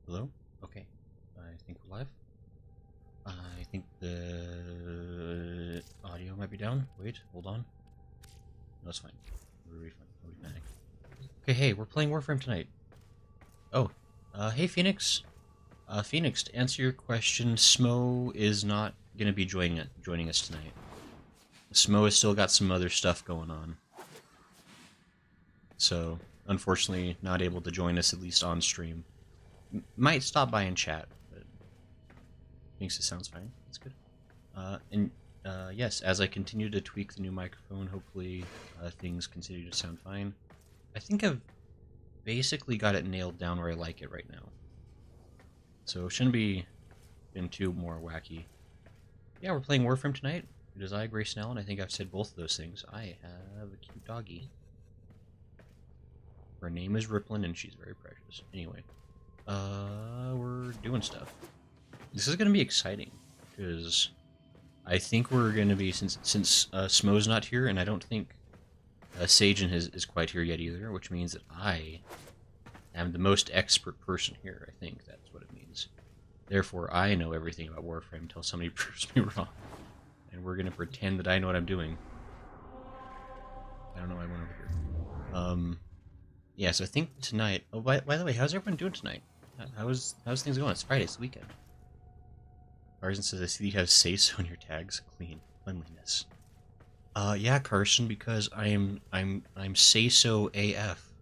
Hello? Okay. I think we're live. I think the audio might be down. Wait, hold on. No, it's fine. We're really fine. Nobody panic. Okay, hey, we're playing Warframe tonight. Oh, hey Phoenix. Phoenix, to answer your question, Smo is not gonna be joining us tonight. Smo has still got some other stuff going on. So, unfortunately, not able to join us, at least on stream. Might stop by and chat, but thinks it sounds fine. That's good. Yes, as I continue to tweak the new microphone, hopefully things continue to sound fine. I think I've basically got it nailed down where I like it right now. So it shouldn't be been too more wacky. Yeah, we're playing Warframe tonight. It is I, Grace Snell, and I think I've said both of those things. I have a cute doggy. Her name is Ripplin, and she's very precious. Anyway, we're doing stuff. This is going to be exciting, because I think we're going to be, since Smo's not here, and I don't think Sagen is quite here yet either, which means that I am the most expert person here. I think that's what it means. Therefore, I know everything about Warframe until somebody proves me wrong. And we're going to pretend that I know what I'm doing. I don't know why I went over here. Yeah, so I think tonight... Oh, by the way, how's everyone doing tonight? How's things going? It's Friday, it's the weekend. Carson says, I see you have say-so in your tags. Cleanliness. Yeah, Carson, because I'm say-so AF.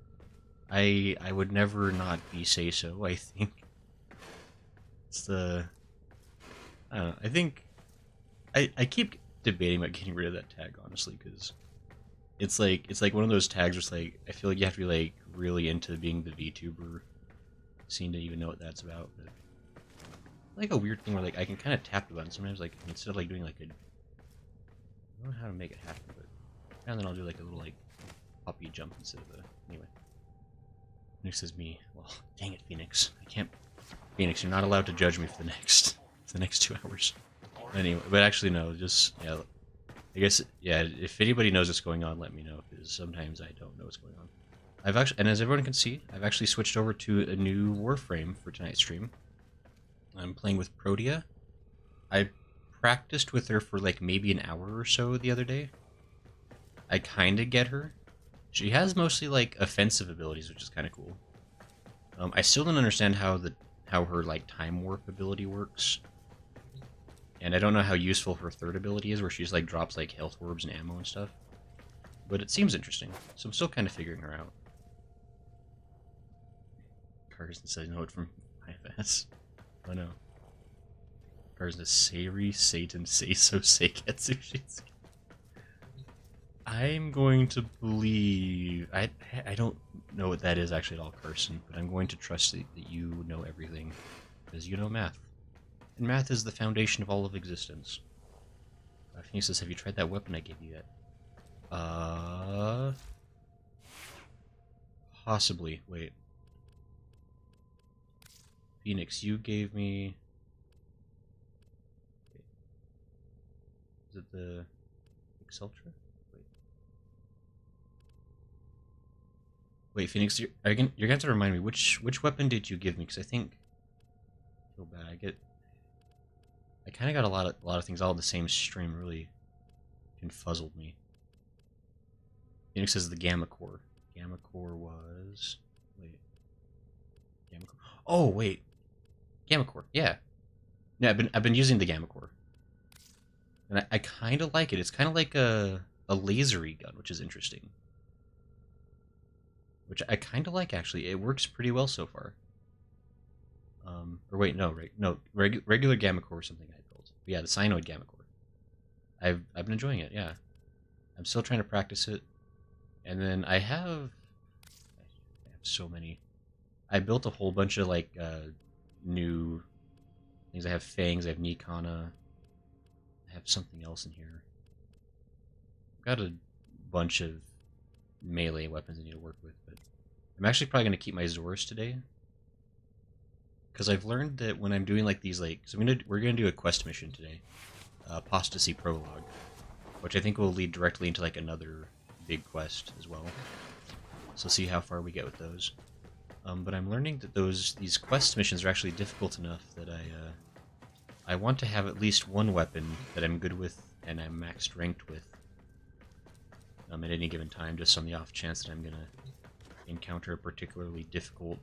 I would never not be say-so, I think. It's the... I don't know, I think... I keep debating about getting rid of that tag, honestly, because it's like one of those tags where it's like, I feel like you have to be like really into being the VTuber scene to even know what that's about. But like a weird thing where like I can kind of tap the button sometimes, like instead of like doing like a, I don't know how to make it happen, but and then I'll do like a little like puppy jump instead of a anyway. Phoenix says me. Well, dang it, Phoenix. I can't. Phoenix, you're not allowed to judge me for the next 2 hours. Anyway, but actually no, just yeah. I guess yeah. If anybody knows what's going on, let me know, because sometimes I don't know what's going on. I've actually, and as everyone can see, I've actually switched over to a new Warframe for tonight's stream. I'm playing with Protea. I practiced with her for like maybe an hour or so the other day. I kind of get her. She has mostly like offensive abilities, which is kind of cool. I still don't understand how her like time warp ability works. And I don't know how useful her third ability is, where she just like drops like health orbs and ammo and stuff. But it seems interesting, so I'm still kind of figuring her out. Carson says, "Know it from IFS." Oh no. Carson says, "Sari, Satan, Seiso, Seiketsu, Shinsuke." I'm going to believe... I don't know what that is actually at all, Carson, but I'm going to trust that you know everything, because you know math. And math is the foundation of all of existence. Phoenix says, have you tried that weapon I gave you yet? Possibly. Wait. Phoenix, you gave me... Okay. Is it the Exceltra? Wait, Phoenix, you're gonna have to remind me, which weapon did you give me? Because I think... I feel bad. I kind of got a lot of things all in the same stream. Really confuzzled me. Phoenix says the Gamma Core. Gamma Core was... Wait. Gamma Core. Oh, wait. Gamma Core, yeah. Yeah, I've been using the Gamma Core. And I kind of like it. It's kind of like a lasery gun, which is interesting. Which I kind of like, actually. It works pretty well so far. Or wait, no, regular Gamma Core is something I built. But yeah, the Cyanoid Gamma Core. I've been enjoying it, yeah. I'm still trying to practice it. And then I have so many. I built a whole bunch of, like, new things. I have Fangs, I have Nikana. I have something else in here. I've got a bunch of melee weapons I need to work with, but I'm actually probably going to keep my Zors today. Because I've learned that when I'm doing like these, like, so we're gonna do a quest mission today, Apostasy Prologue, which I think will lead directly into like another big quest as well. So see how far we get with those. But I'm learning that these quest missions are actually difficult enough that I want to have at least one weapon that I'm good with and I'm maxed ranked with at any given time, just on the off chance that I'm gonna encounter a particularly difficult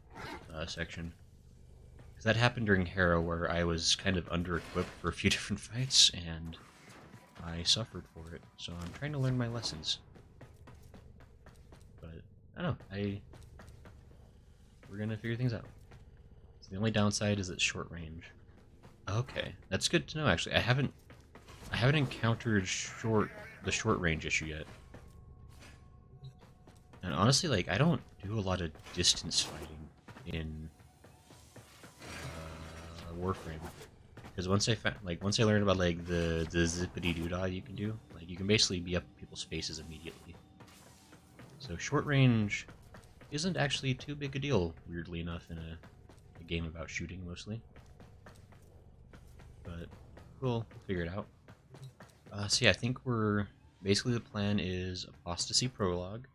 section. Because that happened during Harrow, where I was kind of under-equipped for a few different fights, and I suffered for it. So I'm trying to learn my lessons. But I don't know. We're gonna figure things out. So the only downside is it's short range. Okay, that's good to know. Actually, I haven't encountered the short range issue yet. And honestly, like, I don't do a lot of distance fighting in Warframe, because once I learned about like the zippity doodah you can do, like you can basically be up people's faces immediately. So short range isn't actually too big a deal, weirdly enough, in a game about shooting mostly. But we'll figure it out. So yeah, I think basically the plan is Apostasy Prologue,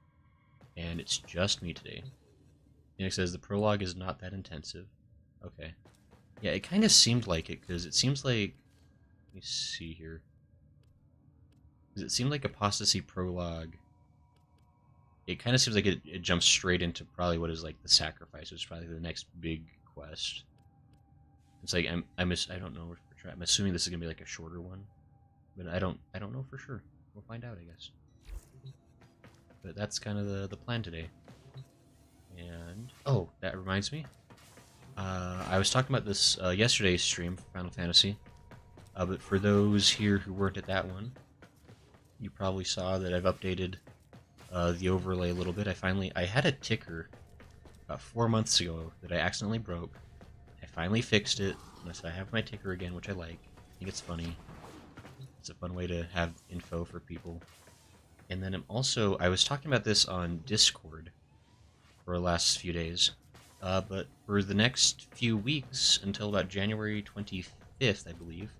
and it's just me today. Phoenix says the prologue is not that intensive. Okay. Yeah, it kind of seemed like it, because it seems like... Let me see here. Because it seemed like Apostasy Prologue... It kind of seems like it jumps straight into probably what is like the Sacrifice, which is probably the next big quest. It's like, I don't know for sure. I'm assuming this is going to be like a shorter one. But I don't know for sure. We'll find out, I guess. But that's kind of the plan today. And... Oh, that reminds me. I was talking about this yesterday's stream for Final Fantasy, but for those here who weren't at that one, you probably saw that I've updated the overlay a little bit. I had a ticker about 4 months ago that I accidentally broke. I finally fixed it, so I have my ticker again, which I like. I think it's funny. It's a fun way to have info for people. And then I was talking about this on Discord for the last few days. But for the next few weeks, until about January 25th, I believe,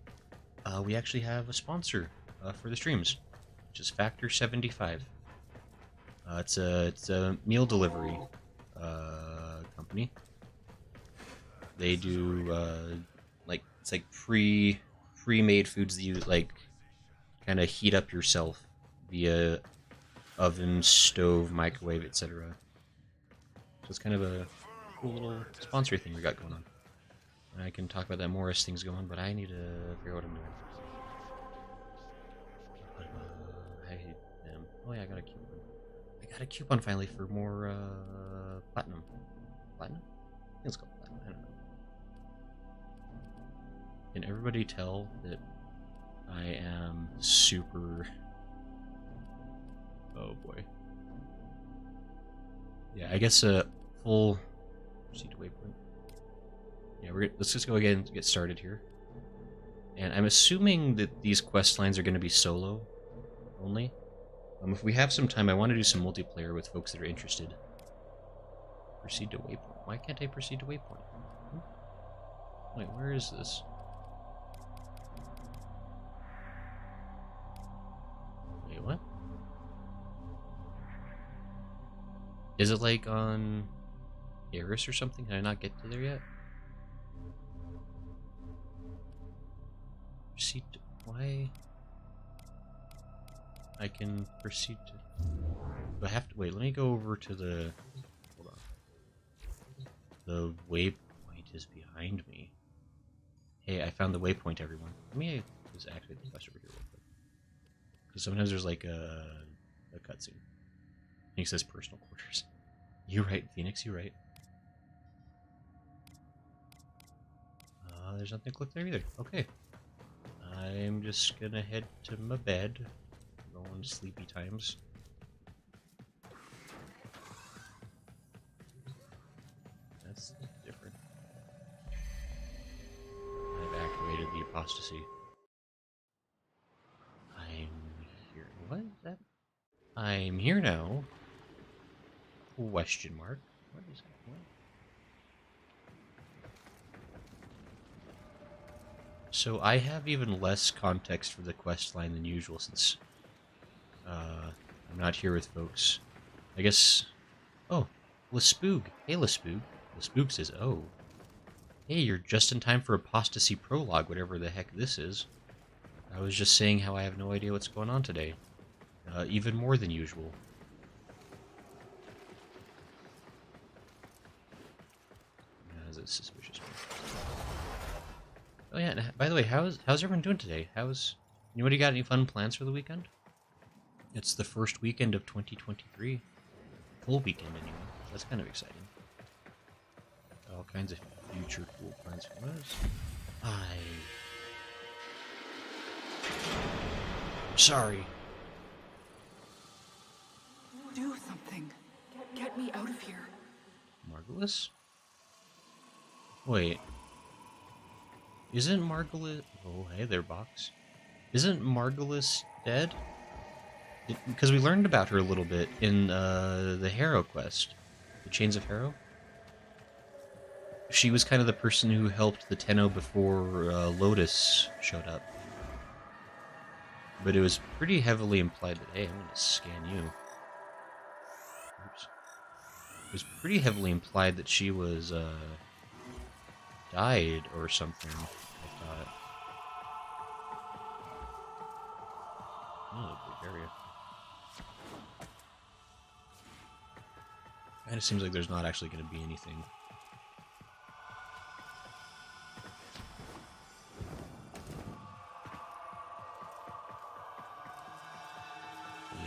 we actually have a sponsor for the streams, which is Factor 75. It's a meal delivery company. They do it's like pre-made foods that you like kind of heat up yourself via oven, stove, microwave, etc. So it's kind of a cool little sponsor thing we got going on. And I can talk about that more as things go on, but I need to figure out what I'm doing. Oh yeah, I got a coupon. I got a coupon finally for more platinum. Platinum? I think it's called platinum. I don't know. Can everybody tell that I am super... Oh boy. Yeah, I guess a full... Proceed to waypoint. Yeah, let's just go again and get started here. And I'm assuming that these quest lines are going to be solo only. If we have some time, I want to do some multiplayer with folks that are interested. Proceed to waypoint. Why can't I proceed to waypoint? Wait, where is this? Wait, what? Is it like on Eris or something? Can I not get to there yet? Proceed to... Why? I can proceed to... Do I have to... Wait, let me go over to the... Hold on. The waypoint is behind me. Hey, I found the waypoint, everyone. Let me just activate the quest over here real quick. Because sometimes there's like a cutscene. He says personal quarters. You're right, Phoenix, you're right. There's nothing to click there either. Okay. I'm just gonna head to my bed. Going sleepy times. That's different. I've activated the apostasy. I'm here. What is that? I'm here now. Question mark. What is that? What? So I have even less context for the quest line than usual since I'm not here with folks. I guess... Oh, Lespoog. Hey, Lespoog. The spook says, oh. Hey, you're just in time for Apostasy Prologue, whatever the heck this is. I was just saying how I have no idea what's going on today. Even more than usual. That's a suspicious one. Oh yeah, and by the way, how's everyone doing today? Anybody got any fun plans for the weekend? It's the first weekend of 2023. Full weekend anyway. That's kind of exciting. All kinds of future cool plans for us. I'm sorry. Do something. Get me out of here. Margulis? Wait. Isn't Margulis... Oh, hey there, Box. Isn't Margulis dead? Because we learned about her a little bit in the Harrow quest. The Chains of Harrow. She was kind of the person who helped the Tenno before Lotus showed up. But it was pretty heavily implied that... Hey, I'm going to scan you. Oops. It was pretty heavily implied that she was... died or something, I thought. Oh, big area. And it seems like there's not actually going to be anything.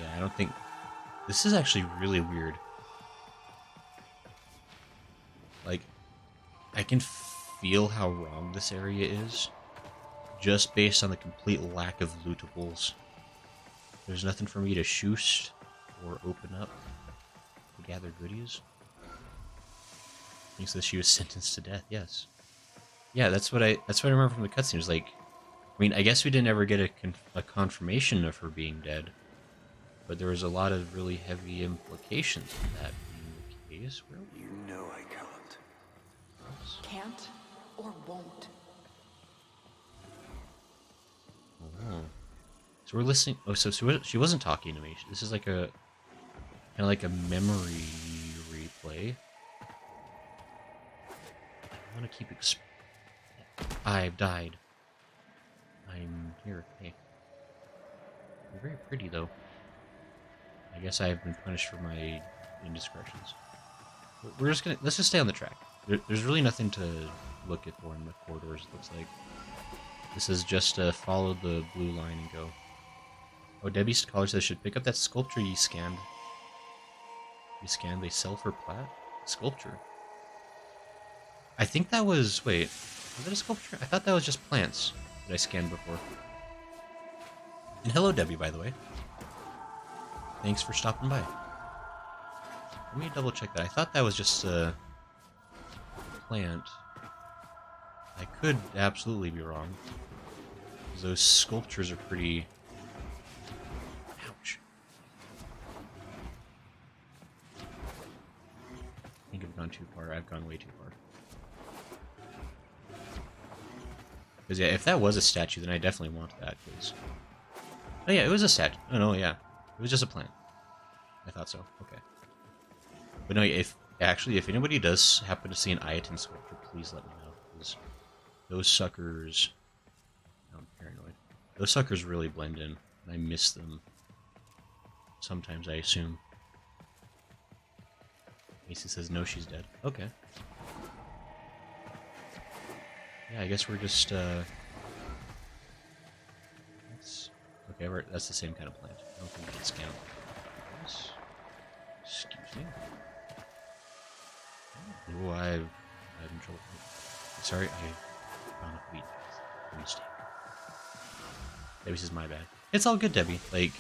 Yeah, I don't think... This is actually really weird. Like, I can feel how wrong this area is, just based on the complete lack of lootables. There's nothing for me to shoot or open up to gather goodies. Thinks that she was sentenced to death. Yes. Yeah, that's what I remember from the cutscene. It was like, I mean, I guess we didn't ever get a confirmation of her being dead, but there was a lot of really heavy implications of that being the case. You know I can't. Can't or won't. Oh. So we're listening. Oh, so she wasn't talking to me. This is like a kind of like a memory replay. I want to keep. I've died. I'm here. Hey. You're very pretty, though. I guess I have been punished for my indiscretions. We're just gonna let's just stay on the track. There's really nothing to look at for in the corridors. It looks like this is just follow the blue line and go. Oh, Debbie's college says should pick up that sculpture you scanned. You scanned. They sell for plat sculpture. I think that was was it a sculpture? I thought that was just plants that I scanned before. And hello, Debbie, by the way. Thanks for stopping by. Let me double check that. I thought that was just a plant. I could absolutely be wrong. Those sculptures are pretty... Ouch. I think I've gone too far. I've gone way too far. Because, yeah, if that was a statue, then I definitely want that, because... Oh, yeah, it was a statue. Oh, no, yeah. It was just a plant. I thought so. Okay. But no, if anybody does happen to see an Ayatin sculpture, please let me know, because those suckers... I'm paranoid. Those suckers really blend in, and I miss them. Sometimes, I assume. Macy says, no, she's dead. Okay. Yeah, I guess we're just, Okay, that's the same kind of plant. I don't think we can scan this. Excuse me. Oh, I'm in trouble. Sorry, I found a wheat. Mistake. Debbie says, my bad. It's all good, Debbie. Like,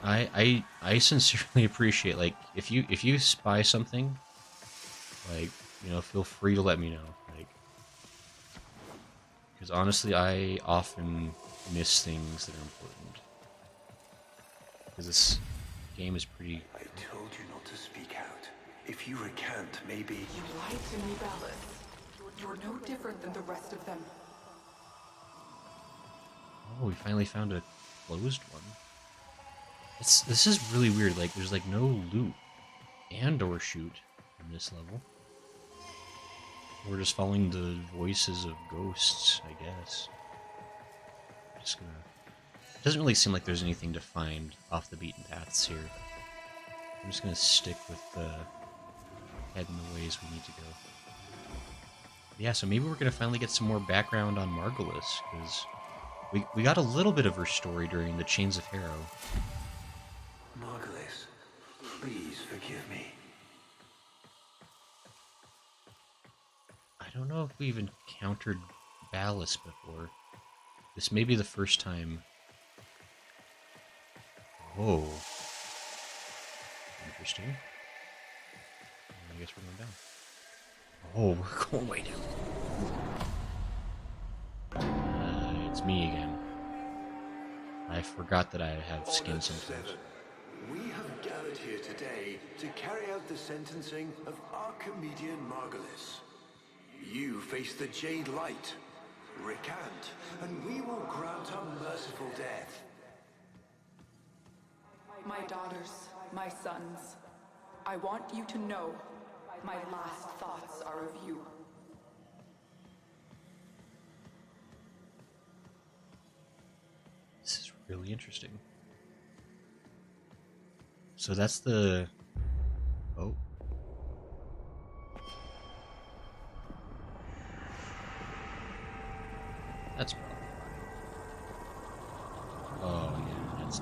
I sincerely appreciate, like, if you spy something, like, you know, feel free to let me know. Like, because honestly, I often miss things that are important. Because this game is pretty... I told you not to speak out. If you recant, maybe... You lied to me, Ballas. You're no different than the rest of them. Oh, we finally found a closed one. This is really weird. Like, there's like no loot and or shoot in this level. We're just following the voices of ghosts, I guess. Just gonna... It doesn't really seem like there's anything to find off the beaten paths here. I'm just gonna stick with heading the ways we need to go. Yeah, so maybe we're gonna finally get some more background on Margulis, because we got a little bit of her story during the Chains of Harrow. Margulis, please forgive me. I don't know if we've encountered Ballas before. This may be the first time. Whoa. Interesting. I guess we're going down. Oh, we're going way down. It's me again. I forgot that I have skin sometimes. We have gathered here today to carry out the sentencing of our comedian Margulis. You face the Jade Light. Recant, and we will grant a merciful death. My daughters, my sons, I want you to know my last thoughts are of you. This is really interesting. So that's the... Oh. That's probably fine. Oh, yeah, that's...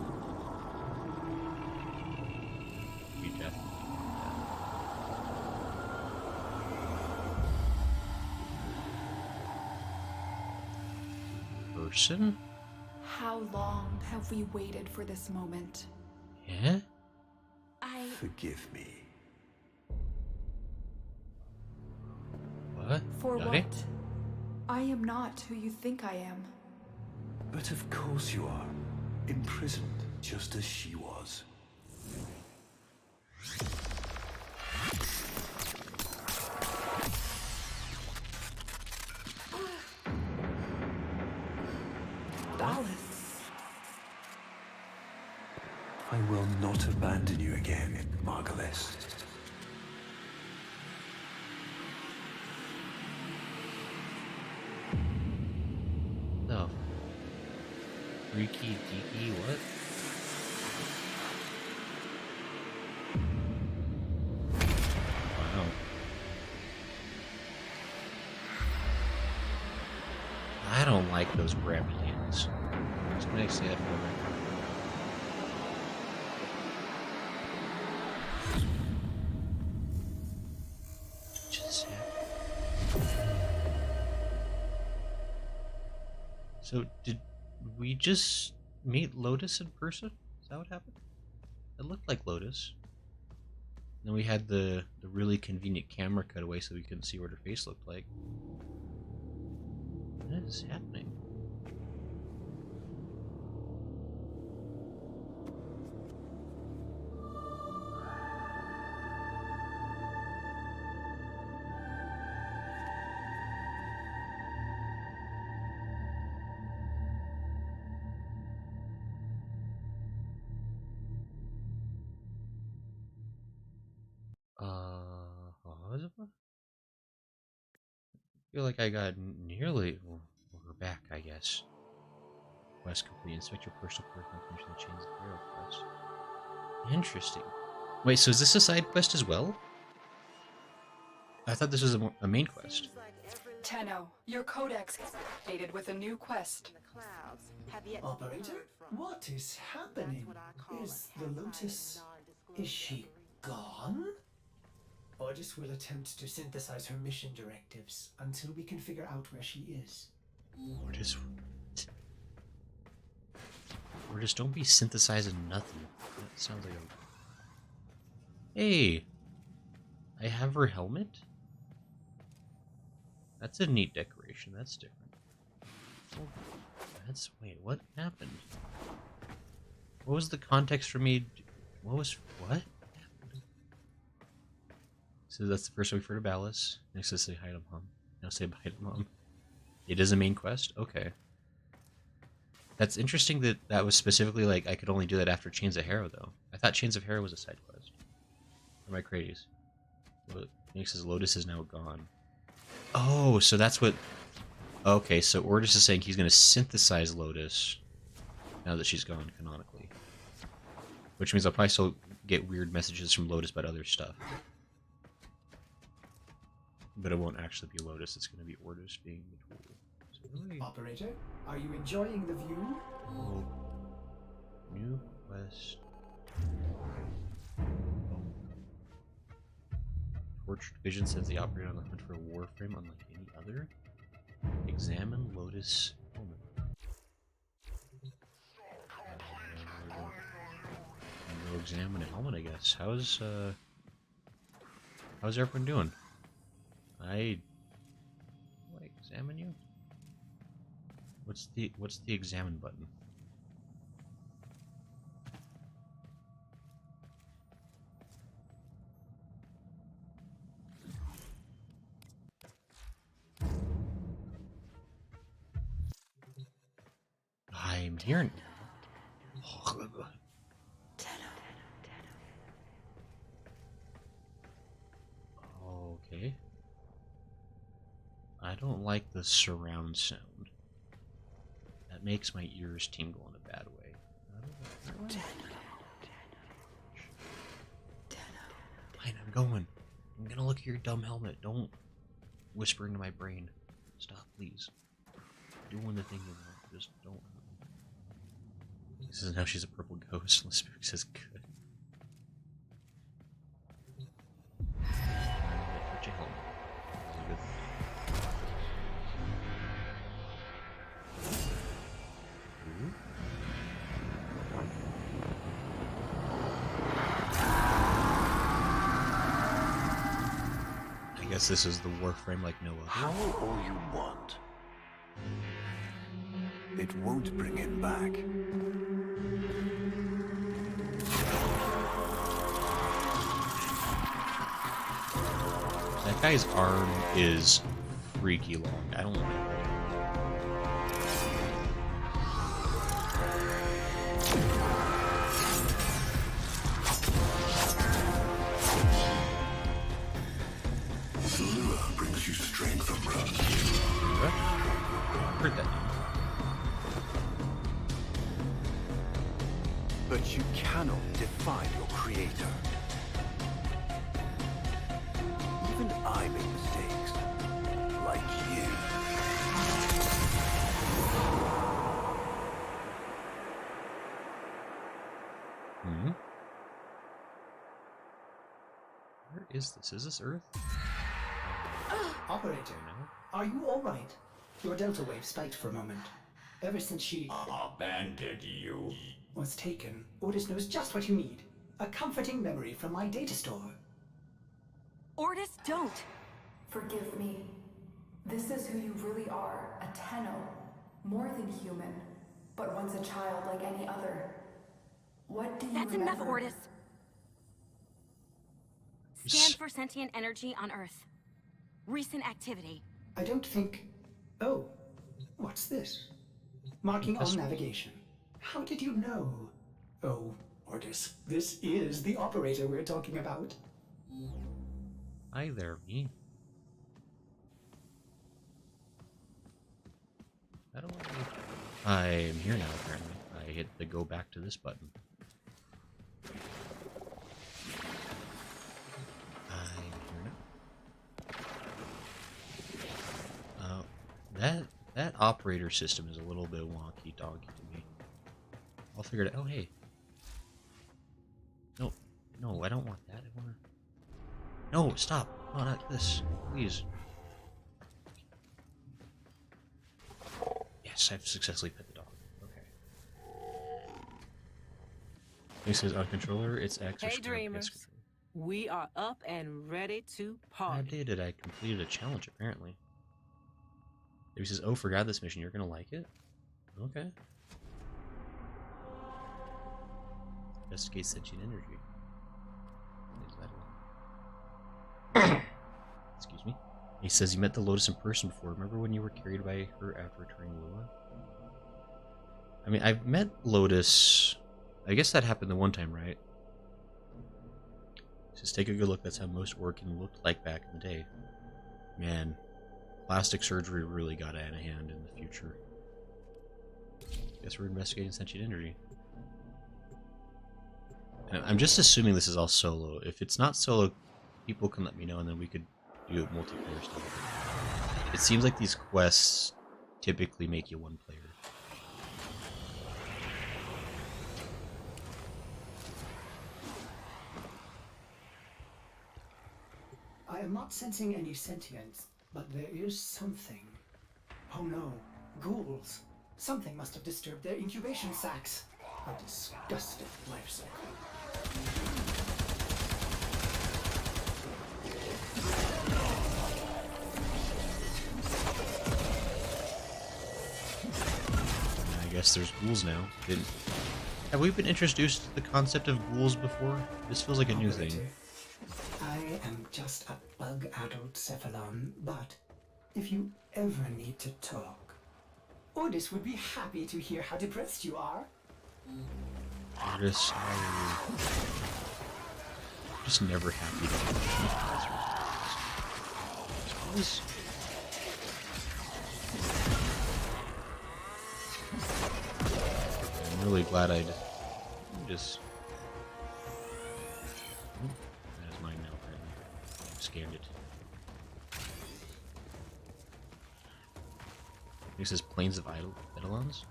We definitely... Person? How long have we waited for this moment? Yeah? Forgive me. What? For Daddy? what? I am not who you think I am. But of course you are. Imprisoned, just as she was. Ballas. I will not abandon you again, Margulis. No. Freaky deaky, what? Wow. I don't like those grabby hands. Just gonna say that for the record. Just So, did we just meet Lotus in person? Is that what happened? It looked like Lotus. And then we had the really convenient camera cutaway so we couldn't see what her face looked like. What is happening? I feel like I got nearly... Well, we're back, I guess. Quest complete. Inspect your personal protocol and finish the Chains of Hero quest. Interesting. Wait, so is this a side quest as well? I thought this was a main quest. Tenno, your codex is updated with a new quest. Operator, what is happening? Is the Lotus... is she gone? Ordis will attempt to synthesize her mission directives until we can figure out where she is. Or just don't be synthesizing nothing. That sounds like a... Hey! I have her helmet? That's a neat decoration. That's different. Oh, that's... Wait, what happened? What was the context for me... What was... What? So that's the first we've heard of Ballas. Next is say hi to Mom. Now say bye to Mom. It is a main quest? Okay. That's interesting that that was specifically like I could only do that after Chains of Harrow though. I thought Chains of Harrow was a side quest. Or am I crazy? Well, Nick says Lotus is now gone. Oh, so that's what... Okay, so Ordis is saying he's going to synthesize Lotus now that she's gone, canonically. Which means I'll probably still get weird messages from Lotus about other stuff. But it won't actually be Lotus, it's going to be Ordis being the tool. So really... Operator, are you enjoying the view? Oh. New quest. Torched Vision sends the operator on the hunt for a Warframe unlike any other. Examine Lotus helmet. Go examine a helmet, I guess. How's everyone doing? Do I examine you? What's the examine button? I'm hearing. Okay. I don't like the surround sound. That makes my ears tingle in a bad way. Fine, I'm going. I'm gonna look at your dumb helmet. Don't whisper into my brain. Stop, please. Doing the thing you want. Just don't. This isn't how she's a purple ghost. Spook says good. Put your helmet. This is a good thing. I guess this is the Warframe like no other. Howl all you want. It won't bring him back. That guy's arm is freaky long. I don't like it. Lure brings you strength from rust. Heard that. But you cannot defy your creator. Even I make mistakes. Like you. Hmm? Where is this? Is this Earth? Operator, are you alright? Your delta wave spiked for a moment. Ever since she abandoned you. was taken, Ordis knows just what you need. A comforting memory from my data store. Ordis, don't! Forgive me. This is who you really are, a Tenno. More than human, but once a child like any other. What do you That's remember? enough, Ordis. Scan for sentient energy on Earth. Recent activity. I don't think... Oh, what's this? Marking on navigation. How did you know? Oh, Ordis, this is the operator we're talking about. Hi there, me. How do I... I'm here now, apparently. I hit the go back to this button. I'm here now. That operator system is a little bit wonky-doggy to me. I'll figure it out. Oh, hey. No, I don't want that. I want to... No, stop. No, not this. Please. Yes, I've successfully pet the dog. Okay. It says on controller, it's X or Hey, square, dreamers. PS controller. We are up and ready to How party. did I completed a challenge, apparently. He says, oh, forgot this mission. You're going to like it? Okay. Investigate sentient energy. Is that one? Excuse me. He says you met the Lotus in person before. Remember when you were carried by her after returning Lua? I mean, I've met Lotus. I guess that happened the one time, right? He says, take a good look. That's how most Orkin looked like back in the day. Man, plastic surgery really got out of hand in the future. Guess we're investigating sentient energy. And I'm just assuming this is all solo. If it's not solo, people can let me know, and then we could do multiplayer stuff. It seems like these quests typically make you one player. I am not sensing any sentience, but there is something. Oh no, ghouls. Something must have disturbed their incubation sacs. A disgusting life cycle. I guess there's ghouls now. Have we been introduced to the concept of ghouls before? This feels like a new thing. I am just a bug-addled cephalon, but if you ever need to talk, Ordis would be happy to hear how depressed you are. Ordis, I'm just never happy to hear. I'm really glad I'd just... That is mine now, apparently. I've scanned it. It says Plains of Eidolons.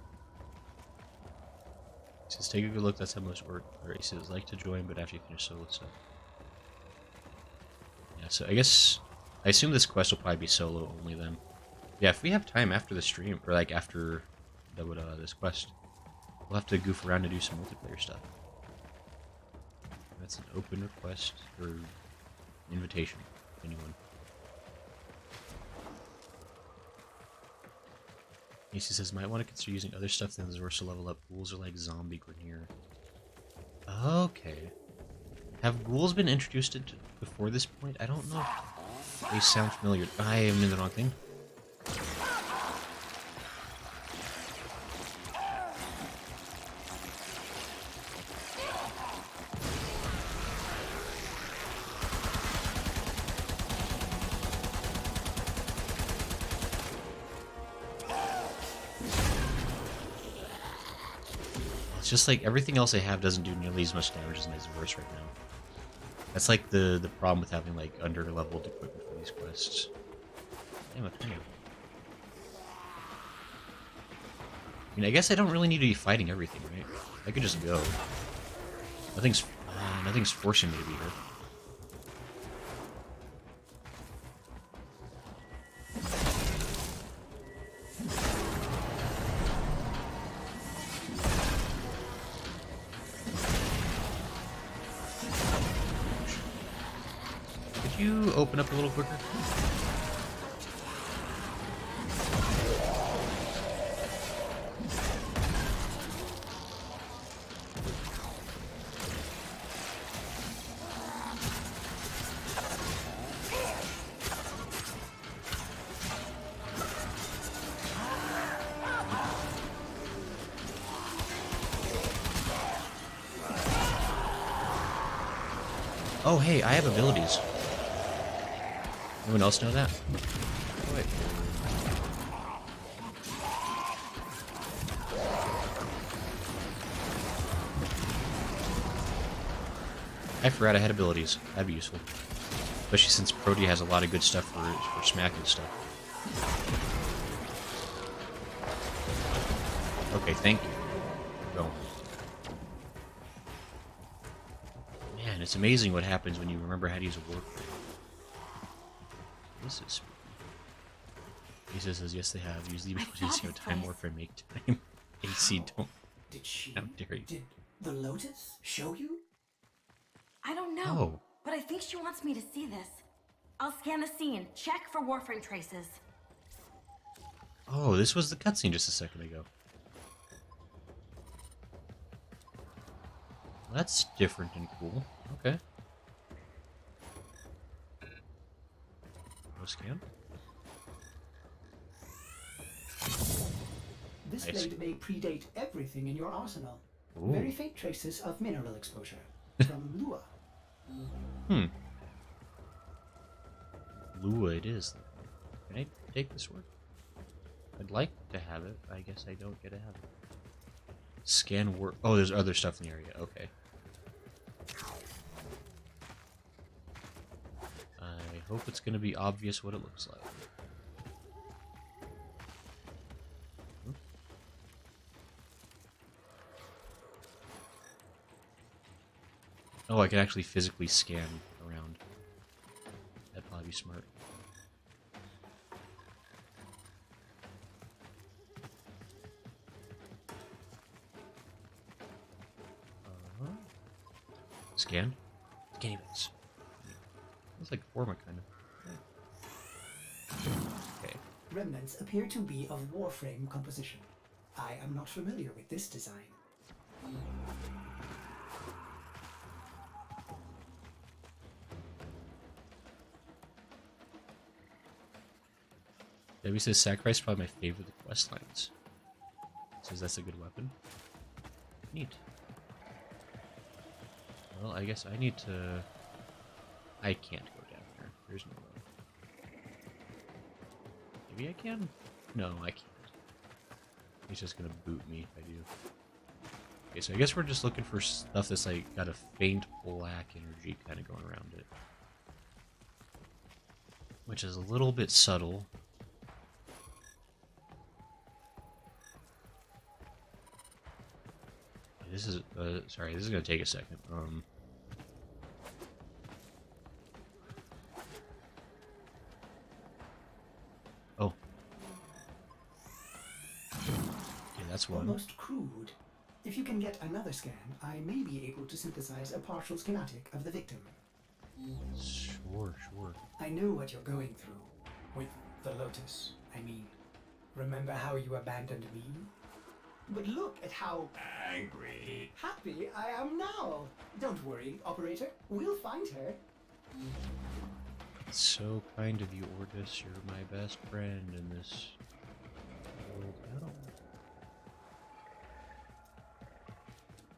It says take a good look, that's how most races like to join, but after you finish solo stuff. Yeah, so I guess... I assume this quest will probably be solo only then. Yeah, if we have time after the stream, or like after this quest, we'll have to goof around and do some multiplayer stuff. That's an open request or invitation, anyone. Macy says, might want to consider using other stuff than the Zorsa to level up. Ghouls are like zombie Grenier. Okay. Have ghouls been introduced before this point? I don't know if they sound familiar. I am in the wrong thing. It's just like everything else I have doesn't do nearly as much damage as my Zerus right now. That's like the problem with having like under-leveled equipment for these quests. Damn it, Tenno. I mean, I guess I don't really need to be fighting everything, right? I could just go. Nothing's forcing me to be here. Could you open up a little quicker? Oh, hey, I have abilities. Anyone else know that? Oh, wait. I forgot I had abilities. That'd be useful. Especially since Prody has a lot of good stuff for smacking stuff. Okay, thank you. Go. Man, it's amazing what happens when you remember how to use a Warframe. This is... Lisa says, yes, they have. Use the abilities to time Warframe, make time. AC, don't... Did she... How dare you. Did the Lotus show you? I don't know, Oh. but I think she wants me to see this. I'll scan the scene, check for Warframe traces. Oh, this was the cutscene just a second ago. Well, that's different and cool. Okay. No scan? This Nice. blade may predate everything in your arsenal. Ooh. Very faint traces of mineral exposure. From Lua. Hmm. Lua it is. Can I take the sword? I'd like to have it. I guess I don't get to have it. Scan work. Oh, there's other stuff in the area. Okay. I hope it's going to be obvious what it looks like. Oh, I can actually physically scan around. That'd probably be smart. Scan? Scanny bits. It's like Forma, kind of. Okay. Remnants appear to be of Warframe composition. I am not familiar with this design. Debbie says Sacrifice is probably my favorite of the quest lines. Says that's a good weapon. Neat. Well, I guess I need to... I can't go down there. There's no way. Maybe I can? No, I can't. He's just gonna boot me if I do. Okay, so I guess we're just looking for stuff that's like got a faint black energy kind of going around it. Which is a little bit subtle. This is, sorry, this is gonna take a second. Oh. Okay, that's one. Almost crude. If you can get another scan, I may be able to synthesize a partial schematic of the victim. Sure, sure. I know what you're going through. With the Lotus, I mean. Remember how you abandoned me? But look at how Angry. happy I am now. Don't worry, operator. We'll find her. It's so kind of you, Ordis. You're my best friend in this world. Oh.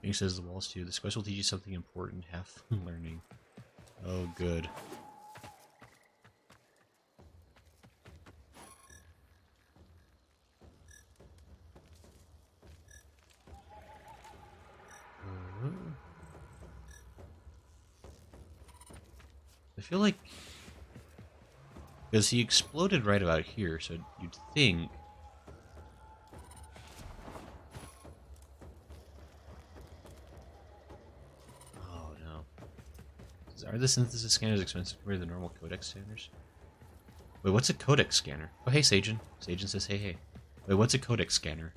He says the walls too. This quest will teach you something important. Have fun learning. Oh, good. I feel like... because he exploded right about here, so you'd think... Oh, no. Are the synthesis scanners expensive compared to the normal codex scanners? Wait, what's a codex scanner? Oh, hey, Sajin. Sajin says, hey, hey. Wait, what's a codex scanner?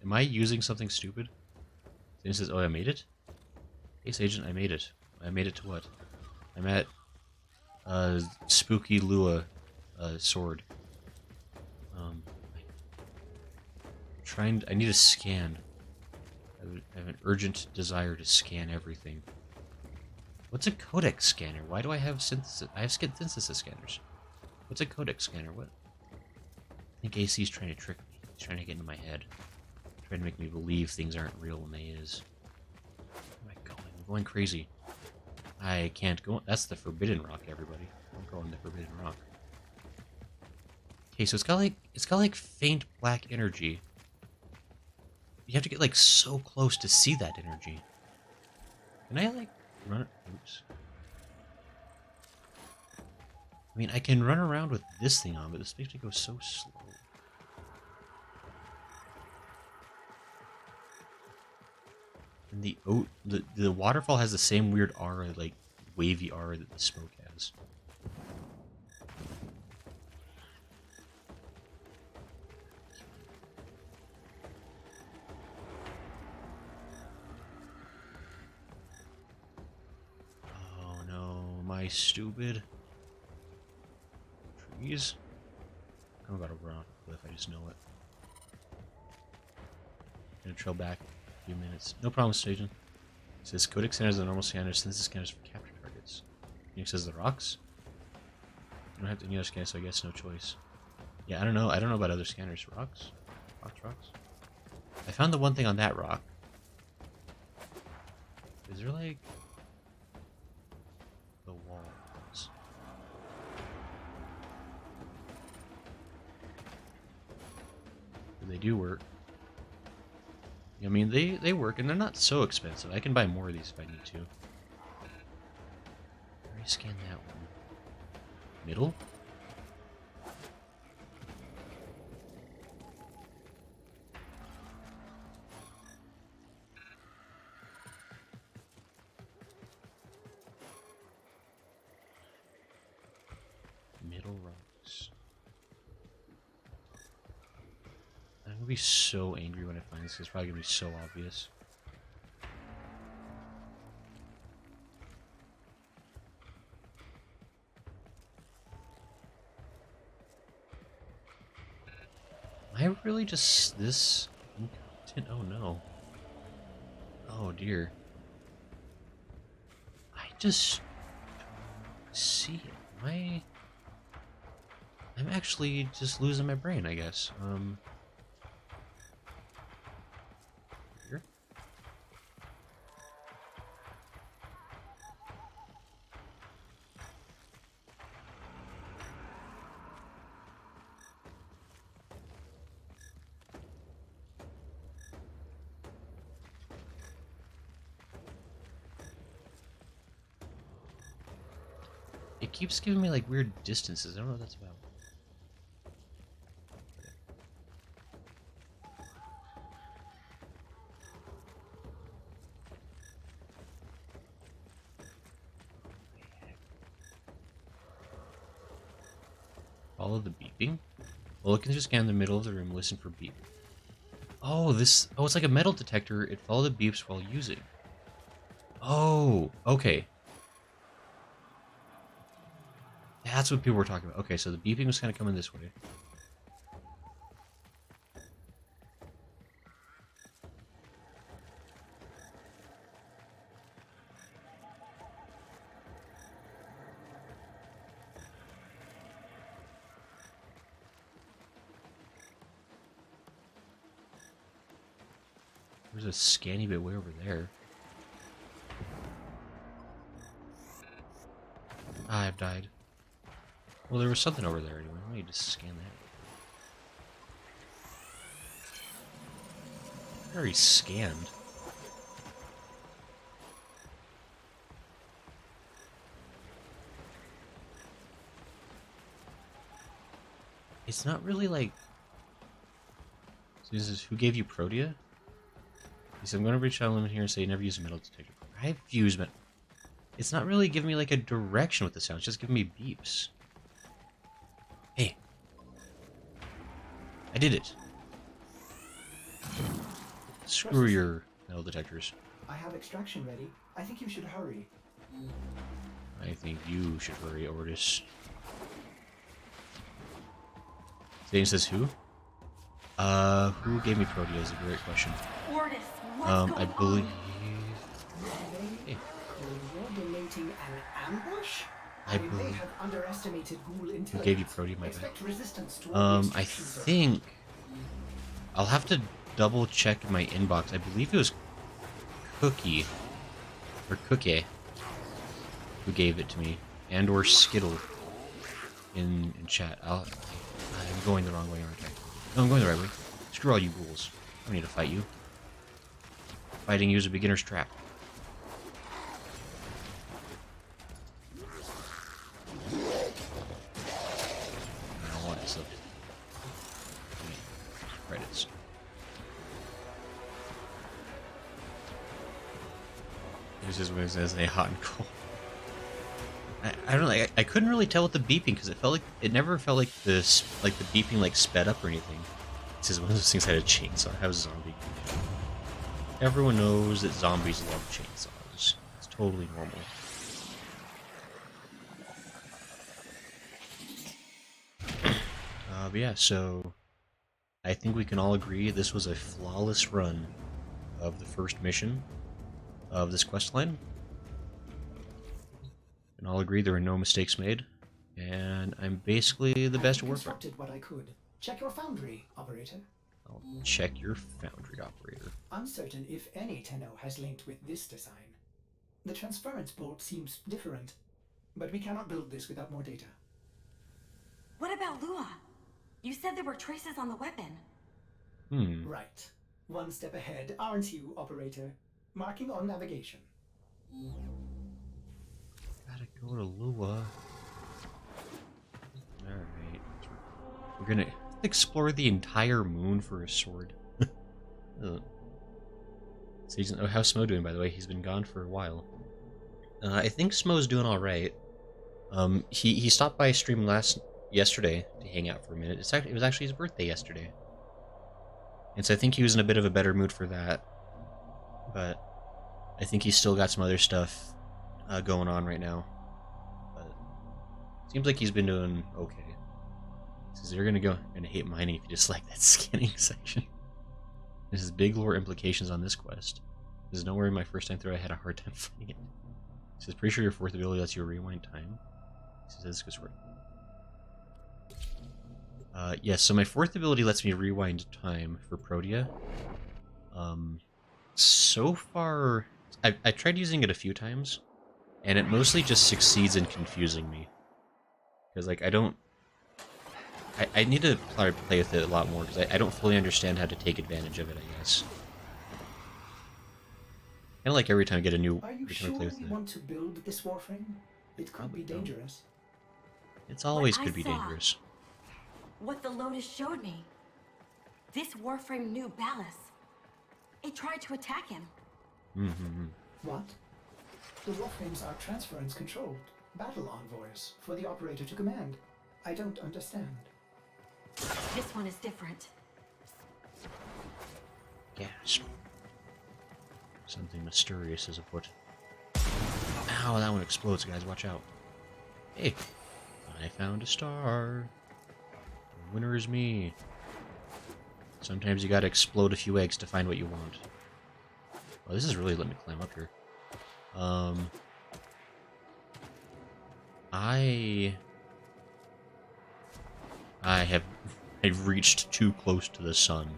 Am I using something stupid? Sajin says, oh, I made it? Hey, Sajin, I made it. I made it to what? I'm at Spooky Lua sword. I need a scan. I have an urgent desire to scan everything. What's a codex scanner? Why do I have synthesis? I have synthesis scanners. What's a codex scanner? What? I think AC's trying to trick me. He's trying to get into my head. Trying to make me believe things aren't real when they is. Where am I going? I'm going crazy. I can't go. That's the Forbidden Rock, everybody. I'm going the Forbidden Rock. Okay, so it's got like faint black energy. You have to get like so close to see that energy. Can I like run? Oops. I mean, I can run around with this thing on, but this makes me go so slow. And the waterfall has the same weird aura, like wavy aura that the smoke has. Oh no, am I stupid? Trees? I'm about to run off a cliff, I just know it. Gonna trail back a few minutes. No problem, Station. It says Codex scanners are the normal scanners, synthesis scanners for capture targets. Phoenix says the rocks? I don't have any other scanners, so I guess no choice. Yeah, I don't know. I don't know about other scanners. Rocks? Rocks? I found the one thing on that rock. Is there like... the They do work. I mean, they work, and they're not so expensive. I can buy more of these if I need to. Let me scan that one. Middle? Middle rocks. I'm gonna be so angry when I find this. It's probably gonna be so obvious. Am I really just this incompetent? Oh no. Oh dear. I just don't see it. I'm actually just losing my brain, I guess. Here. It keeps giving me like weird distances. I don't know what that's about. Follow the beeping? Well, it can just scan the middle of the room, listen for beep. Oh, this... Oh, it's like a metal detector. It follows the beeps while using. Oh, okay. That's what people were talking about. Okay, so the beeping was kind of coming this way. There's a scanny bit way over there. Ah, I've died. Well, there was something over there anyway. Let me just scan that. Very scanned. It's not really like... So this is who gave you Protea? He said, I'm going to reach out a limit here and say never use a metal detector. I've used metal. It's not really giving me like a direction with the sound. It's just giving me beeps. Hey. I did it. Screw your metal detectors. I have extraction ready. I think you should hurry. I think you should hurry, Ortis. Zane says who? Who gave me Protea is a great question. Ortis, what's I going believe... They coordinating an ambush? I They may believe... have underestimated ghoul intelligence. Who gave you Protea, my bad? Expect resistance to all I the instructions, sir. think... I'll have to double check my inbox. I believe it was Cookie. Or Cookie. Who gave it to me. And or Skittle. In chat. I'm going the wrong way, aren't I? No, I'm going the right way. Screw all you ghouls. I don't need to fight you. Fighting you is a beginner's trap. I don't want it slipped. Credits. This is when it says hot and cold. I don't know. I couldn't really tell with the beeping because it never felt like the beeping like sped up or anything. This is one of those things I had a chainsaw. I have a zombie. Everyone knows that zombies love chainsaws. It's totally normal. But yeah, so I think we can all agree this was a flawless run of the first mission of this quest line. And I'll agree there were no mistakes made, and I'm basically the best at Warframe. Constructed what I could. Check your foundry, operator. I'll check your foundry, operator. Uncertain if any Tenno has linked with this design. The transference bolt seems different, but we cannot build this without more data. What about Lua? You said there were traces on the weapon. Right. One step ahead, aren't you, operator? Marking on navigation. Gotta go to Lua. Alright. We're gonna explore the entire moon for a sword. Oh, how's Smo doing, by the way? He's been gone for a while. I think Smo's doing alright. He stopped by stream yesterday to hang out for a minute. It was actually his birthday yesterday. And so I think he was in a bit of a better mood for that. But I think he's still got some other stuff going on right now. But seems like he's been doing okay. Says you're gonna hate mining if you dislike that scanning section. This is big lore implications on this quest. This is nowhere in my first time through I had a hard time finding it. He says pretty sure your fourth ability lets you rewind time. He says this goes right. Yes, so my fourth ability lets me rewind time for Protea. So far, I tried using it a few times, and it mostly just succeeds in confusing me. Because, like, I need to play with it a lot more, because I don't fully understand how to take advantage of it, I guess. Kind of like every time I get a new... Are you sure we want to build this Warframe? It could be dangerous. It's always could be dangerous. What the Lotus showed me. This Warframe knew Ballas. It tried to attack him. What? The Warframes are transference controlled battle envoys for the operator to command. I don't understand. This one is different. Gasp. Something mysterious is afoot. Ow, that one explodes, guys. Watch out. Hey, I found a star. The winner is me. Sometimes you gotta explode a few eggs to find what you want. Well, this is really letting me climb up here. I've reached too close to the sun,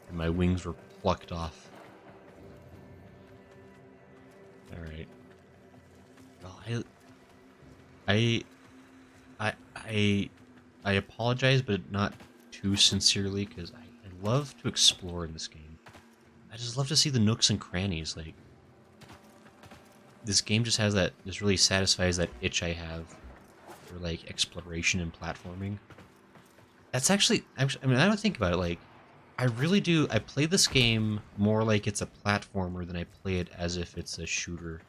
and my wings were plucked off. All right. Well, I apologize, but not too sincerely, because I love to explore in this game. I just love to see the nooks and crannies. Like, this game just has that, just really satisfies that itch I have for, like, exploration and platforming. That's actually, I mean, I don't think about it, like, I really do, I play this game more like it's a platformer than I play it as if it's a shooter.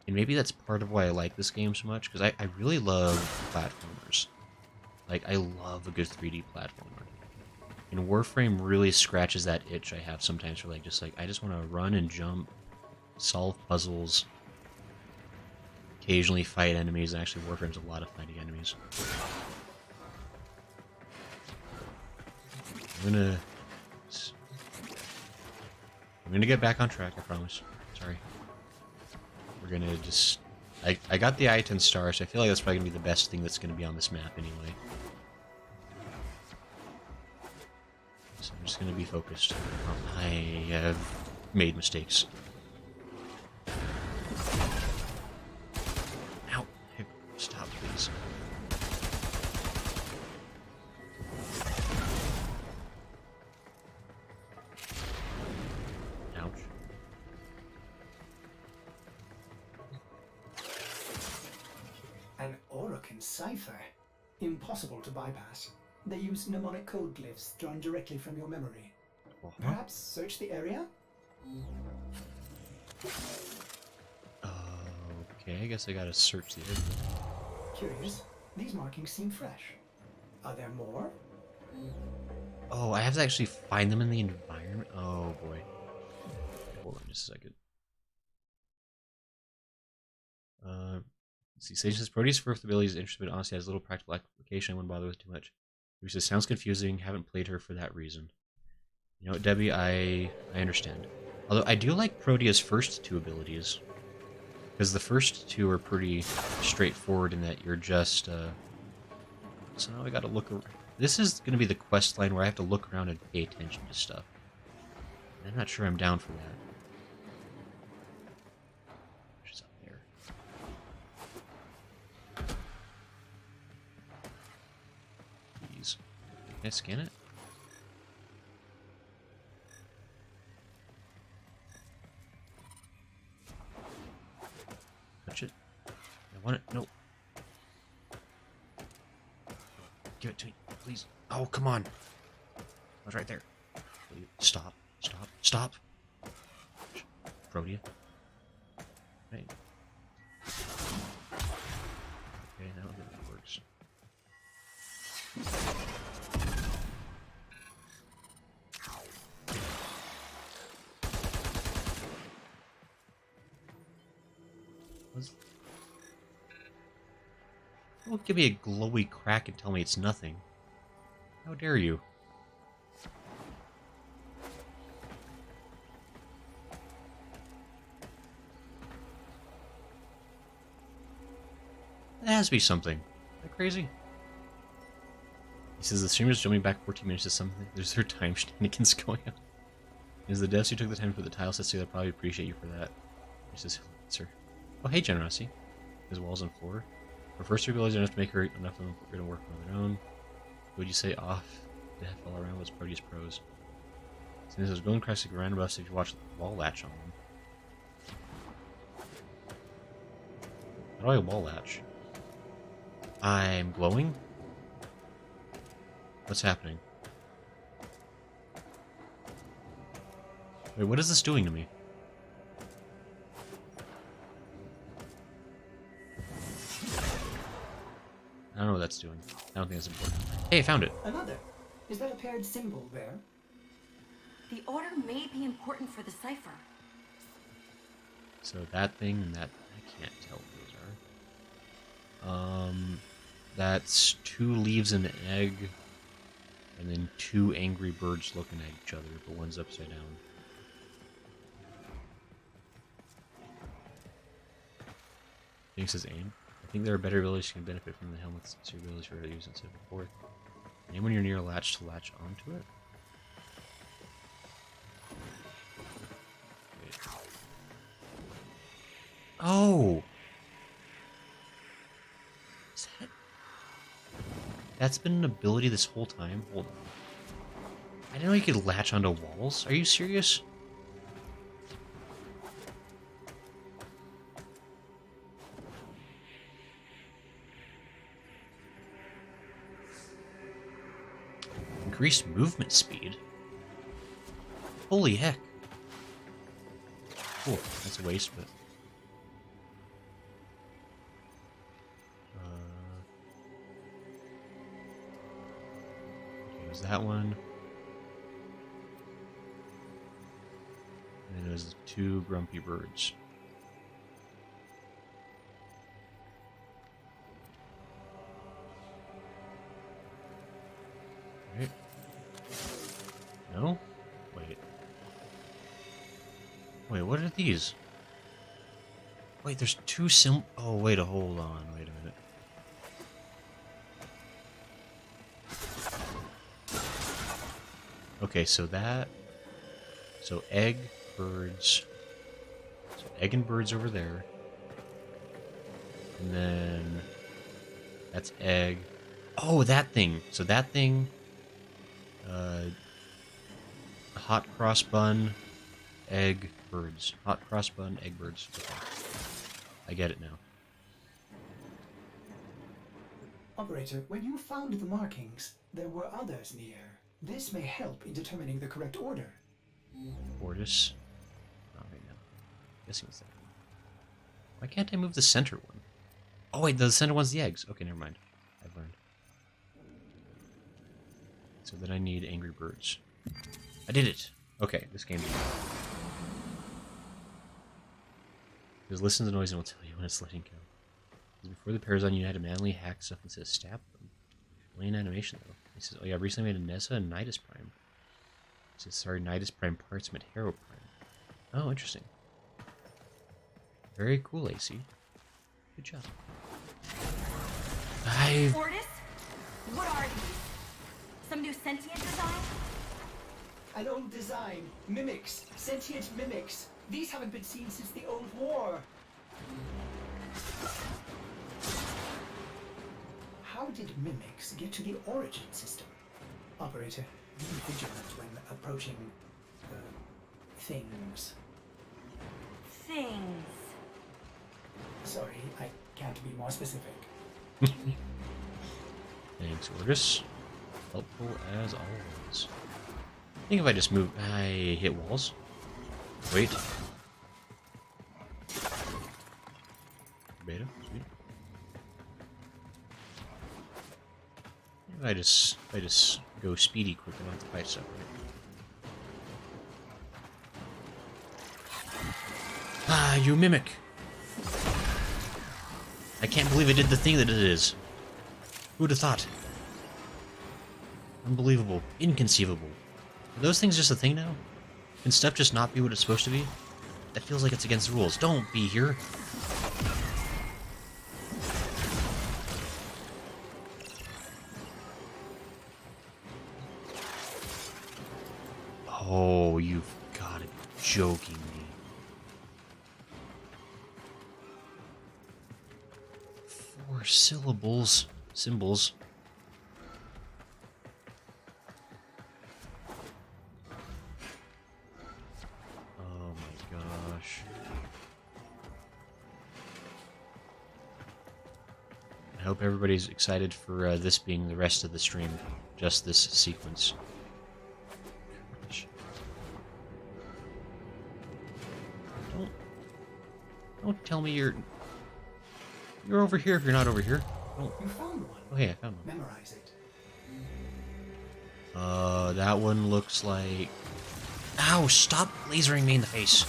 And maybe that's part of why I like this game so much, because I really love platformers. Like, I love a good 3D platformer. And Warframe really scratches that itch I have sometimes for, like, just like, I just want to run and jump, solve puzzles, occasionally fight enemies. Actually, Warframe's a lot of fighting enemies. I'm gonna get back on track, I promise. Sorry. We're gonna just... I got the I-10 star, so I feel like that's probably gonna be the best thing that's gonna be on this map anyway. So I'm just gonna be focused. I have made mistakes. Ow! Hey, stop, please. Ouch. An Orokin cipher. Impossible to bypass. They use mnemonic code glyphs drawn directly from your memory. Perhaps search the area? Okay, I guess I gotta search the area. Curious. These markings seem fresh. Are there more? Oh, I have to actually find them in the environment? Oh, boy. Hold on just a second. Let's see. Sage says, Proteus' first ability is interesting, but honestly has little practical application. I wouldn't bother with too much. He says, sounds confusing. Haven't played her for that reason. You know what, Debbie? I understand. Although, I do like Protea's first two abilities. Because the first two are pretty straightforward in that you're just, So now I gotta look around. This is gonna be the quest line where I have to look around and pay attention to stuff. And I'm not sure I'm down for that. What's up there? Please. Can I scan it? want it. No. Give it to me, please. Oh, come on. I was right there. Stop. Stop. Stop. Protea. Right. Okay, now it works. Don't give me a glowy crack and tell me it's nothing. How dare you? That has to be something. Is that crazy? He says the streamer's jumping back 14 minutes to something. There's their time shenanigans going on. Is the devs who took the time to put the tile sets together probably appreciate you for that. He says, sir. Oh, hey, Generosity. His walls and floor. For first 3 abilities enough to make her enough of them to work on their own. Would you say off the heck all around was Proteus pros? Since those golden cracks like random buffs if you watch the wall latch on them. How do I wall latch? I'm glowing? What's happening? Wait, what is this doing to me? I don't know what that's doing. I don't think that's important. Hey, I found it! Another. Is that a paired symbol there? The order may be important for the cipher. So that thing and that... I can't tell what those are. That's 2 leaves and an egg. And then 2 angry birds looking at each other, but one's upside down. Thing says aim. I think there are better abilities you can benefit from the helmet's abilities for use instead of forth. Aim when you're near a latch to latch onto it. Wait. Oh! Is that... That's been an ability this whole time? Hold on. I didn't know you could latch onto walls. Are you serious? Increased movement speed? Holy heck. Cool. That's a waste, but... okay, was that one? And then there's 2 grumpy birds. Right. No? Wait. Wait, what are these? Wait, there's 2 oh, wait, hold on. Wait a minute. Okay, so that... So egg, birds... So egg and birds over there. And then... That's egg. Oh, that thing! So that thing... hot cross bun, egg, birds. Hot cross bun, egg, birds. Okay. I get it now. Operator, when you found the markings, there were others near. This may help in determining the correct order. Ortis. Not right now. Guessing it's that one. Why can't I move the center one? Oh wait, the center one's the eggs. Okay, never mind. I've learned. So then I need angry birds. I did it! Okay, this game. Just listen to the noise and it'll tell you when it's letting go. Before the Parazon, you had to manually hack stuff and says stab them. Lane animation though. He says, oh yeah, I've recently made a Nessa and Nidus Prime. He says, sorry, Nidus Prime parts met Hero Prime. Oh, interesting. Very cool, AC. Good job. Fortis? What are these? Some new sentient design? An old design. Mimics. Sentient mimics. These haven't been seen since the old war. How did mimics get to the origin system? Operator, be vigilant when approaching... things. Things. Sorry, Can't be more specific. Thanks, Orgus. Helpful as always. I think if I just move... I hit walls. Wait. Beta? Sweet. If I just go speedy quick, I don't have to fight stuff, right? Ah, you mimic! I can't believe it did the thing that it is. Who'd have thought? Unbelievable. Inconceivable. Are those things just a thing now? Can stuff just not be what it's supposed to be? That feels like it's against the rules. Don't be here! Oh, you've got to be joking me. Syllables. Symbols. Oh my gosh. I hope everybody's excited for this being the rest of the stream. Just this sequence. Gosh. Don't tell me you're over here if you're not over here. Oh, You found one. oh hey, I found one. Memorize it. That one looks like... Ow, stop lasering me in the face.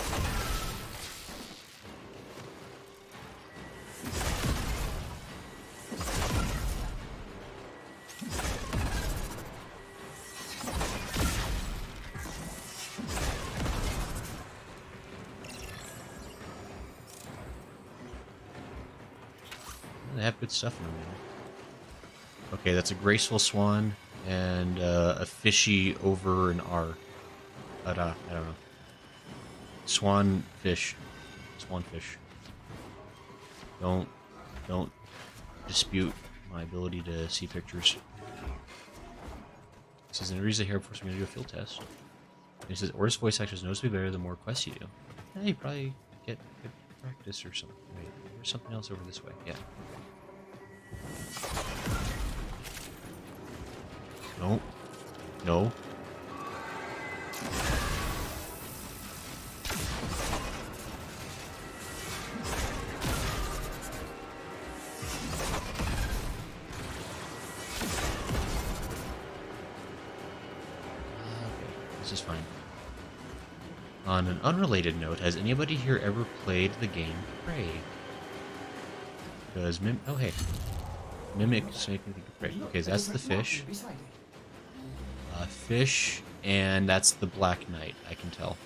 They have good stuff in them. Okay, that's a graceful swan and a fishy over an R. But I don't know. Swan fish. Don't dispute my ability to see pictures. It says in the Air Force, I'm going to do a field test. And it says, Or's voice actor is noticeably better the more quests you do. Yeah, you probably get good practice or something. Wait, there's something else over this way. Yeah. No. No. This is fine. On an unrelated note, has anybody here ever played the game Prey? Does oh hey. Mimics make me think of Prey. Okay, so that's the fish. Fish, and that's the Black Knight, I can tell.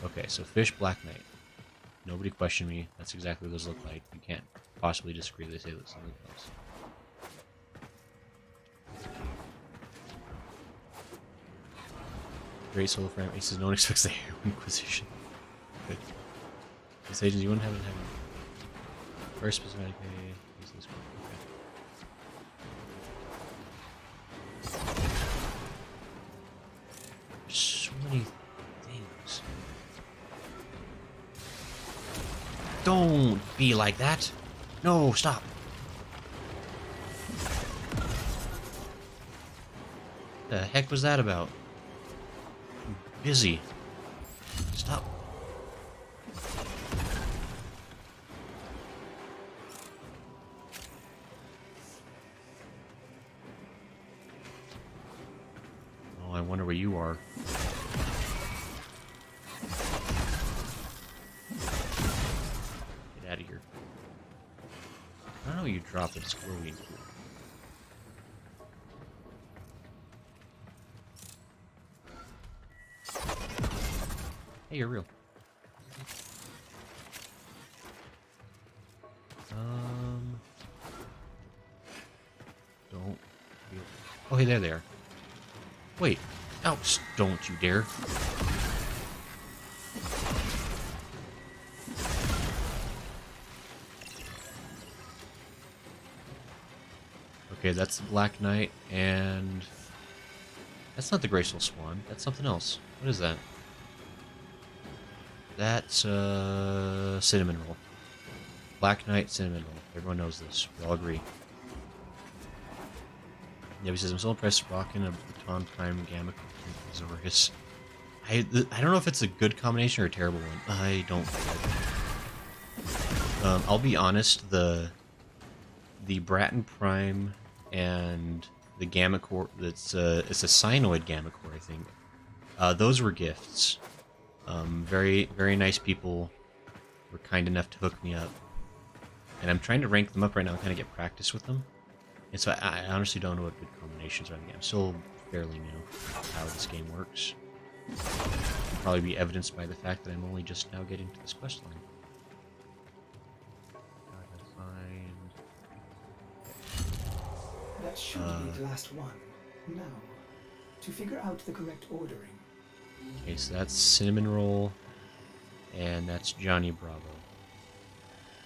Okay, so fish, Black Knight. Nobody question me. That's exactly what those look like. You can't possibly disagree. They say that something else. Great solo frame. He says no one expects the Hero Inquisition. Good. This agents you wouldn't have it having first specific There's so many things. Don't be like that. No, stop. The heck was that about? I'm busy. Stop. Oh, I wonder where you are. Get out of here. I don't know you drop it, it's glowing. Hey, you're real. Don't feel... Oh, hey, there they are. Wait. Ouch, don't you dare. Okay, that's the Black Knight, and... That's not the Graceful Swan. That's something else. What is that? That's, cinnamon roll. Black Knight, Cinnamon Roll. Everyone knows this. We all agree. Yeah, he says, I'm so impressed rocking a Baton Prime Gamma Zorus. I don't know if it's a good combination or a terrible one. I don't like it. I'll be honest, the Bratton Prime and the Gamma Core, it's a Cyanoid Gamma Core, I think. Those were gifts. Very, very nice people were kind enough to hook me up. And I'm trying to rank them up right now and kind of get practice with them. And so I honestly don't know what good combinations are in the game. I'm still fairly new to how this game works. It'll probably be evidenced by the fact that I'm only just now getting to this quest line. Gotta find... That should be the last one. Now, to figure out the correct ordering. Okay, so that's Cinnamon Roll, and that's Johnny Bravo.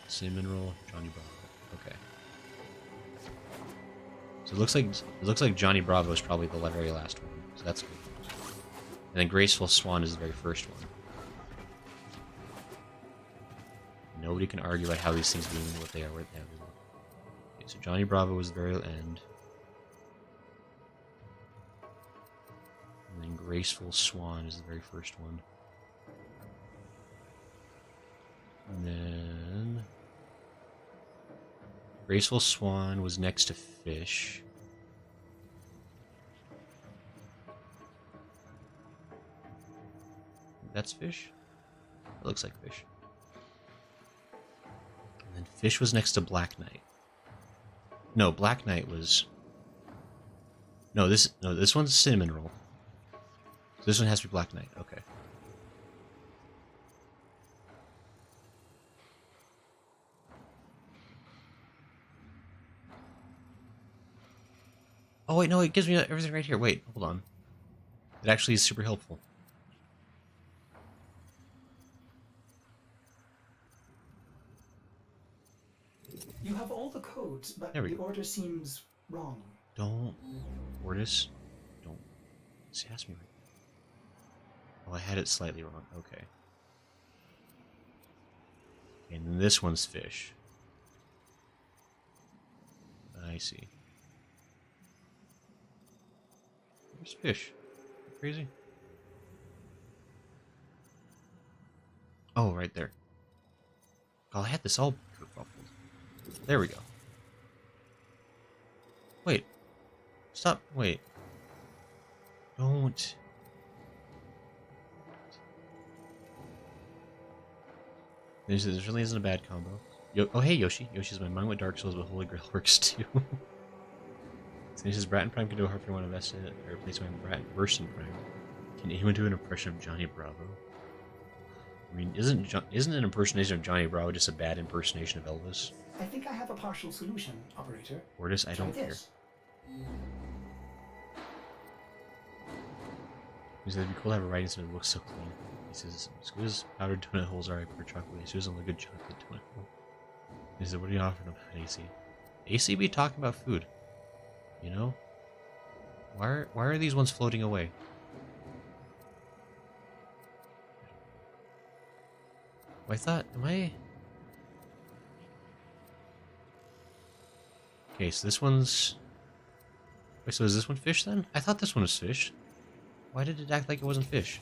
Cinnamon Roll, Johnny Bravo. Okay. So it looks like Johnny Bravo is probably the very last one. So that's good. And then Graceful Swan is the very first one. Nobody can argue about how these things mean what they are right now. Okay, so Johnny Bravo was the very end. And then Graceful Swan is the very first one. And then Graceful Swan was next to Fish. That's Fish? It looks like Fish. And then Fish was next to Black Knight. No, Black Knight was... No, this one's Cinnamon Roll. So this one has to be Black Knight. Okay. Oh wait, no, it gives me everything right here. Wait, hold on. It actually is super helpful. You have all the codes, but There we the go. order seems wrong. Don't, Mortis, don't sass me right. Oh, I had it slightly wrong. Okay. And then this one's Fish. I see. Where's Fish? Crazy. Oh, right there. Oh, I had this all kerfuffled. There we go. Wait. Stop. Wait. Don't. This really isn't a bad combo. Oh, hey, Yoshi. Yoshi's my mind with Dark Souls, but Holy Grail works too. So he says Bratton Prime can do a hard if you want to invest in it, or replace my Bratton Burson Prime. Can anyone do an impression of Johnny Bravo? I mean, isn't an impersonation of Johnny Bravo just a bad impersonation of Elvis? I think I have a partial solution, operator. Mortis, I don't Try care. this. He says it'd be cool to have a writing so it looks so clean. He says, as good as powdered donut holes are, I prefer chocolate. He doesn't look good chocolate donut hole. He said, what are you offering about AC? AC be talking about food. You know? Why are these ones floating away? Well, I thought, am I... Okay, so this one's... Wait, so is this one Fish then? I thought this one was Fish. Why did it act like it wasn't Fish?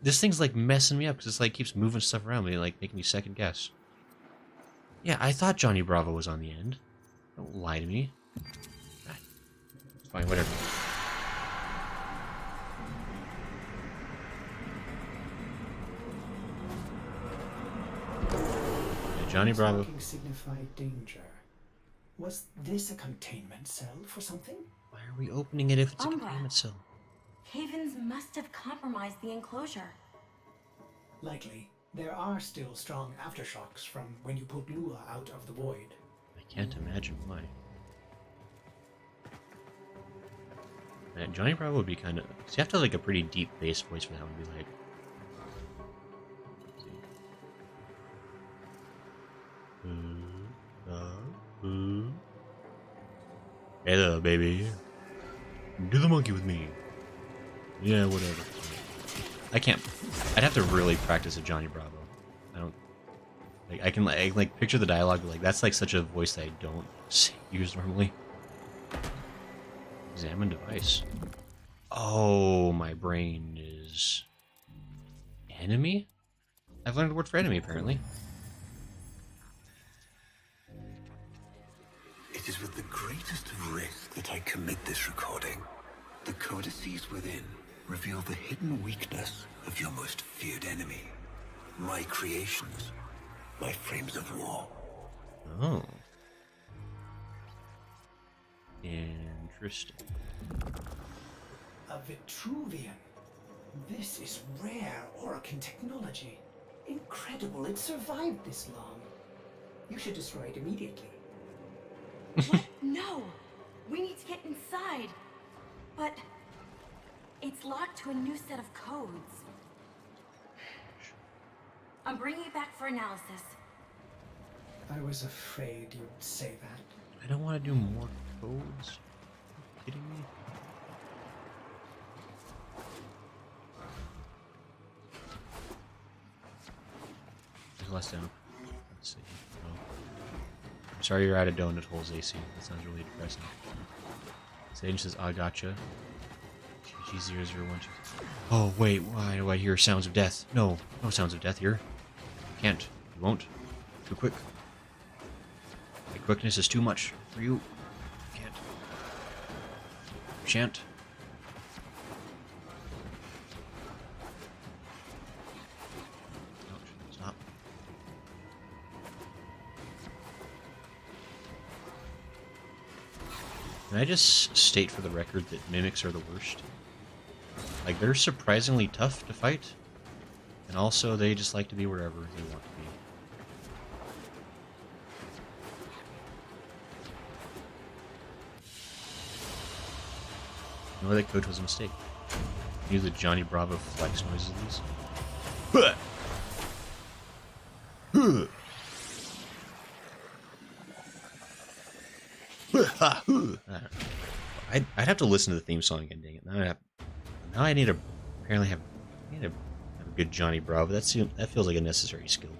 This thing's like messing me up because it's like keeps moving stuff around me, like making me second guess. Yeah, I thought Johnny Bravo was on the end. Don't lie to me. Ah, it's fine, whatever. Yeah, Johnny Bravo. Marking signified danger. Was this a containment cell for something? Why are we opening it if it's a Umbra. containment cell? Havens must have compromised the enclosure. Likely. There are still strong aftershocks from when you pulled Lua out of the void. I can't imagine why. Man, Johnny Bravo would be kind of... So you have to have like a pretty deep bass voice for that one to be like... Hello, baby. Do the monkey with me. Yeah, whatever. I can't. I'd have to really practice a Johnny Bravo. I don't. Like, I can like picture the dialogue, but like that's like such a voice that I don't use normally. Examine device. Oh, my brain is enemy. I've learned the word for enemy apparently. It is with the greatest of risk that I commit this recording. The codices within reveal the hidden weakness of your most feared enemy. My creations. My frames of war. Oh. Interesting. A Vitruvian. This is rare Orokin technology. Incredible it survived this long. You should destroy it immediately. What? No! We need to get inside. But it's locked to a new set of codes. I'm bringing it back for analysis. I was afraid you'd say that. I don't want to do more codes. Are you kidding me? There's less down. Let's see. Oh. I'm sorry you're out of donut holes, AC. That sounds really depressing. Sage says, I gotcha. G0012. Oh, wait, why do I hear sounds of death? No, no sounds of death here. Can't. You won't. Too quick. My quickness is too much for you. Can't. Shan't. Ouch. Stop. Can I just state for the record that mimics are the worst? Like, they're surprisingly tough to fight, and also they just like to be wherever they want to be. No, that code was a mistake. Use the Johnny Bravo flex noises of these. I'd have to listen to the theme song again, dang it. Now I need to apparently have a good Johnny Bravo. That feels like a necessary skill.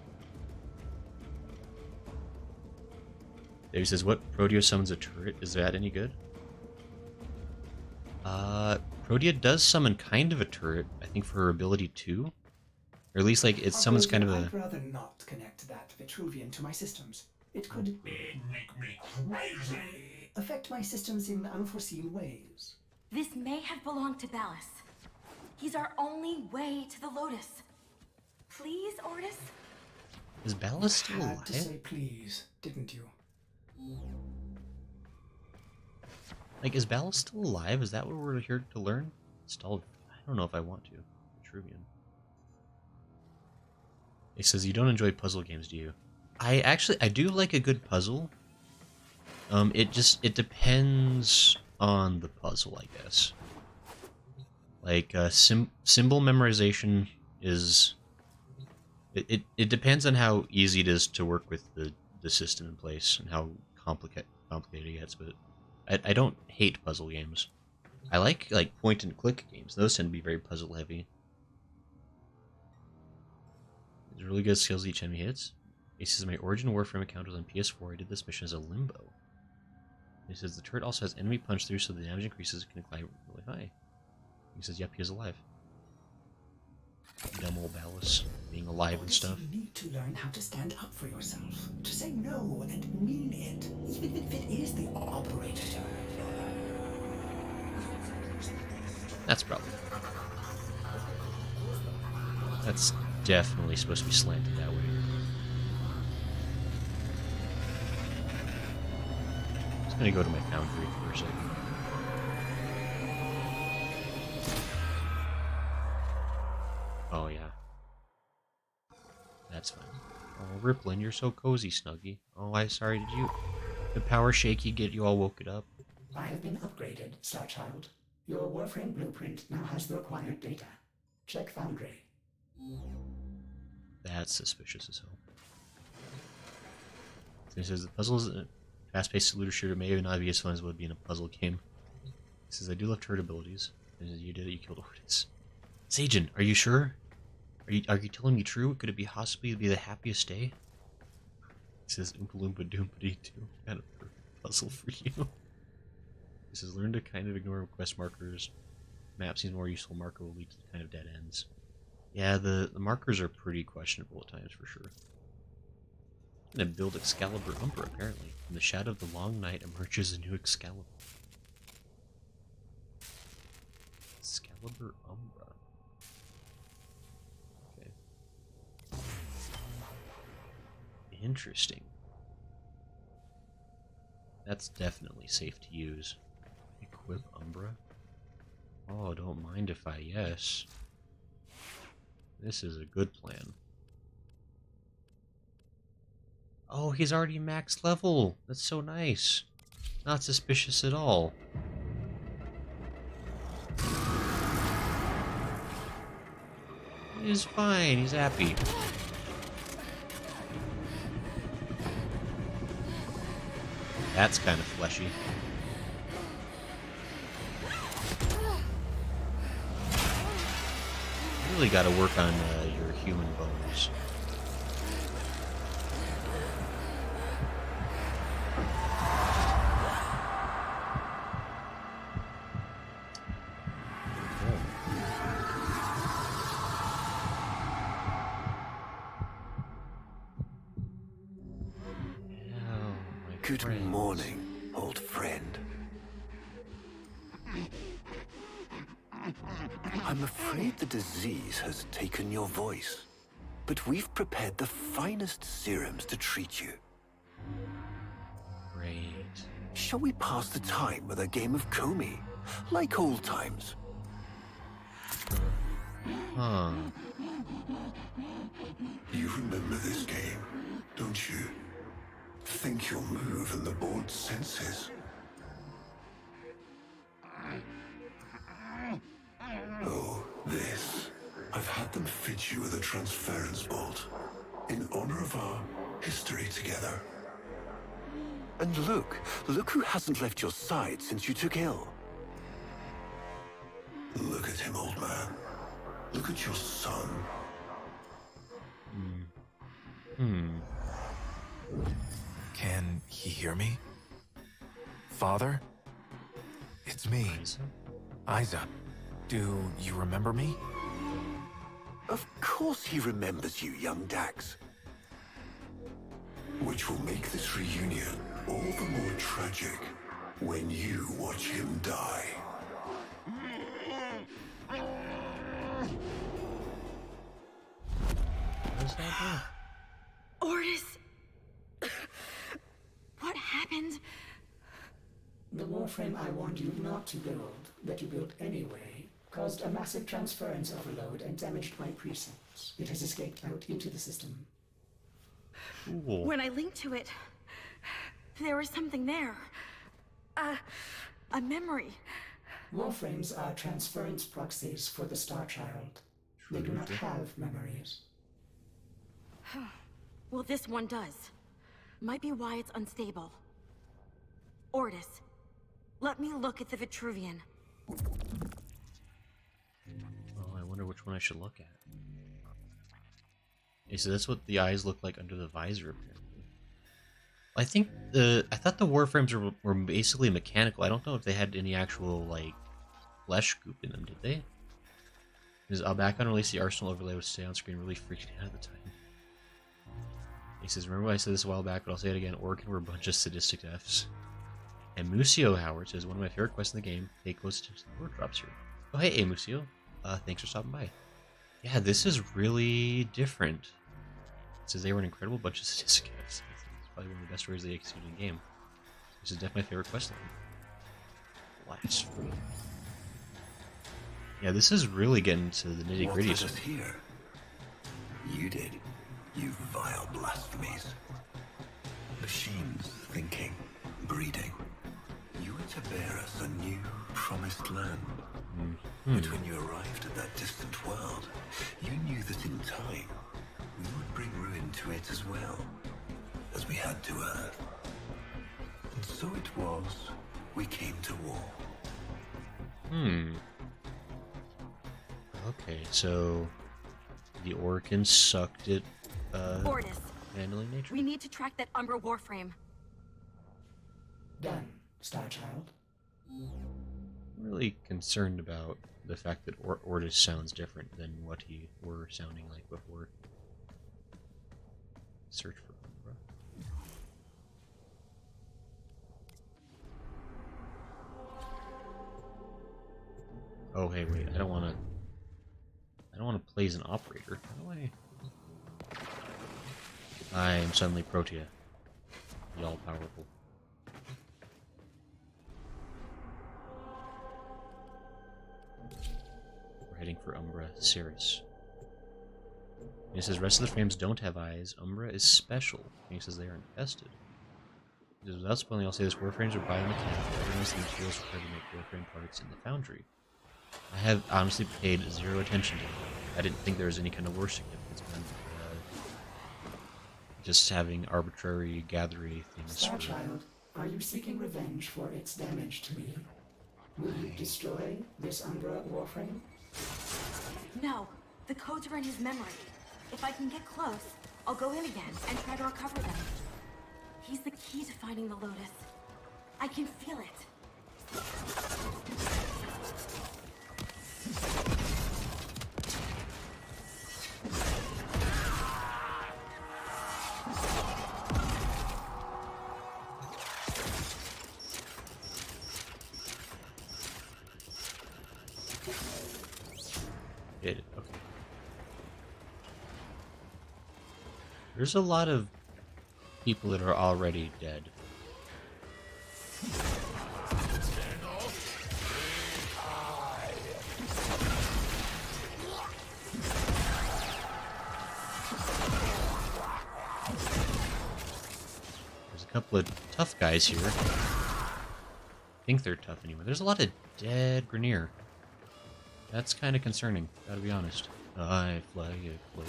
Davey says, what Protea summons a turret? Is that any good? Protea does summon kind of a turret, I think for her ability 2. Or at least like it summons kind of a... I'd rather not connect that Vitruvian to my systems. It could Make me crazy. affect my systems in unforeseen ways. This may have belonged to Ballas. He's our only way to the Lotus. Please, Ortis? Is Ballas still Had alive? to say please, didn't you? Like, is Ballas still alive? Is that what we're here to learn? Installed. I don't know if I want to. Vitruvian. He says, you don't enjoy puzzle games, do you? I do like a good puzzle. It depends on the puzzle, I guess. Like, symbol memorization is... It depends on how easy it is to work with the system in place and how complicated it gets, but I don't hate puzzle games. I like point and click games. Those tend to be very puzzle heavy. There's really good skills each enemy hits. He says my origin Warframe account was on PS4. I did this mission as a limbo. He says the turret also has enemy punch through, so the damage increases can climb really high. He says, yep, he is alive. Dumb old Ballas being alive and stuff. You need to learn how to stand up for yourself. To say no and mean it, even if it is the operator. That's probably... That's definitely supposed to be slanted that way. I'm just gonna go to my foundry for a second. Oh yeah. That's fine. Oh, Riplin, you're so cozy, Snuggy. Oh, sorry, did the power shaky get you all woken up? I have been upgraded, Starchild. Your Warframe blueprint now has the required data. Check Foundry. That's suspicious as hell. So he says the puzzle is a fast-paced looter shooter may not be as fun as it would be in a puzzle game. He says I do love turret abilities. He says you did it, you killed Ortis. Sajin, are you sure? Are you telling me true? Could it be possibly be the happiest day? It says Oompa Loompa Doompity 2. Kind of a puzzle for you. This is learn to kind of ignore quest markers. Map seems more useful. Marker will lead to kind of dead ends. Yeah, the markers are pretty questionable at times for sure. I'm gonna build Excalibur Umbra apparently. From the shadow of the long night emerges a new Excalibur. Excalibur Umbra. Okay. Interesting. That's definitely safe to use. Equip Umbra. Oh, don't mind if I yes. This is a good plan. Oh, he's already max level. That's so nice. Not suspicious at all. He's fine. He's happy. That's kind of fleshy. You really got to work on your human bones. Good morning, old friend. I'm afraid the disease has taken your voice, but we've prepared the finest serums to treat you. Great. Shall we pass the time with a game of Komi, like old times? Huh. You remember this game, don't you? Think you'll move in the board's senses. Oh, this. I've had them fit you with a transference bolt, in honor of our history together. And look who hasn't left your side since you took ill. Look at him, old man. Look at your son. Can he hear me? Father? It's me, Isa. Do you remember me? Of course he remembers you, young Dax. Which will make this reunion all the more tragic when you watch him die. What's that? Ordis! What happened? The Warframe I warned you not to build, that you built anyway, caused a massive transference overload and damaged my precincts. It has escaped out into the system. Cool. When I linked to it, there was something there. A memory. Warframes are transference proxies for the Star Child. They do not have memories. Well, this one does. Might be why it's unstable. Ordis, let me look at the Vitruvian. Oh, I wonder which one I should look at. Okay, so that's what the eyes look like under the visor, apparently. I thought the Warframes were basically mechanical. I don't know if they had any actual, like, flesh goop in them, did they? Because back on release, the Arsenal overlay would stay on screen, really freaked me out at the time. He says, remember when I said this a while back, but I'll say it again, Orkin were a bunch of sadistic Fs. And Musio Howard says, one of my favorite quests in the game, pay close attention to the word drops here. Oh, hey, Musio. Thanks for stopping by. Yeah, this is really different. It says they were an incredible bunch of sadistic Fs. It's probably one of the best ways they executed in the game. This is definitely my favorite quest line. Blasphemy. Yeah, this is really getting to the nitty-gritty. What led us here? You did. You vile blasphemies. Machines thinking, breeding. You were to bear us a new, promised land. But when you arrived at that distant world, you knew that in time, we would bring ruin to it as well, as we had to Earth. And so it was, we came to war. Okay, so the Orcan sucked at Ordis, handling nature. we need to track that Umbra Warframe. Done, Starchild. I'm really concerned about the fact that Ordis sounds different than what he were sounding like before. Search for Umbra. Oh, hey, wait, I don't want to play as an operator. How do I am suddenly Protea. The all-powerful. We're heading for Umbra Cirrus. He says, rest of the frames don't have eyes. Umbra is special. He says they are infested. He says, without spoiling, I'll say this: Warframes are biomechanical. Everyone knows the materials required to make Warframe parts in the foundry. I have honestly paid zero attention to it. I didn't think there was any kind of war significance behind just having arbitrary gathery things. Starchild, are you seeking revenge for its damage to me? Will you destroy this Umbra Warframe? No, the codes are in his memory. If I can get close, I'll go in again and try to recover them. He's the key to finding the Lotus. I can feel it. Okay. There's a lot of people that are already dead. There's a couple of tough guys here. I think they're tough anyway. There's a lot of dead Grineer. That's kind of concerning, gotta be honest. I fly a float.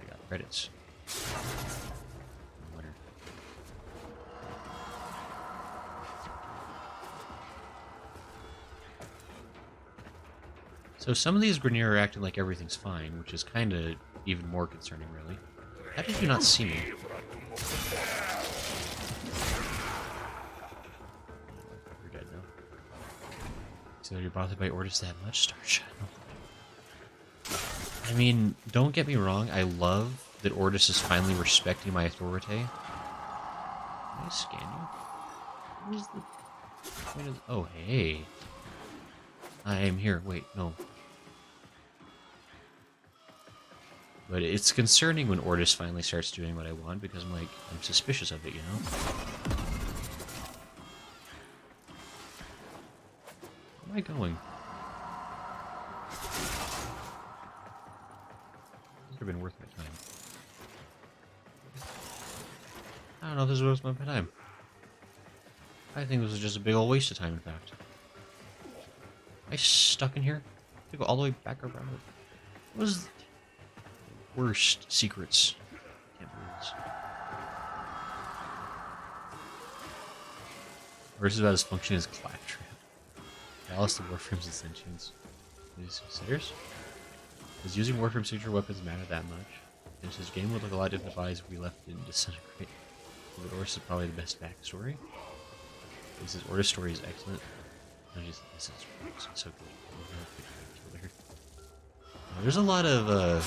I got credits. Winner. So some of these Grineer are acting like everything's fine, which is kind of even more concerning, really. How did you not see me? So you're bothered by Ordis that much, Starchild? I mean, don't get me wrong, I love that Ordis is finally respecting my authority. Can I scan you? What is the point of... Oh, hey. I am here. Wait, no. But it's concerning when Ordis finally starts doing what I want, because I'm like, I'm suspicious of it, you know? Where am I going? This would have been worth my time. I don't know if this was worth my time. I think this was just a big old waste of time, in fact. Am I stuck in here? I go all the way back around it. What was the worst secrets? Can't believe this. Or is it about as functioning as Claptrap? Alice the Warframe's and sentience. Is serious? Does using Warframe signature weapons matter that much? And says game would look a lot different if eyes we left didn't disintegrate. But Ordis is probably the best backstory. He says Ordis' story is excellent. No, this is so good. There's a lot of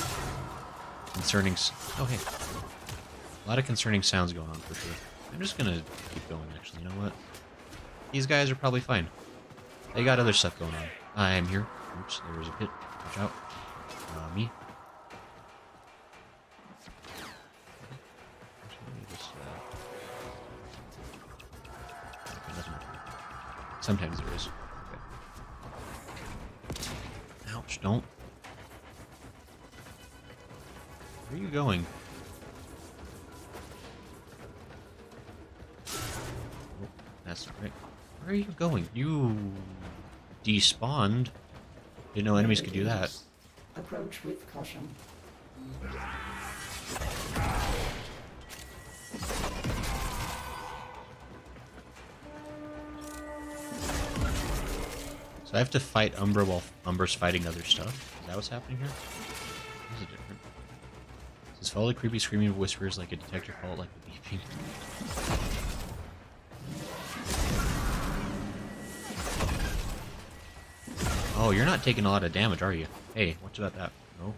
concerning. Oh hey, a lot of concerning sounds going on for sure. I'm just gonna keep going. Actually, you know what? These guys are probably fine. They got other stuff going on. I'm here. Oops, there was a pit. Watch out. Me. Sometimes there is. Okay. Ouch, don't. Where are you going? Oh, that's not right. Where are you going? You despawned. Didn't know enemies could do that. Approach with caution. So I have to fight Umbra while Umbra's fighting other stuff? Is that what's happening here? This is different. It says follow the creepy screaming whispers like a detector, follow it like the beeping. Oh, you're not taking a lot of damage, are you? Hey, what's about that? No?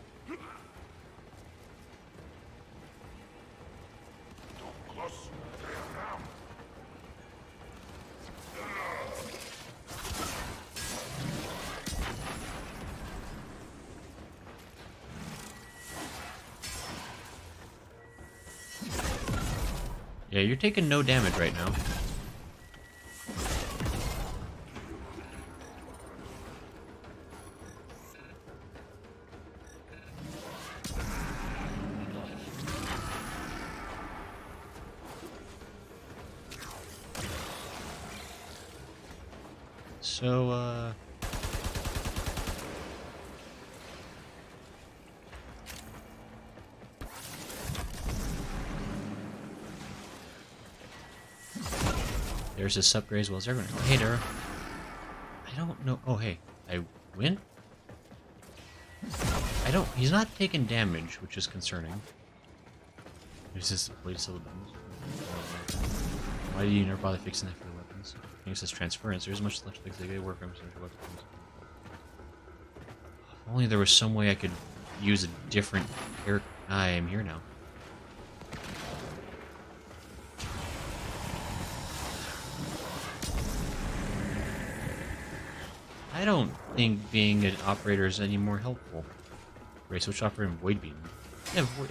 Yeah, you're taking no damage right now. So, there's this upgrade as well as everyone. Oh, hey, Dara. I don't know. Oh, hey. I win? I don't. He's not taking damage, which is concerning. There's this blade still buttons. Why do you never bother fixing that for the weapons? I think it says transference. There's much left to fix the Warframe weapons. If only there was some way I could use a different character. I am here now. I don't think being an operator is any more helpful. Right, switch operator and Void Beam. Yeah, Void.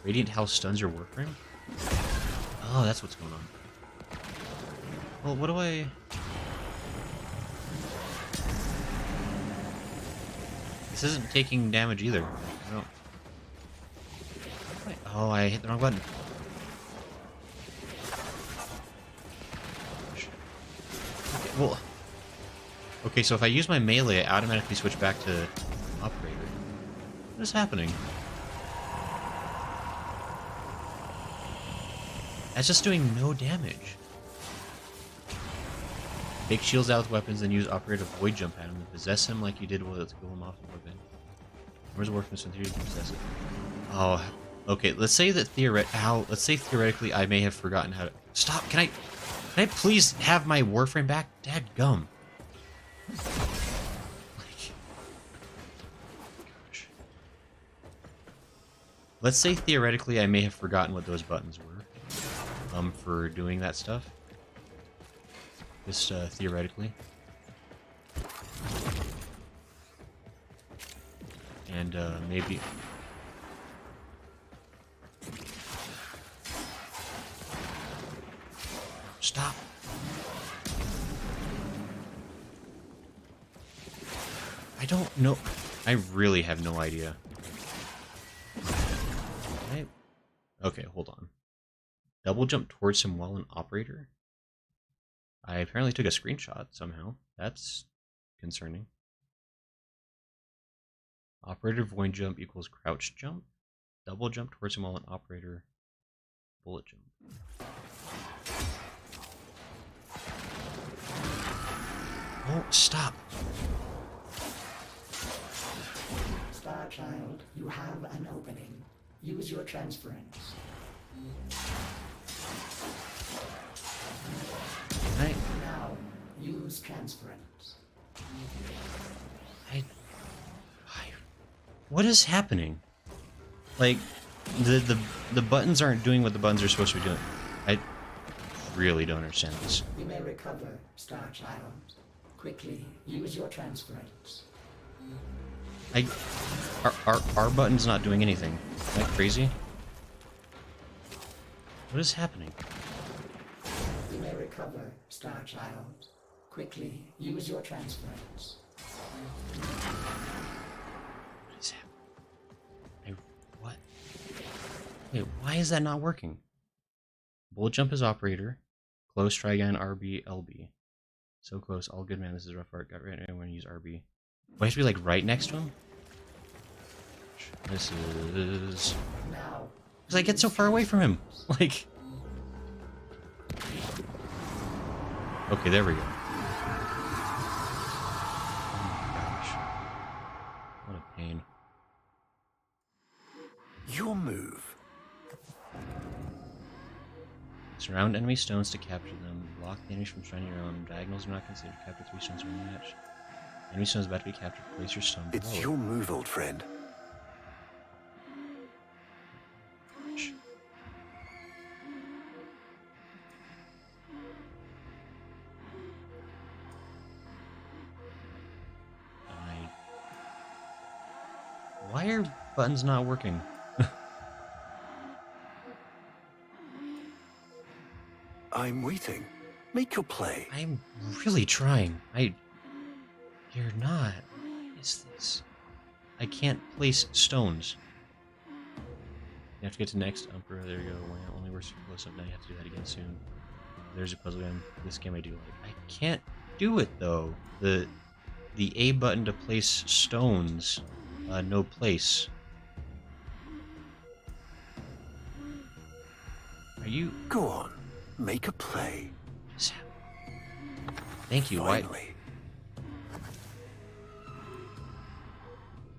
Radiant House stuns your Warframe? Oh, that's what's going on. Well, what do I... This isn't taking damage either. No. Oh, I hit the wrong button. Okay, well... Okay, so if I use my melee, I automatically switch back to operator. What is happening? That's just doing no damage. Take shields out with weapons, then use operator void jump at him and possess him like you did with to kill him off the weapon. Where's the Warframe in theory to possess it? Oh, okay. Let's say that theoretically I may have forgotten how to stop. Can I please have my Warframe back? Dadgum. Gosh. Let's say theoretically I may have forgotten what those buttons were. For doing that stuff. Just theoretically. And maybe... Stop! I don't know. I really have no idea. Okay, hold on. Double jump towards him while an operator? I apparently took a screenshot somehow. That's concerning. Operator void jump equals crouch jump. Double jump towards him while an operator. Bullet jump. Oh, stop! Starchild, you have an opening. Use your transference. Right. Now, use transference. What is happening? Like, the buttons aren't doing what the buttons are supposed to be doing. I really don't understand this. You may recover, Starchild. Quickly, use your transference. Our button's not doing anything. Is that crazy? What is happening? You may recover, Starchild. Quickly, use your transference. What is happening? What? Wait, why is that not working? Bullet jump is operator. Close, try again, RB, LB. So close, all good, man. This is rough art. Got right. I'm going to use RB. Do I have to be like right next to him? This is... Because I get so far away from him. Like... Okay, there we go. Your move. Surround enemy stones to capture them. Block the enemies from striking your own. Diagonals are not considered. Capture 3 stones from a match. Enemy stone is about to be captured. Place your stone below It's it. your move, old friend. Why are buttons not working? I'm waiting. Make your play. I'm really trying. You're not. What is this? I can't place stones. You have to get to next Emperor. There you go. When it only works for close up. Now you have to do that again soon. There's a puzzle game. This game I do like. I can't do it though. The A button to place stones. No place. Are you? Go on. Make a play. Thank you. Why? Finally.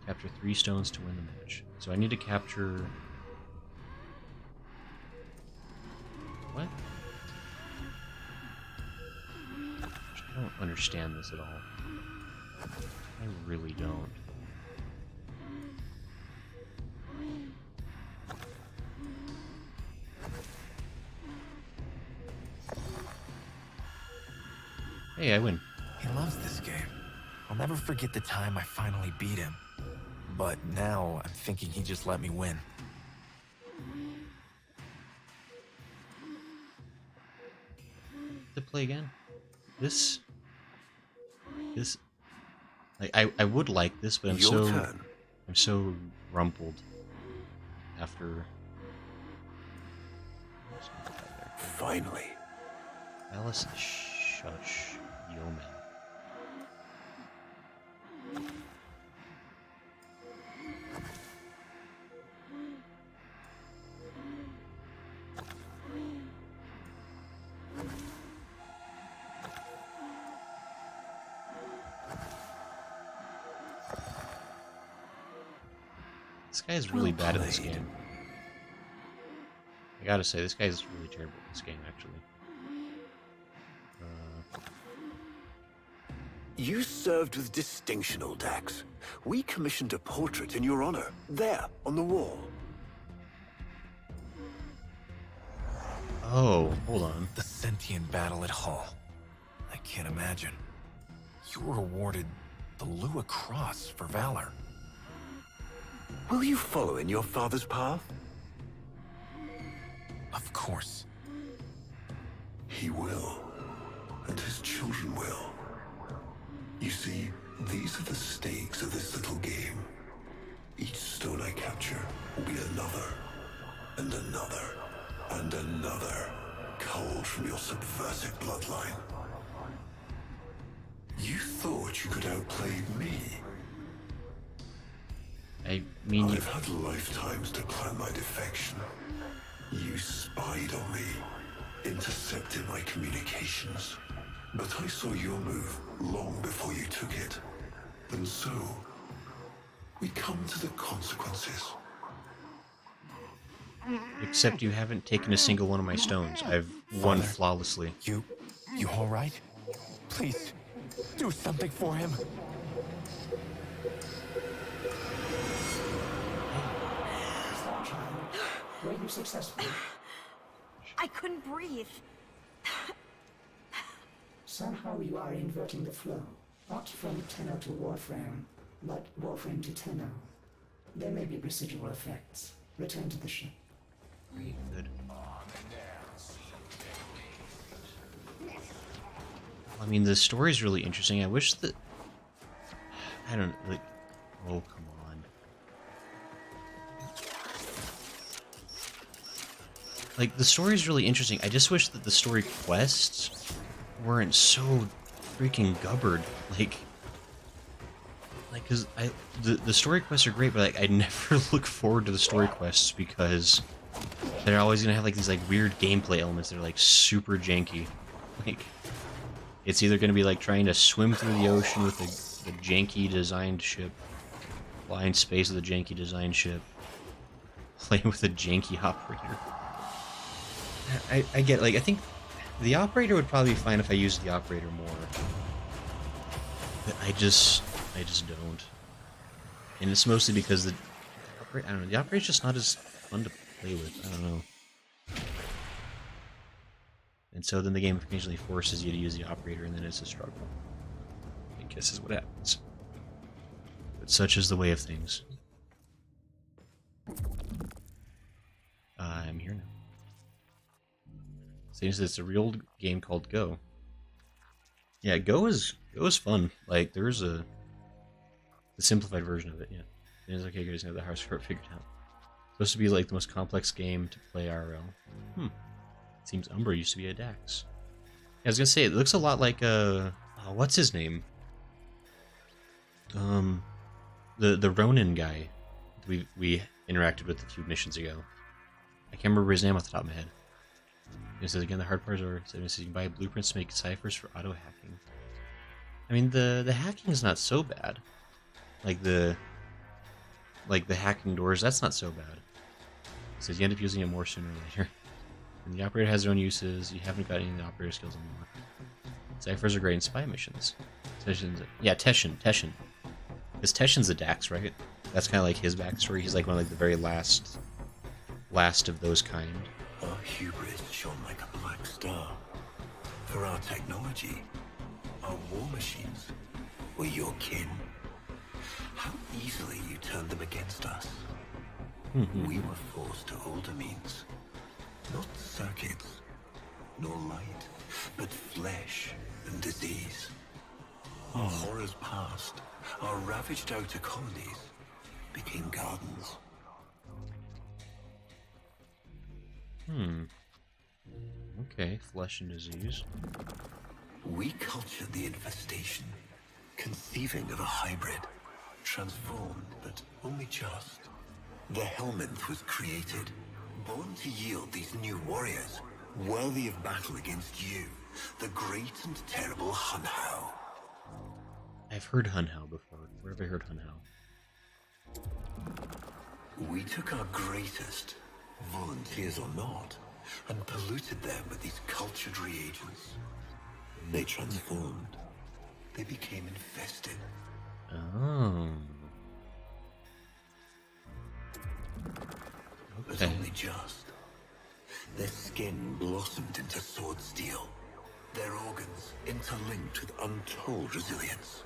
Capture 3 stones to win the match. So I need to capture... What? I don't understand this at all. I really don't. Hey, I win. He loves this game. I'll never forget the time I finally beat him. But now I'm thinking he just let me win. To play again? This... Like, I would like this, but Your turn. I'm so rumpled after... Finally. Alice, shush, Yeoman. This guy's really bad at this game. I gotta say, this guy's really terrible at this game, actually. You served with distinction, old Dax. We commissioned a portrait in your honor, there, on the wall. Oh, hold on. The sentient battle at Hull. I can't imagine. You were awarded the Lua Cross for valor. Will you follow in your father's path? Of course. He will, and his children will. You see, these are the stakes of this little game. Each stone I capture will be another, and another, and another, culled from your subversive bloodline. You thought you could outplay me? I mean, I've had lifetimes to plan my defection. You spied on me, intercepted my communications. But I saw your move long before you took it. And so, we come to the consequences. except you haven't taken a single one of my stones. I've won Father, flawlessly. You all right? Please, do something for him. Were you successful? I couldn't breathe. Somehow you are inverting the flow. Not from Tenno to Warframe, but Warframe to Tenno. There may be residual effects. Return to the ship. Very good. I mean, the story's really interesting. I wish that... I don't... like... Oh, come on. Like, the story's really interesting. I just wish that the story quests weren't so freaking gubbered. Like, because the story quests are great, but like I never look forward to the story quests because they're always gonna have like these like weird gameplay elements that are like super janky. Like, it's either gonna be like trying to swim through the ocean with a janky designed ship, fly in space with a janky designed ship, playing with a janky operator. I get, like, I think the operator would probably be fine if I used the operator more. But I just don't. And it's mostly because I don't know, the operator's just not as fun to play with. I don't know. And so then the game occasionally forces you to use the operator, and then it's a struggle. I guess is what happens. But such is the way of things. I'm here now. Seems it's a real game called Go. Yeah, Go is fun. Like, there's the simplified version of it. Yeah, it's okay. You guys have the hard part figured out. Supposed to be like the most complex game to play IRL. Seems Umbra used to be a Dax. Yeah, I was gonna say, it looks a lot like what's his name? The Ronin guy we interacted with a few missions ago. I can't remember his name off the top of my head. It says again, the hard parts are you can buy blueprints to make ciphers for auto hacking. I mean, the hacking is not so bad. Like the hacking doors, that's not so bad. It says you end up using it more sooner or later. And the operator has their own uses. You haven't got any of the operator skills anymore. Ciphers are great in spy missions. Yeah, Teshin. Because Teshin's a Dax, right? That's kind of like his backstory. He's like one of like the very last of those kind. Our hubris shone like a black star. For our technology, our war machines were your kin. How easily you turned them against us. We were forced to older means. Not circuits, nor light, but flesh and disease. Our horrors passed. Our ravaged outer colonies became gardens. Okay, flesh and disease. We cultured the infestation, conceiving of a hybrid, transformed, but only just. The Helminth was created, born to yield these new warriors, worthy of battle against you, the great and terrible Hunhao. I've heard Hunhao before. Where have I heard Hunhao? We took our greatest, volunteers or not, and polluted them with these cultured reagents. They transformed. They became infested. Oh. But only just. Their skin blossomed into sword steel. Their organs interlinked with untold resilience.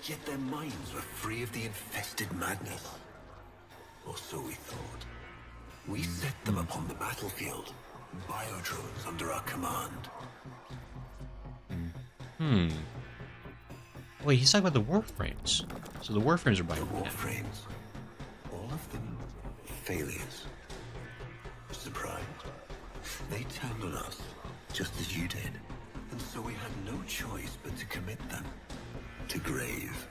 Yet their minds were free of the infested madness. Or so we thought. We set them upon the battlefield, biodrones under our command. Wait, he's talking about the Warframes. So the Warframes are The biodrones. Warframes, all of them failures. Surprised? They turned on us, just as you did. And so we had no choice but to commit them to grave.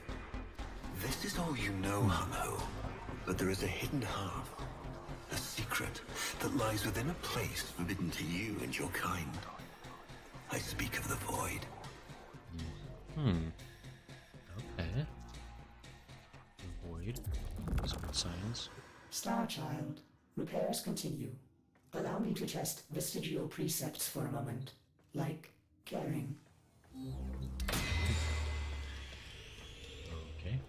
This is all you know, Hunho. But there is a hidden half. A secret that lies within a place forbidden to you and your kind. I speak of the void. Okay. The void. Some signs. Starchild, repairs continue. Allow me to test vestigial precepts for a moment, like caring. Okay.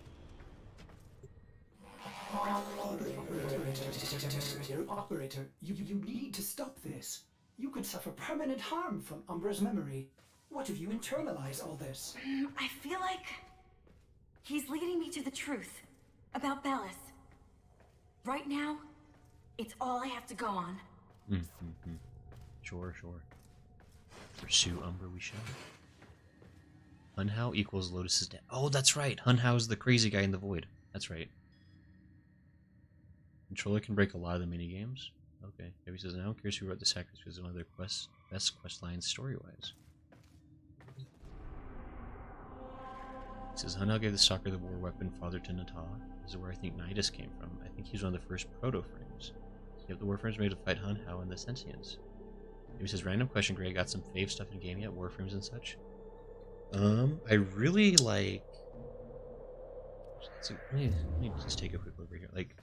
Operator, you need to stop this. You could suffer permanent harm from Umbra's memory. What if you internalize all this? I feel like he's leading me to the truth about Bellis. Right now, it's all I have to go on. Sure. Pursue Umbra we shall. Hunhao equals Lotus's death. Oh, that's right. Hunhao is the crazy guy in the void. That's right. Controller can break a lot of the minigames. Okay. Maybe says, now I'm curious who wrote the sacrifice because one of their best quest lines story-wise. He says, Hunhao gave the stalker the war weapon father to Nata. This is where I think Nidus came from. I think he's one of the first proto-frames. Yep, the Warframes made to fight Hunhao and the Sentients. Maybe says, random question, Greg, got some fave stuff in game yet? Warframes and such? I really like... So, let me just take a quick look over here. Like,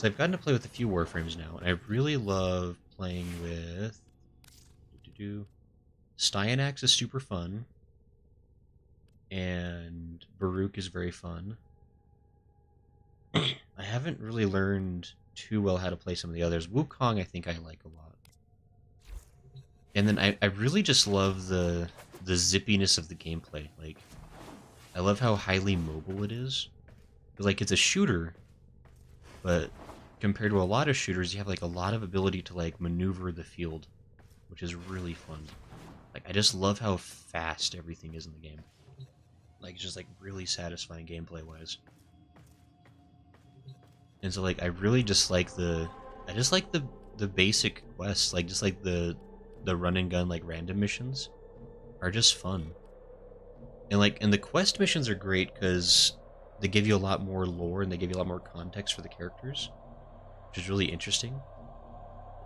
So I've gotten to play with a few Warframes now, and I really love playing with... Styanax is super fun, and Baruch is very fun. I haven't really learned too well how to play some of the others. Wukong I think I like a lot. And then I really just love the zippiness of the gameplay. Like, I love how highly mobile it is. Like, it's a shooter, but compared to a lot of shooters, you have like a lot of ability to like maneuver the field, which is really fun. Like, I just love how fast everything is in the game. Like, it's just like really satisfying gameplay wise. And so like I really just like the basic quests, like just like the run and gun like random missions are just fun. And the quest missions are great because they give you a lot more lore and they give you a lot more context for the characters, which is really interesting.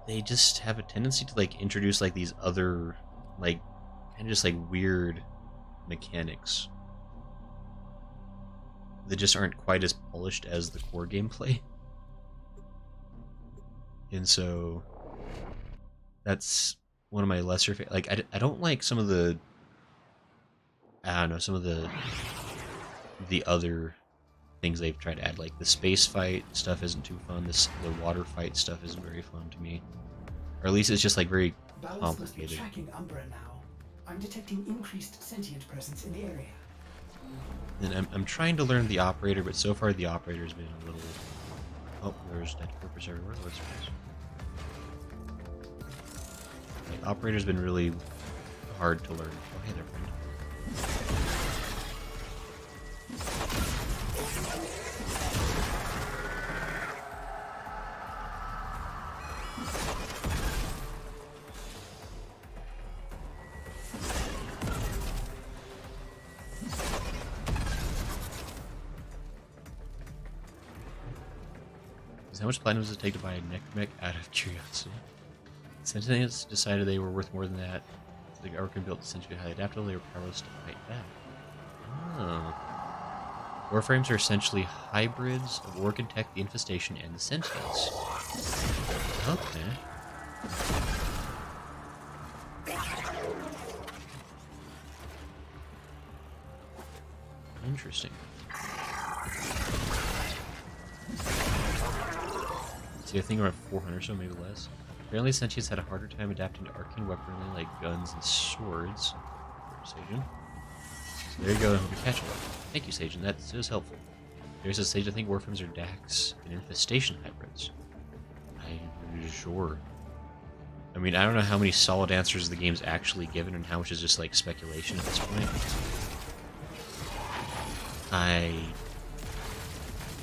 They just have a tendency to like introduce like these other like kind of just like weird mechanics that just aren't quite as polished as the core gameplay. And so that's one of my lesser like I don't like some of the some of the other things they've tried to add, like the space fight stuff isn't too fun, the water fight stuff isn't very fun to me, or at least it's just like very Balance must be complicated. tracking Umbra now. I'm detecting increased sentient presence in the area. And I'm trying to learn the operator, but so far the operator's been a little... Oh, there's dead corpus everywhere. What's this? The operator's been really hard to learn. Oh, hey there, friend. How much platinum does it take to buy a neck mech out of curiosity? Sentinels decided they were worth more than that. The Arkham built essentially highly adaptable, they were powerless to fight back. Oh. Warframes are essentially hybrids of Orc and Tech, the Infestation, and the Sentinels. Okay. Interesting. See, I think around 400 or so, maybe less. Apparently, Sentients had a harder time adapting to arcane weaponry like guns and swords. Sajin. So there you go, I hope you catch one. Thank you, Sajin, that is helpful. There's a Sage, I think Warframes are Dax and Infestation hybrids. I'm sure. I mean, I don't know how many solid answers the game's actually given and how much is just like speculation at this point.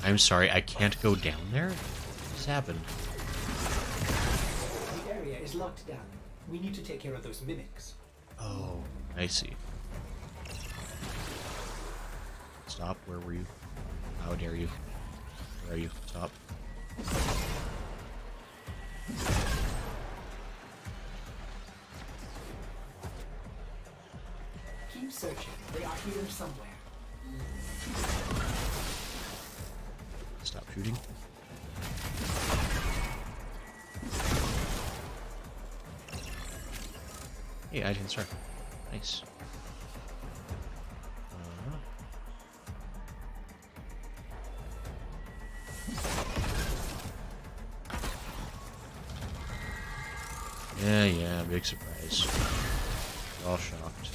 I'm sorry, I can't go down there? What's happened? The area is locked down. We need to take care of those mimics. Oh, I see. Stop, where were you? How dare you? Where are you? Stop. Keep searching. They are here somewhere. Stop shooting. Hey, I didn't start. Nice. Yeah, big surprise. We're all shocked.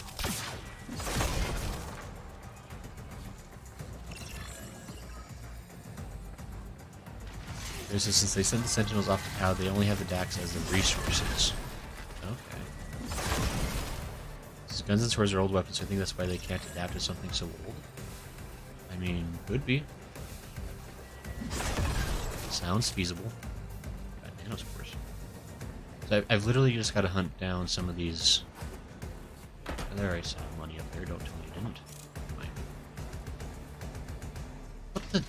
Since they sent the Sentinels off to Cow, they only have the Dax as the resources. Okay. Since guns and swords are old weapons, so I think that's why they can't adapt to something so old. I mean, could be. Sounds feasible. Got nanospores. So I've literally just got to hunt down some of these. Oh, there, I saw money up there. Don't tell me you didn't. Fine. What the?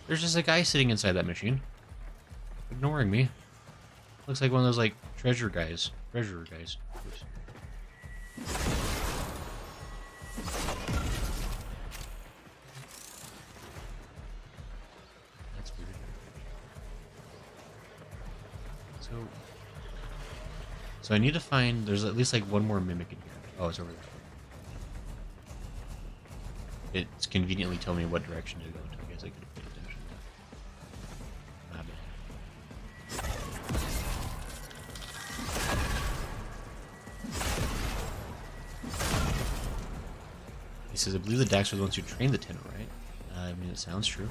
There's just a guy sitting inside that machine, ignoring me. Looks like one of those like treasurer guys. Oops. That's weird. So I need to find. There's at least like one more mimic in here. Oh, it's over there. It's conveniently telling me what direction to go to. I guess I could have paid attention to that. My bad. He says, I believe the Dax were the ones who trained the Tenno, right? I mean, it sounds true.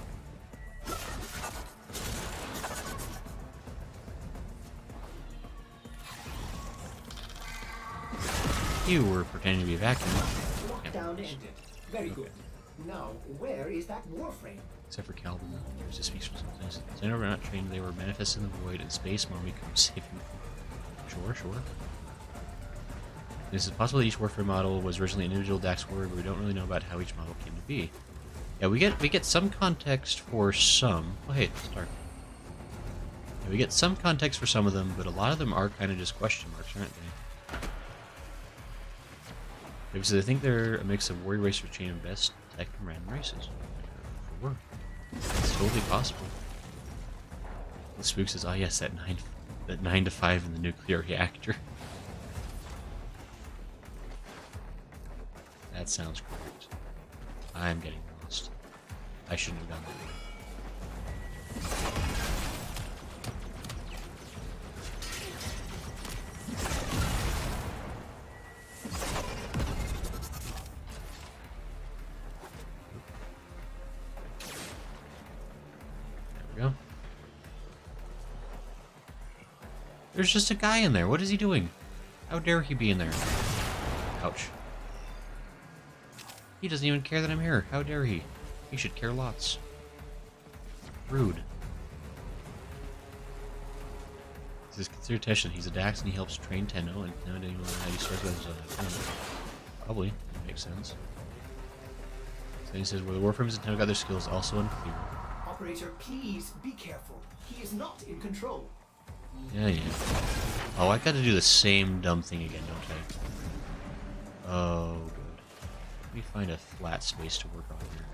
You were pretending to be a vacuum. Lockdown ended. Very good. Now, where is that Warframe? Except for Calvin, there's just speaks for something. Tenno were not trained, they were manifest in the void, and Space Mommy comes saving them. Sure. This is possible that each Warframe model was originally an individual Dax warrior, but we don't really know about how each model came to be. Yeah, we get some context for some. Oh hey, it's dark. Yeah, we get some context for some of them, but a lot of them are kind of just question marks, aren't they? Because I think they're a mix of warrior racer chain and best tech from random races. Sure. It's totally possible. The spook says, oh yes, that 9 to 5 in the nuclear reactor. That sounds correct. I'm getting lost. I shouldn't have done that. There's just a guy in there. What is he doing? How dare he be in there? Ouch. He doesn't even care that I'm here. How dare he? He should care lots. Rude. This is considered Teshin. He's a Dax and he helps train Tenno, and Tenno didn't even know how he starts with Tenno. Probably. That makes sense. So he says, where the Warframes and Tenno got their skills also unclear. Operator, please be careful. He is not in control. Yeah. Oh, I gotta do the same dumb thing again, don't I? Oh, good. Let me find a flat space to work on here.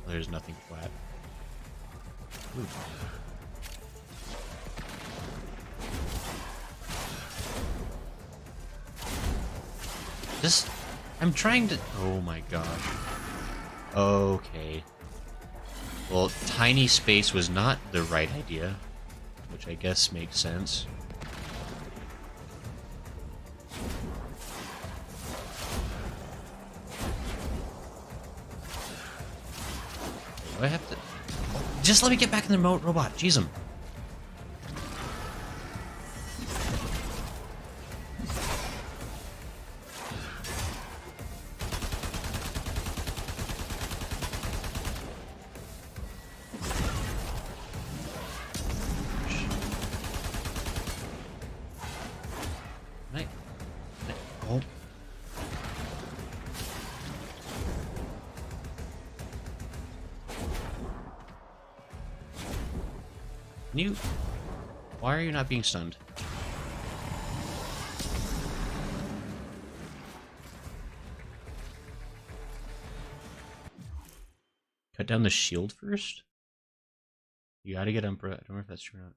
Oh, there's nothing flat. Ooh. I'm trying to... Oh my gosh. Okay. Well, tiny space was not the right idea. Which I guess makes sense. Do I have to... Just let me get back in the remote robot. Jeez, him. Why are you not being stunned? Cut down the shield first? You gotta get Umbra. I don't know if that's true or not.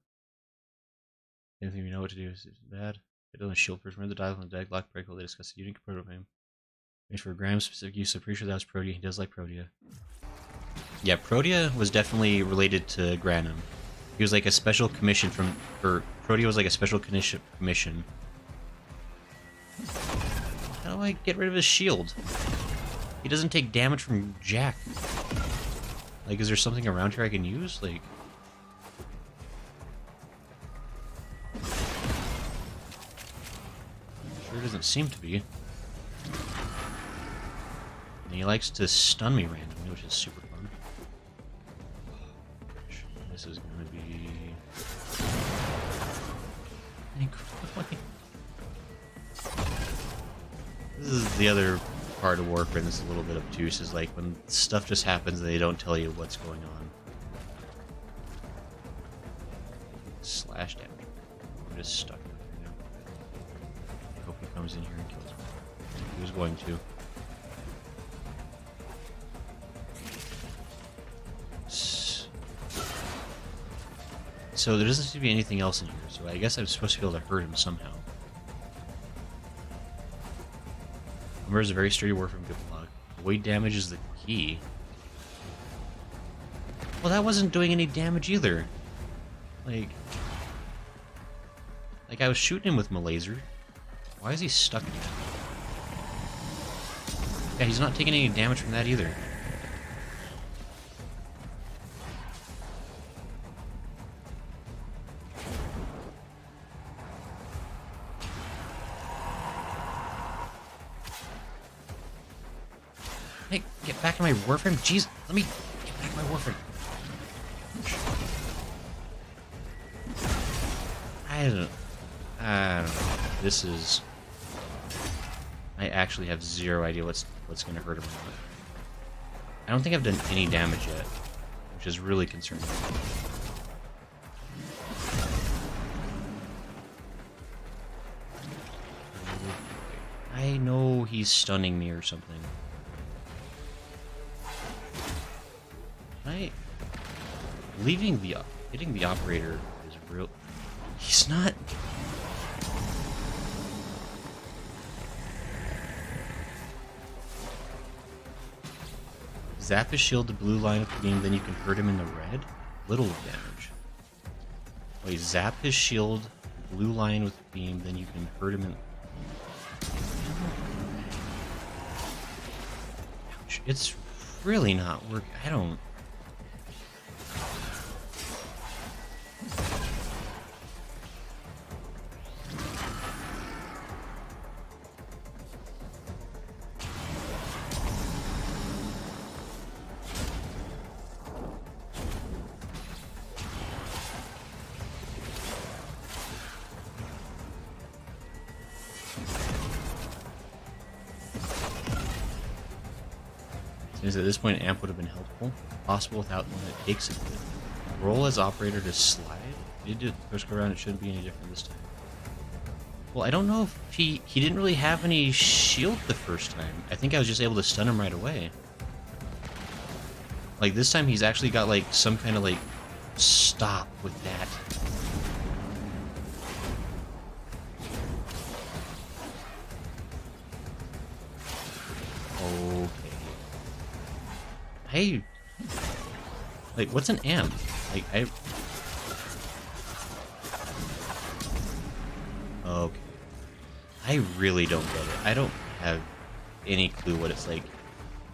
Anything you know what to do is bad. Cut down the shield first. Remember the dial on the deadlock break while they discuss the unique prototype. Wait for Graham's specific use. I'm pretty sure that was Protea. He does like Protea. Yeah, Protea was definitely related to Granum. He was like a special commission from... Or Protea was like a special commission. How do I get rid of his shield? He doesn't take damage from Jack. Like, is there something around here I can use? Like... Sure doesn't seem to be. And he likes to stun me randomly, which is super fun. This is gonna be incredible. This is the other part of Warframe that's a little bit obtuse, is like when stuff just happens and they don't tell you what's going on. Slash damage. just stuck out there now. I hope he comes in here and kills me. He was going to. So there doesn't seem to be anything else in here, so I guess I'm supposed to be able to hurt him somehow. Umber is a very sturdy Warframe good block. Void damage is the key. Well, that wasn't doing any damage either. Like I was shooting him with my laser. Why is he stuck again? Yeah, he's not taking any damage from that either. Hey, get back in my Warframe. Jeez, let me get back in my Warframe. I don't know. This is... I actually have zero idea what's going to hurt him or not. I don't think I've done any damage yet, which is really concerning. I know he's stunning me or something. Hitting the operator is real. He's not. Zap his shield to blue line with the beam, then you can hurt him in the red. Little damage. Wait, zap his shield, blue line with the beam, then you can hurt him in. Ouch, it's really not working. I don't. At this point, amp would have been helpful. Possible without one that takes it. Roll as operator to slide. You did the first go around, it shouldn't be any different this time. Well, I don't know if he didn't really have any shield the first time. I think I was just able to stun him right away. Like this time he's actually got like some kind of like stop with that. Hey, like, what's an amp? Like, okay. I really don't get it. I don't have any clue what it's like.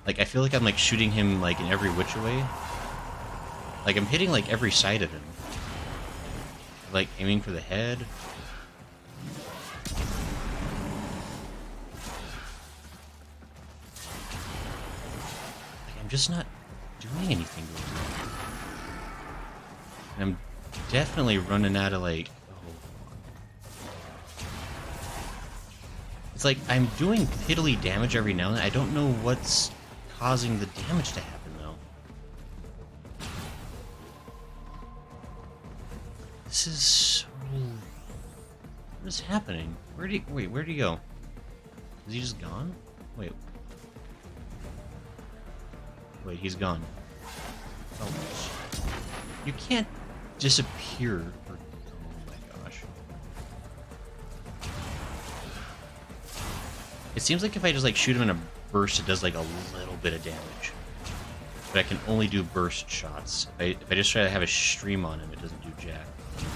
Like, I feel like I'm, like, shooting him, like, in every which way. Like, I'm hitting, like, every side of him. Like, aiming for the head. I'm just not doing anything with it. And I'm definitely running out of like... Oh. It's like I'm doing piddly damage every now and then. I don't know what's causing the damage to happen though. This is so... What is happening? Where'd he go? Is he just gone? Wait, he's gone. Oh, you can't disappear. Oh my gosh. It seems like if I just like shoot him in a burst, it does like a little bit of damage. But I can only do burst shots. If I just try to have a stream on him, it doesn't do jack. Okay.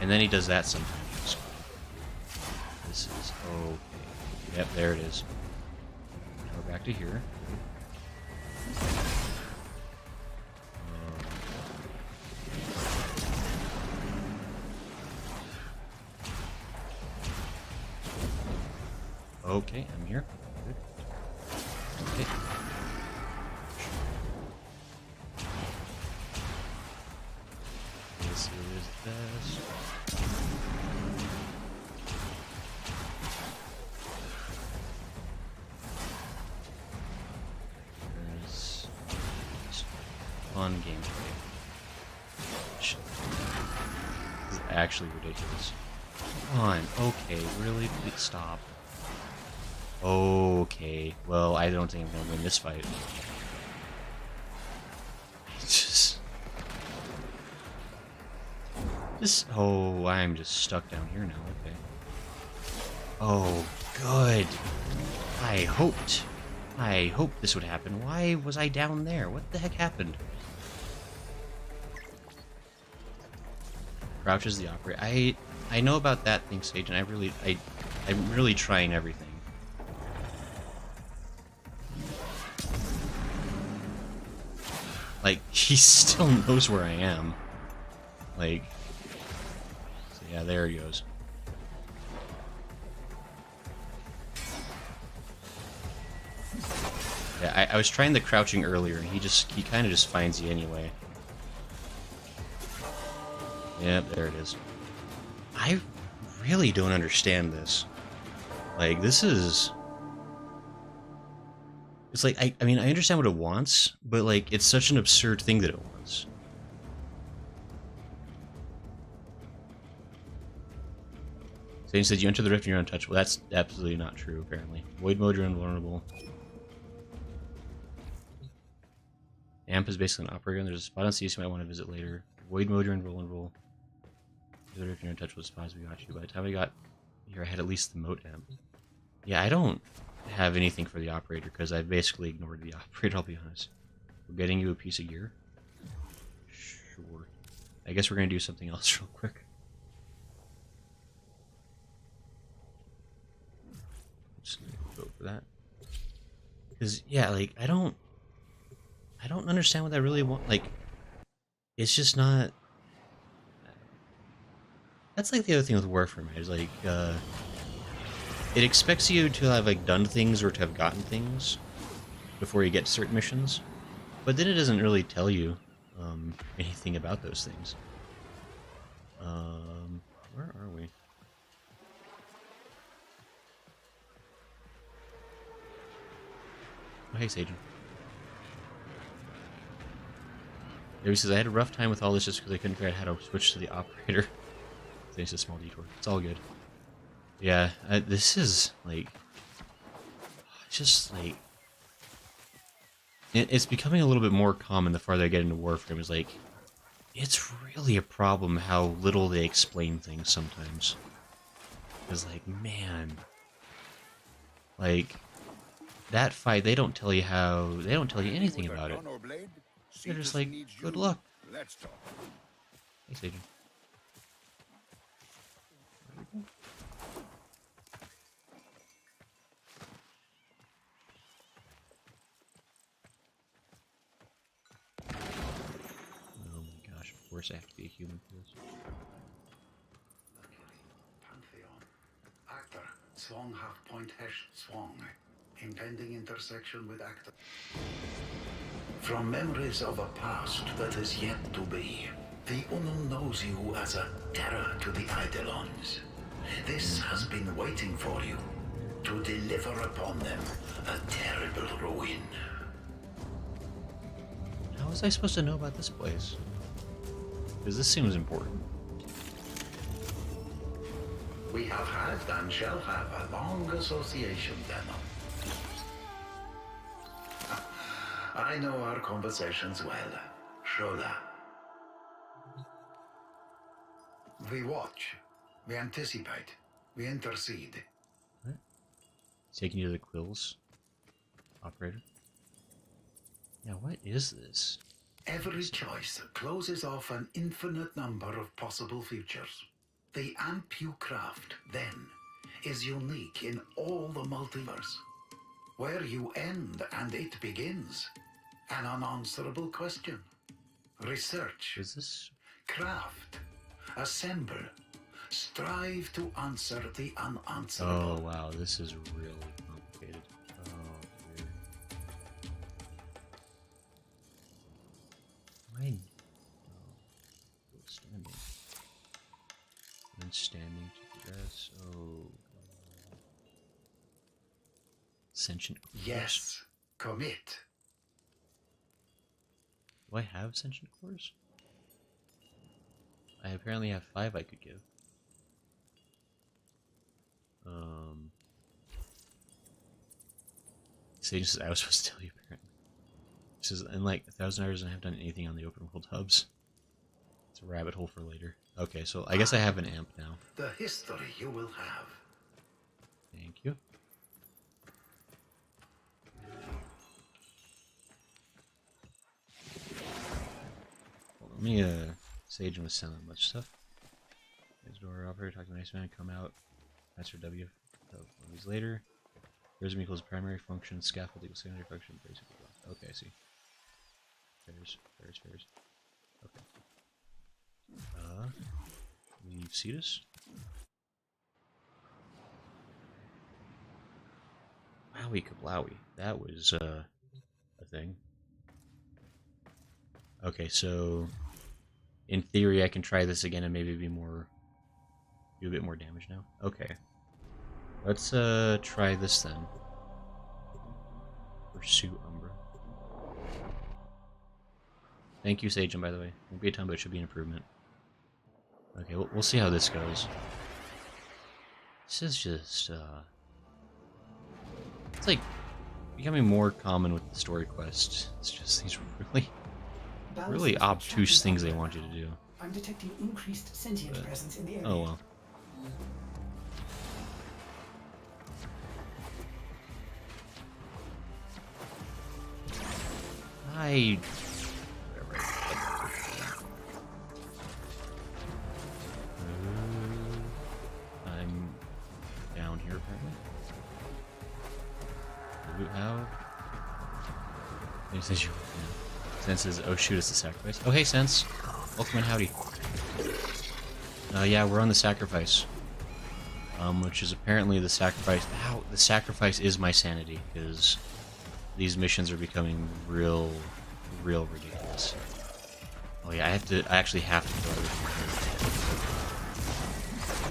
And then he does that sometimes. This is okay. Yep, there it is. Now we're back to here. Okay, I'm here. Good. Okay. This is best. Fun gameplay. This is actually ridiculous. Come on. Okay, really? Please stop. Okay. Well, I don't think I'm gonna win this fight. Just... Oh, I'm just stuck down here now. Okay. Oh, good. I hoped this would happen. Why was I down there? What the heck happened? Crouch is the operator. I know about that thing, Sage, and I'm really trying everything. Like, he still knows where I am. Like, so yeah, there he goes. Yeah, I was trying the crouching earlier, and he kind of just finds you anyway. Yep, there it is. I really don't understand this. Like, this is... It's like, I mean, I understand what it wants, but, like, it's such an absurd thing that it wants. Zane said, you enter the rift and you're untouchable. That's absolutely not true, apparently. Void mode, you're invulnerable. Amp is basically an operator, and there's a spot on CS you might want to visit later. Void mode, you're invulnerable. If you're untouchable spies, we got you. By the time I got here, I had at least the moat amp. Yeah, I don't have anything for the operator, because I basically ignored the operator, I'll be honest. We're getting you a piece of gear? Sure. I guess we're going to do something else real quick. Just going to go for that. Because, yeah, like, I don't understand what I really want. Like, it's just not... That's like the other thing with Warframe, right? Is like, it expects you to have, like, done things or to have gotten things before you get to certain missions. But then it doesn't really tell you anything about those things. Where are we? Oh, hey, Sagen. He says, I had a rough time with all this just because I couldn't figure out how to switch to the operator. Thanks to a small detour. It's all good. Yeah, this is, like... Just, like... It's becoming a little bit more common the farther I get into Warframe. Is like, it's really a problem how little they explain things sometimes. Because, like, man... Like, that fight, they don't tell you how... They don't tell you anything about it. They're just like, good luck. Thanks, Agent. Oh my gosh, of course I have to be a human for this. Pantheon. Actor. Swang half point hash swang. Impending intersection with actor. From memories of a past that is yet to be, the Unknown knows you as a terror to the Eidolons. This has been waiting for you, to deliver upon them a terrible ruin. How was I supposed to know about this place? Because this seems important. We have had and shall have a long association, Tenno. I know our conversations well, Shola. We watch, we anticipate, we intercede. What? Taking you to the quills, operator. Yeah, what is this? Every choice closes off an infinite number of possible futures. The amp you craft, then, is unique in all the multiverse. Where you end and it begins, an unanswerable question. Research. Is this? Craft. Assemble. Strive to answer the unanswerable. Oh wow, this is really complicated. Oh dear. Mine. Oh, standing. And standing to progress. Oh. Sentient cores. Yes. Commit. Do I have sentient cores? I apparently have 5 I could give. Sage says I was supposed to tell you apparently. She says, in like 1,000 hours I haven't done anything on the open world hubs. It's a rabbit hole for later. Okay, so I guess I have an amp now. The history you will have. Thank you. Well, let me Sage was selling much stuff. Next door operator, talk to nice man, come out. Master W. Movies later. Prism equals primary function, scaffold equals secondary function, brace equals. Okay, I see. Fairs. Okay. Leave Cetus. Wowie kablowie. That was a thing. Okay, so in theory I can try this again and maybe do a bit more damage now. Okay. Let's try this then. Pursue Umbra. Thank you, Sagen, by the way. Won't be a ton, but it should be an improvement. Okay, we'll see how this goes. This is just, it's like becoming more common with the story quest. It's just these really obtuse things they want you to do. I'm detecting increased sentient presence in the area. Oh well. I'm down here apparently. How? Sense says, oh shoot, it's the sacrifice. Oh hey Sense. Welcome and howdy. Yeah, we're on the sacrifice. Which is apparently the sacrifice. Ow, the sacrifice is my sanity, because these missions are becoming real ridiculous. Oh yeah, I actually have to go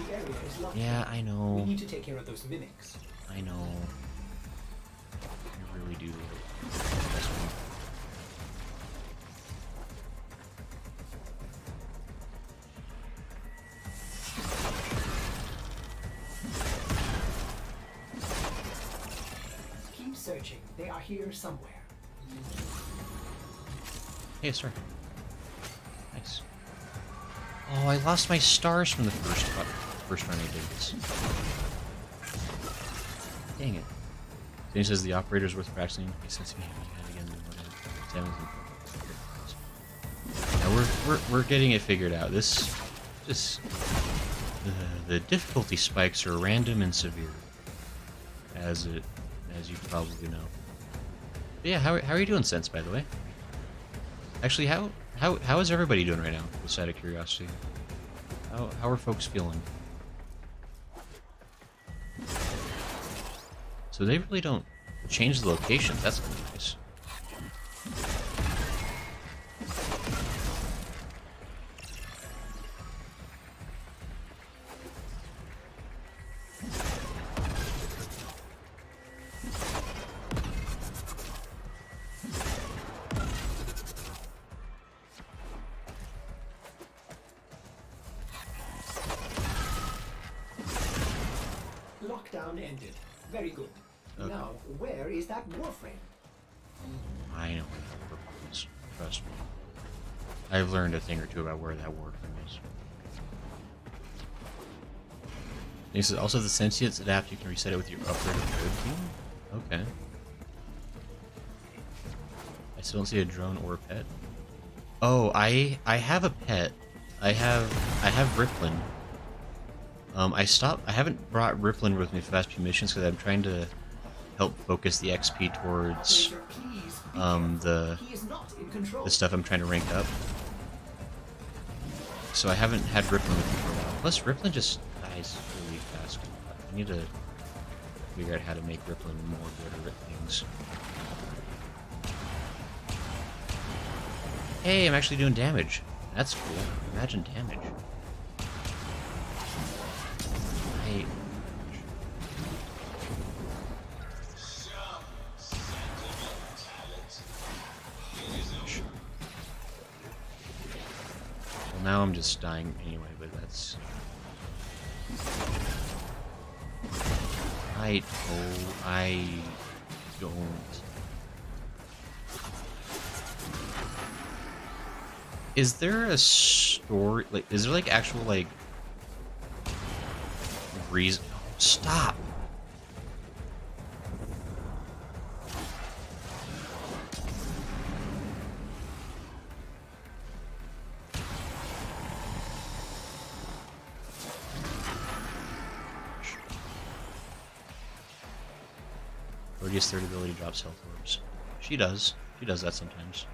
The area is locked. Yeah, I know. We need to take care of those mimics. I know. I really do. This one. Keep searching. They are here somewhere. Hey, sir. Nice. Oh, I lost my stars from the first run I did this. Dang it. James says the operator's worth practicing. He sends me again. Yeah, we're getting it figured out. This just the difficulty spikes are random and severe, as you probably know. But yeah, how are you doing, Sense, by the way? Actually, how is everybody doing right now? Just out of curiosity, how are folks feeling? So they really don't change the location. That's gonna be nice. Lockdown ended. Very good. Okay. Now, where is that Warframe? I know where Warframe is. Trust me. I've learned a thing or two about where that Warframe is. He says, also the sentience adapt, you can reset it with your upgraded code team? Okay. I still don't see a drone or a pet. Oh, I have a pet. I have Riplin. I haven't brought Riplin with me for the last few missions because I'm trying to help focus the XP towards the stuff I'm trying to rank up. So I haven't had Riplin with me for a while. Plus, Riplin just dies really fast. I need to figure out how to make Riplin more good at things. Hey, I'm actually doing damage. That's cool. Imagine damage. now I'm just dying anyway, but that's... I don't... Is there a story, like, is there like actual like reason? Stop. Rodia's third ability drops health orbs. She does. She does that sometimes.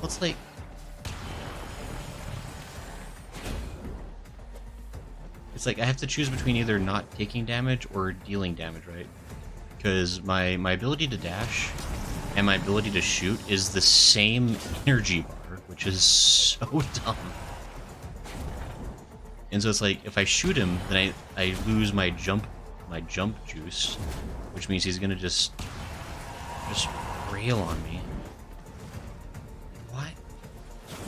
It's like... It's like I have to choose between either not taking damage or dealing damage, right? Because my ability to dash and my ability to shoot is the same energy bar, which is so dumb. And so it's like, if I shoot him, then I lose my jump juice, which means he's gonna just rail on me. What?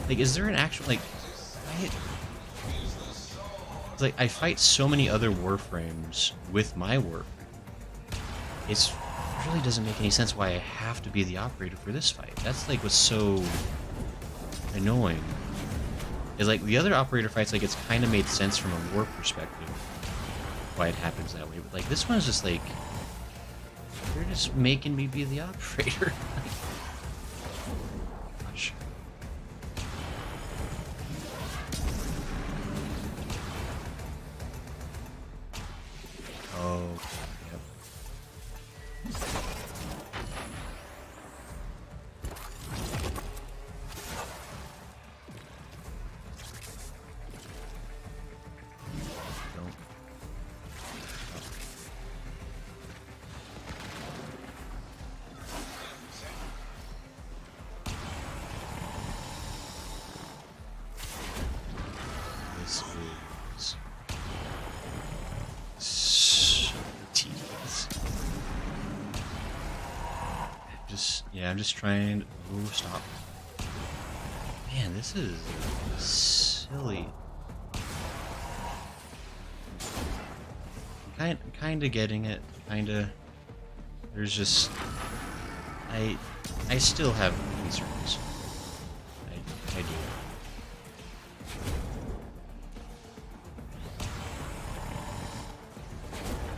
Like, is there an actual, like, it's like, I fight so many other Warframes with my Warframe. It really doesn't make any sense why I have to be the operator for this fight. That's, like, what's so annoying. Is, like, the other operator fights, like, it's kind of made sense from a war perspective why it happens that way. But, like, this one's just, like, they're just making me be the operator. Gosh. Oh, yep. Don't. This is so tedious. I'm just trying. Ooh, stop. Man, this is silly. Kind of getting it. There's just I still have concerns. I do.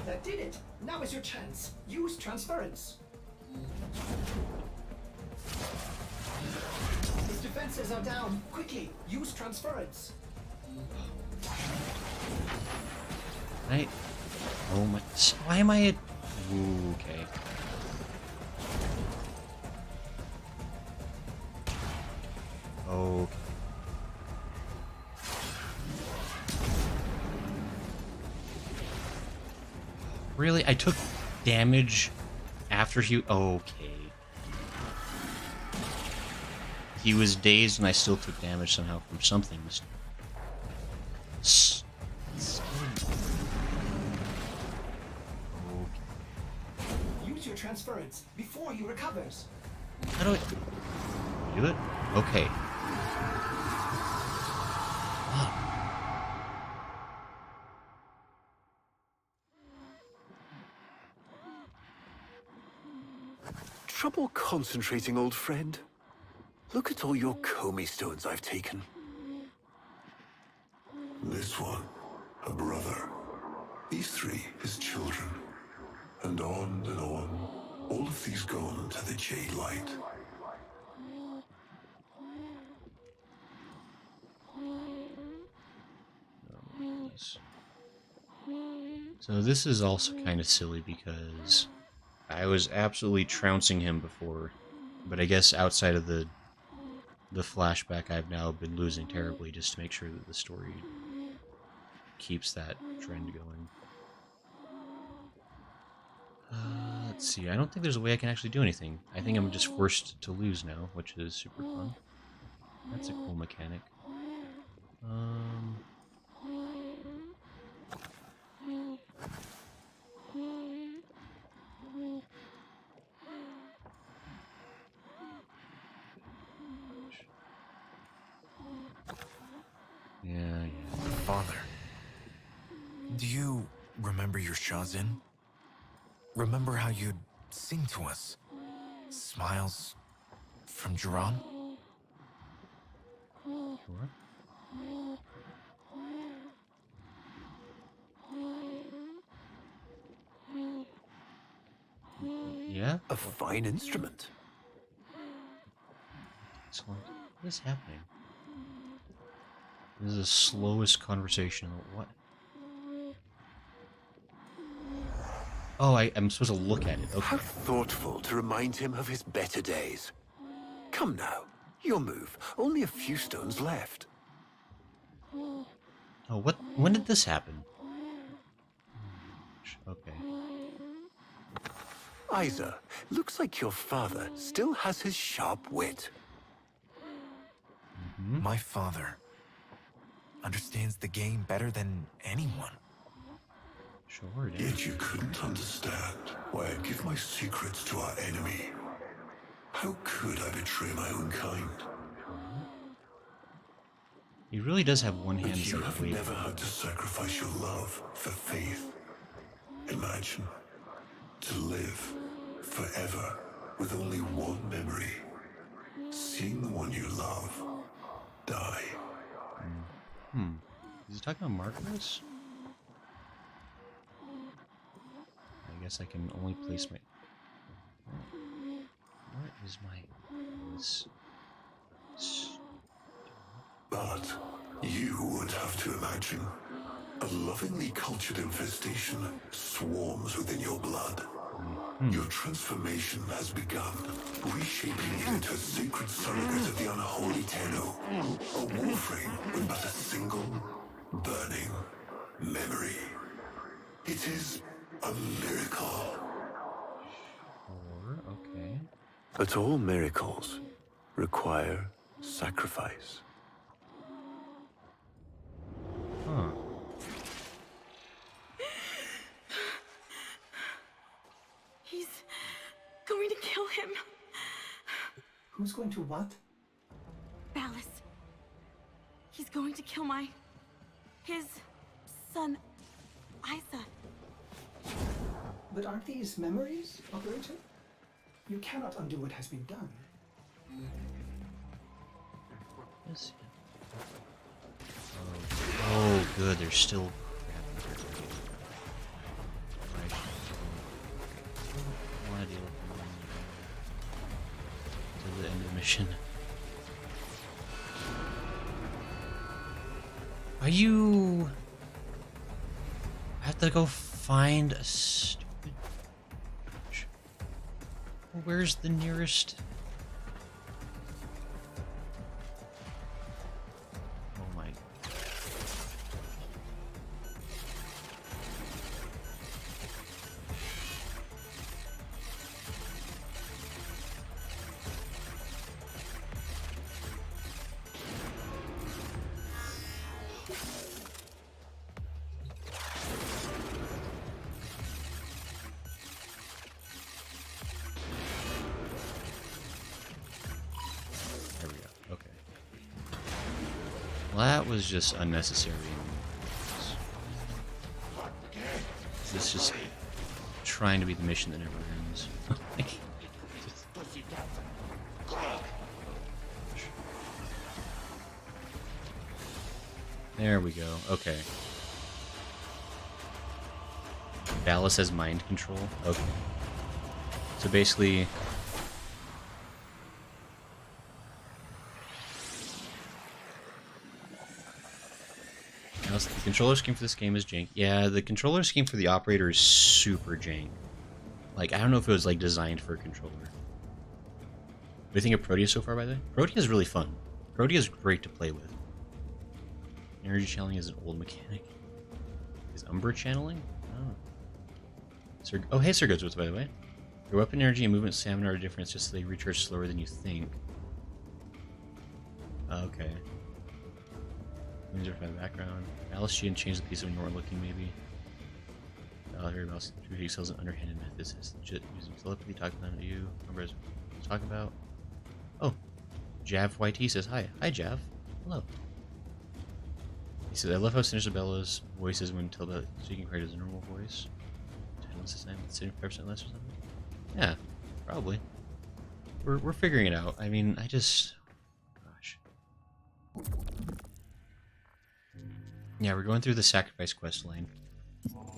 That did it. Now is your chance. Use transference. His defenses are down. Quickly, use transference. Oh my... Why am I... Ooh, okay. Okay. Really? I took damage after he... Okay. He was dazed and I still took damage somehow from something. Use your transference before he recovers. How do I do it? Okay. Trouble concentrating, old friend? Look at all your Comey stones I've taken. This one, a brother. These three, his children. And on and on. All of these gone to the Jade Light. So this is also kind of silly because I was absolutely trouncing him before, but I guess outside of the flashback, I've now been losing terribly just to make sure that the story keeps that trend going. Let's see. I don't think there's a way I can actually do anything. I think I'm just forced to lose now, which is super fun. That's a cool mechanic. Yeah. Father, do you remember your Shazin? Remember how you'd sing to us? Smiles from Jiran? Sure. Yeah? A fine instrument. Excellent. What is happening? This is the slowest conversation. What? Oh, I'm supposed to look at it. Okay. How thoughtful to remind him of his better days. Come now, your move. Only a few stones left. Oh, what? When did this happen? Okay. Isa, looks like your father still has his sharp wit. My father understands the game better than anyone. Sure, it is. Yet you couldn't understand why I give my secrets to our enemy. How could I betray my own kind? He really does have one hand. But you like, have wait. never had to sacrifice your love for faith. Imagine to live forever with only one memory. Seeing the one you love die. Is he talking about Marcos? I guess I can only place my... Where is my... But you would have to imagine a lovingly cultured infestation swarms within your blood. Your transformation has begun, reshaping you into a sacred surrogate of the unholy Tenno. A Warframe with but a single, burning memory. It is a miracle. Okay. But all miracles require sacrifice. Huh. He's going to kill him. Who's going to what? Ballas. He's going to kill his son, Isa. But aren't these memories, Operator? You cannot undo what has been done. Yes. Oh, good. There's still crap. Right. I want to deal with them to the end of the mission. Are you? I have to go find a stupid. Where's the nearest? Oh my. There we go. Okay. Well, that was just unnecessary. This is just trying to be the mission that never ends. There we go. Okay. Ballas has mind control. Okay. So basically, now, the controller scheme for this game is jank. Yeah, the controller scheme for the operator is super jank. Like, I don't know if it was like designed for a controller. What do you think of Protea so far, by the way? Protea is really fun. Protea is great to play with. Energy channeling is an old mechanic. It's Umbra channeling? Oh. Sir, oh, hey, Sir Godsworth, by the way. Your weapon energy and movement stamina are different, it's just they recharge slower than you think. Okay. Things are from the background. Alice Sheehan changed the piece when you weren't looking, maybe. Valerie Mouse sells an underhanded method. It's legit using telepathy, talking to you. Numbers talk about. Oh, Jav YT says hi. Hi, Jav. Hello. He says, I love how sinister Bella's voice is when Tilda speaking quite as a normal voice. 10 less this time, 75% less or something? Yeah, probably. We're figuring it out. I mean, I just... Gosh. Yeah, we're going through the sacrifice quest line.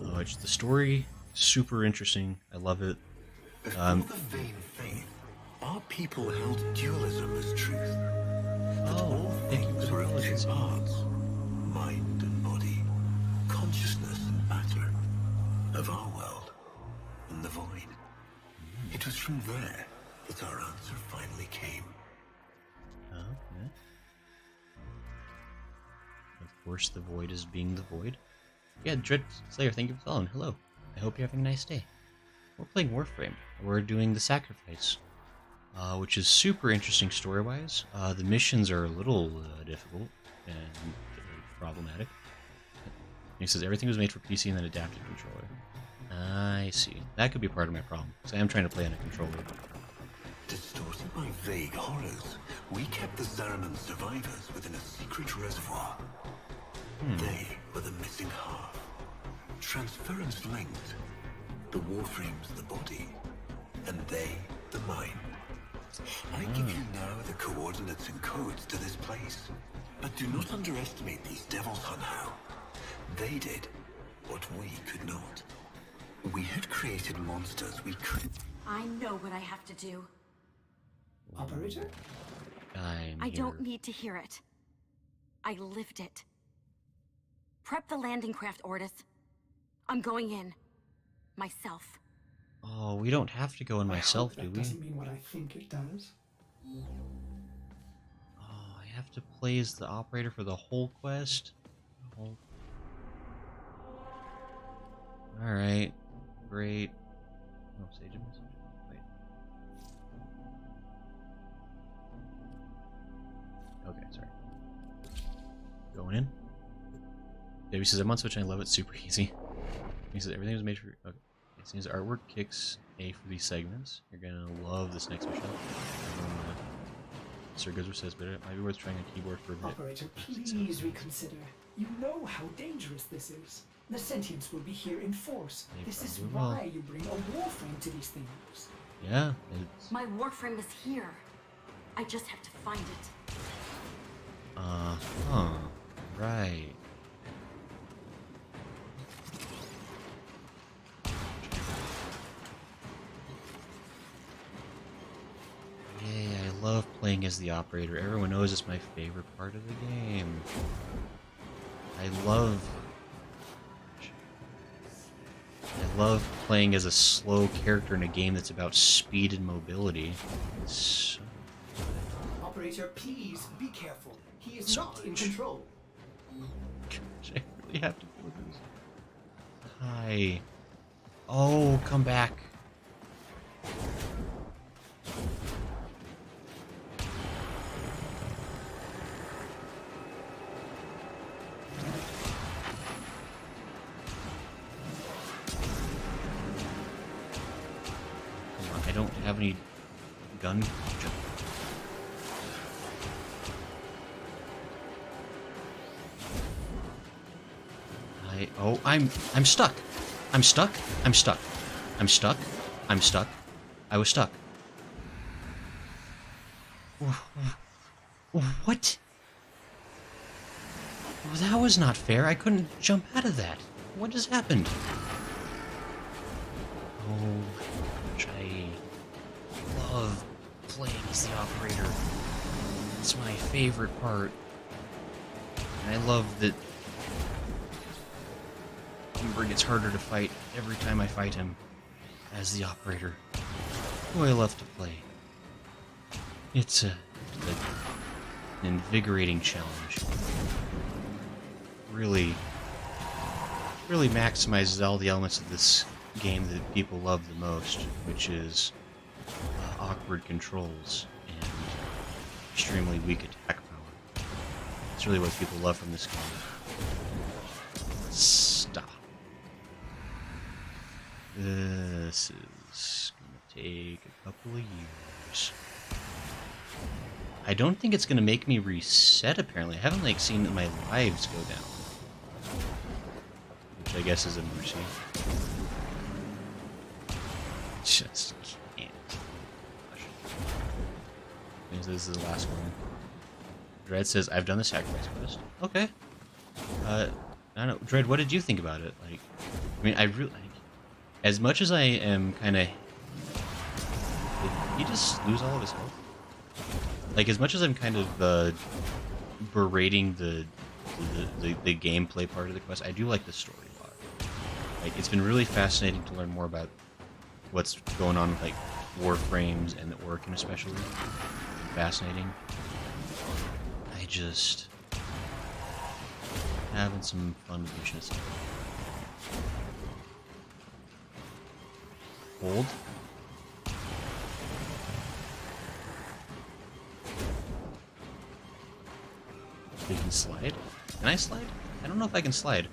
Oh, it's the story, super interesting. I love it. Before the vain faith, our people held dualism as truth. That all things were of two parts, mind and body, consciousness and matter, of our world and the void. It was from there that our answer finally came. Okay. Of course, the void is being the void. Yeah, Dread Slayer, thank you for following. Hello. I hope you're having a nice day. We're playing Warframe. We're doing the sacrifice, which is super interesting story-wise. The missions are a little difficult and problematic. He says everything was made for PC and then adapted to controller. I see. That could be part of my problem, because I am trying to play on a controller. Distorted by vague horrors, we kept the Zariman survivors within a secret reservoir. They were the missing half. Transference linked. The Warframe's the body, and they the mind. I give you now the coordinates and codes to this place, but do not underestimate these devils somehow. They did what we could not. We had created monsters we could. I know what I have to do. Operator? I don't need to hear it. I lived it. Prep the landing craft, Ordis. I'm going in. Myself. Oh, we don't have to go in myself, do we? That doesn't mean what I think it does. Oh, I have to play as the operator for the whole quest? Alright. Great. Oh, sage message. Wait. Okay, sorry. Going in. Debbie says, I'm on Switch and I love it. Super easy. He says, everything was made for... Okay. It seems artwork kicks A for these segments. You're gonna love this next mission. Sir Gozer says, but it might be worth trying a keyboard for a bit. Operator, please reconsider. You know how dangerous this is. The sentients will be here in force. This is why you bring a warframe to these things. Yeah, My warframe is here. I just have to find it. Right. Yay, I love playing as the operator. Everyone knows it's my favorite part of the game. I love playing as a slow character in a game that's about speed and mobility. It's so Operator, please be careful. He is not in control. Gosh, I really have to do this. Hi. Oh, come back. I don't have any gun. I'm stuck. I'm stuck. I'm stuck. I'm stuck. I'm stuck. I was stuck. What? Well, that was not fair. I couldn't jump out of that. What just happened? Oh, gosh, I love playing as the operator. It's my favorite part. And I love that Umber gets harder to fight every time I fight him as the operator, who I love to play. It's an invigorating challenge. Really really maximizes all the elements of this game that people love the most, which is awkward controls and extremely weak attack power. It's really what people love from this game. Stop. This is gonna take a couple of years. I don't think it's gonna make me reset, apparently. I haven't, like, seen my lives go down. Which I guess is a mercy. Just can't. Gosh. This is the last one. Dread says, I've done the sacrifice quest. Okay. I don't know. Dread, what did you think about it? Like, I mean, I really... As much as I am kind of... Did he just lose all of his health? Like, as much as I'm kind of berating the gameplay part of the quest, I do like the story a lot. Like, it's been really fascinating to learn more about what's going on with, like, Warframes and the Orkin especially. Fascinating. I just... having some fun missions. Hold. You can slide? Can I slide? I don't know if I can slide.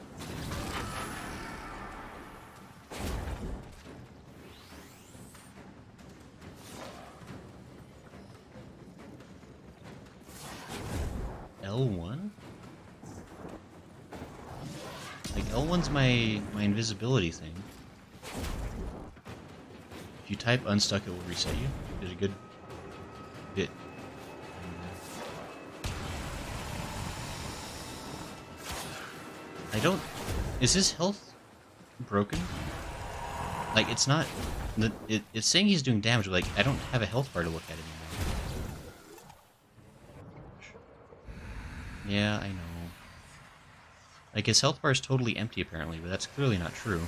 L1? Like, L1's my invisibility thing. If you type unstuck, it will reset you. There's a good bit. I don't... Is his health broken? Like, it's not... It's saying he's doing damage, but, like, I don't have a health bar to look at anymore. Yeah, I know. Like, his health bar is totally empty, apparently, but that's clearly not true.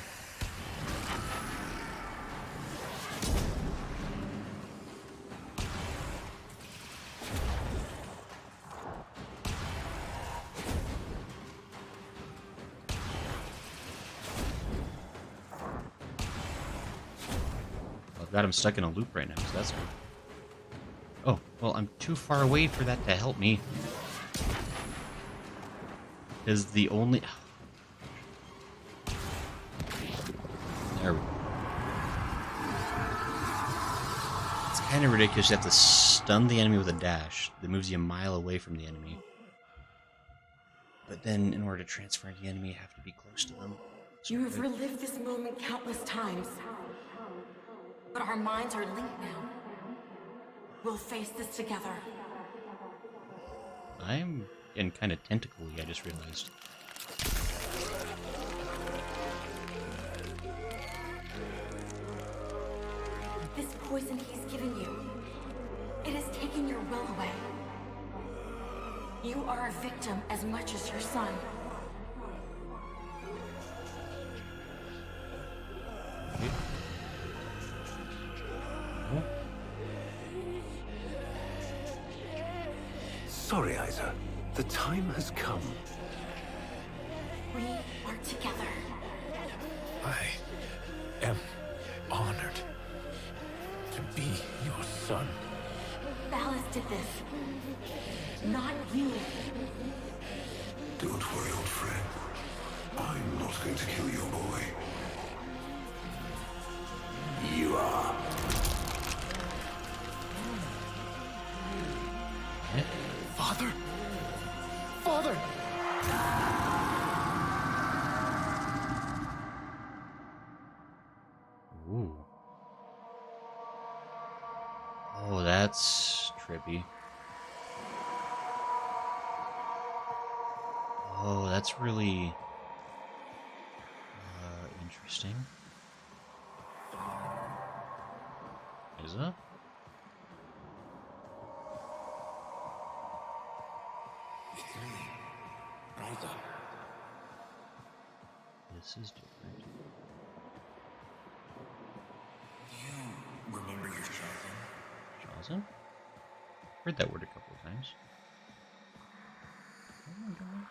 Got him stuck in a loop right now, so that's good. Oh, well, I'm too far away for that to help me. Because the only... There we go. It's kind of ridiculous. You have to stun the enemy with a dash that moves you a mile away from the enemy. But then, in order to transfer the enemy, you have to be close to them. You have relived this moment countless times. But our minds are linked now. We'll face this together. I'm getting kind of tentacly, I just realized. This poison he's given you, it has taken your will away. You are a victim as much as your son. Sorry, Isa. The time has come. We are together. I am honored to be your son. Ballas did this, not you. Don't worry, old friend. I'm not going to kill your boy. You are. Father? Father! Ooh. Oh, that's trippy. Oh, that's really interesting. Is it? This is different. You remember your Shazam? Shazam? Heard that word a couple of times. Oh my god.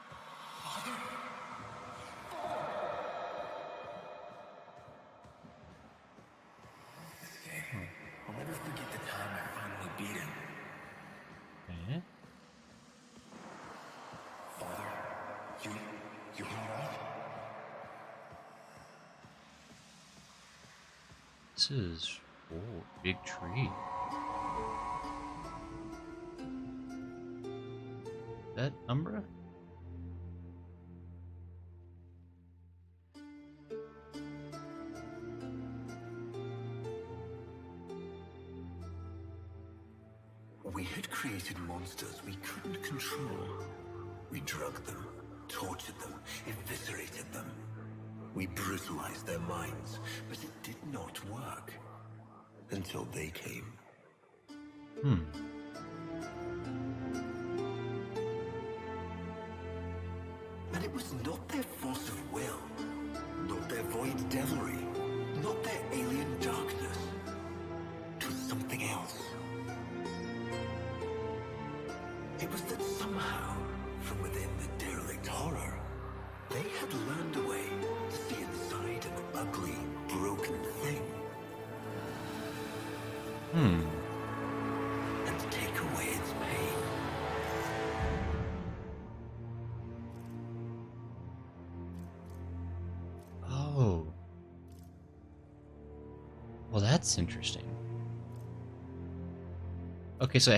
This is... Oh, big tree. Is that Umbra? We had created monsters we couldn't control. We drugged them, tortured them, eviscerated them. We brutalized their minds, but it did not work. Until they came. And it was not their force of will, not their void devilry, not their alien darkness. It was something else. It was that somehow, from within the derelict horror, they had learned a way to see inside an ugly, broken thing. And take away its pain. Oh. Well, that's interesting. Okay, so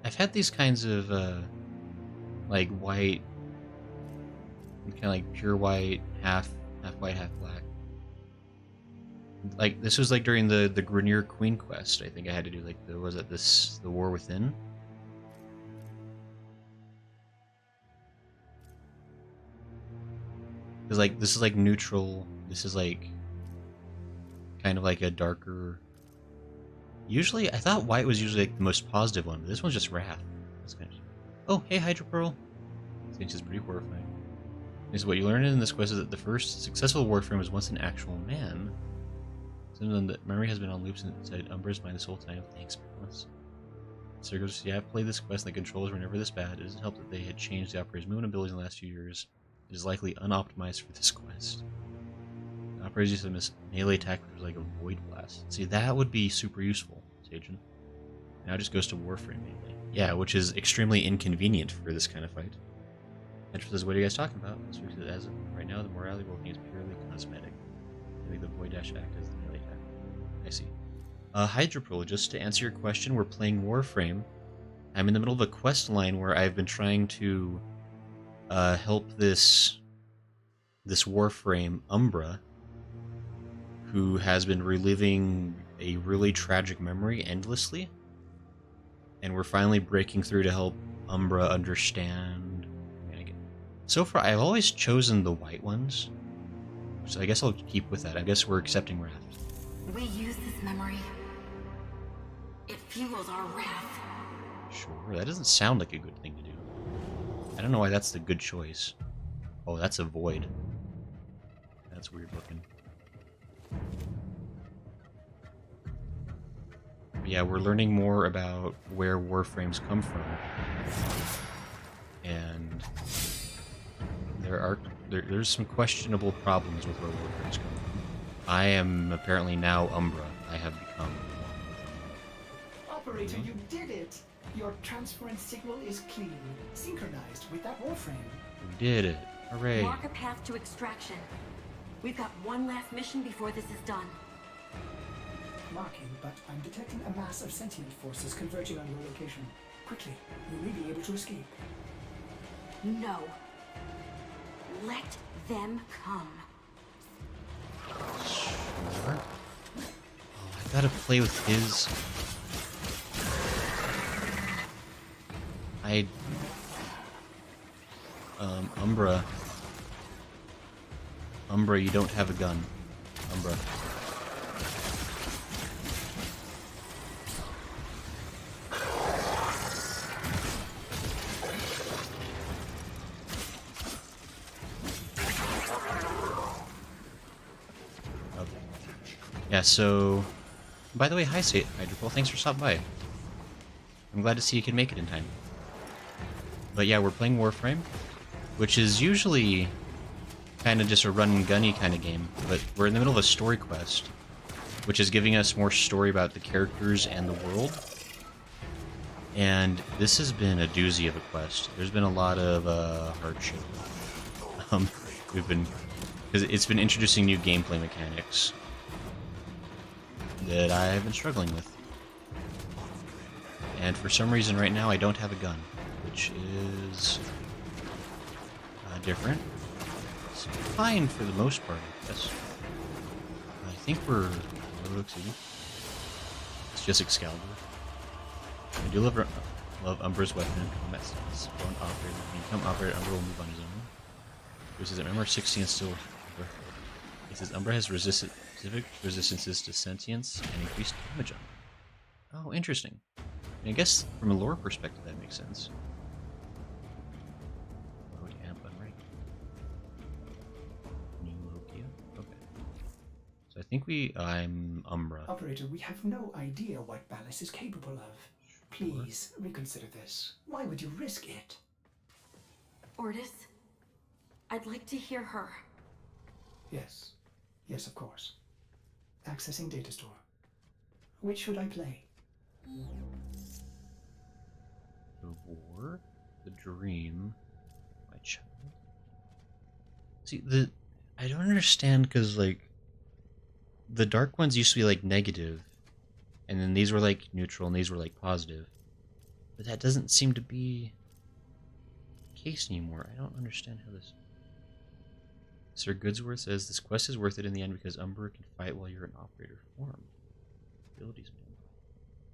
I've had these kinds of like white, kind of like pure white, half white, half black. Like this was like during the Grineer Queen quest. I think I had to do like the War Within. Because like this is like neutral. This is like kind of like a darker. Usually, I thought white was usually like the most positive one, but this one's just wrath. That's kind of... Oh, hey, Hydro Pearl. This is pretty horrifying. This is what you learn in this quest is that the first successful Warframe was once an actual man. Then the memory has been on loops inside Umbra's mind this whole time. Thanks, Palace. So goes, yeah, I've played this quest and the controls were never this bad. It doesn't help that they had changed the operator's movement abilities in the last few years. It is likely unoptimized for this quest. The operators used to miss melee attack was like a void blast. See, that would be super useful, Sagen. Now it just goes to Warframe mainly. Yeah, which is extremely inconvenient for this kind of fight. Edge says, what are you guys talking about? As of right now, the morality roll thing is purely cosmetic. I think the void dash act as the melee attack. I see. Hydropro, just to answer your question, we're playing Warframe. I'm in the middle of a quest line where I've been trying to help this Warframe, Umbra, who has been reliving a really tragic memory endlessly. And we're finally breaking through to help Umbra understand. So far, I've always chosen the white ones. So I guess I'll keep with that. I guess we're accepting wrath. We use this memory. It fuels our wrath. Sure, that doesn't sound like a good thing to do. I don't know why that's the good choice. Oh, that's a void. That's weird looking. But yeah, we're learning more about where Warframes come from. And there's some questionable problems with where Warframes come from. I am apparently now Umbra. I have become. Operator, you did it! Your transference signal is clean, synchronized with that Warframe. We did it. Hooray. Mark a path to extraction. We've got one last mission before this is done. Marking, but I'm detecting a mass of sentient forces converging on your location. Quickly, you may be able to escape. No. Let them come. Sure. Oh, I gotta play with his... Umbra. Umbra, you don't have a gun. Umbra. Okay. Yeah, so... By the way, hi, Hydropole. Thanks for stopping by. I'm glad to see you can make it in time. But yeah, we're playing Warframe, which is usually kind of just a run-and-gunny kind of game, but we're in the middle of a story quest, which is giving us more story about the characters and the world. And this has been a doozy of a quest. There's been a lot of hardship. Because it's been introducing new gameplay mechanics. that I've been struggling with. And for some reason right now I don't have a gun, which is different. It's fine for the most part, I guess. I think we're... It's just Excalibur. I do love Umbra's weapon and combat styles. One operator. When you become operator, Umbra will move on his own. It says that member 16 is still... It says Umbra has specific resistances to sentience and increased damage on them. Oh, interesting. I guess from a lore perspective that makes sense. Load amp unrank. New Logia? Okay. So I think I'm Umbra. Operator, we have no idea what Ballas is capable of. Please, reconsider this. Why would you risk it? Ordis, I'd like to hear her. Yes. Yes, of course. Accessing data store. Which should I play? The War, the Dream, my child. See, I don't understand because like the dark ones used to be like negative, and then these were like neutral, and these were like positive. But that doesn't seem to be the case anymore. I don't understand how this. Sir Goodsworth says this quest is worth it in the end because Umbra can fight while you're in operator form. Abilities, man.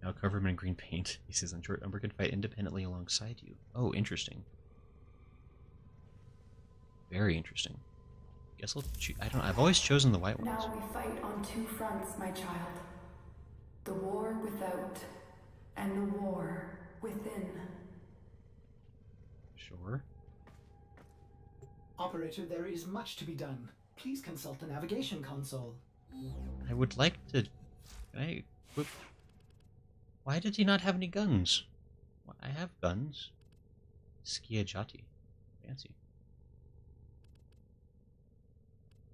Now cover him in green paint. He says, in short, Umbra can fight independently alongside you. Oh, interesting. Very interesting. Guess I'll choose. I don't know. I've always chosen the white ones. Now we fight on two fronts, my child. The war without, and the war within. Sure. Operator, there is much to be done. Please consult the navigation console. I would like to... Can I equip... Why did he not have any guns? Well, I have guns. Skiajati. Fancy.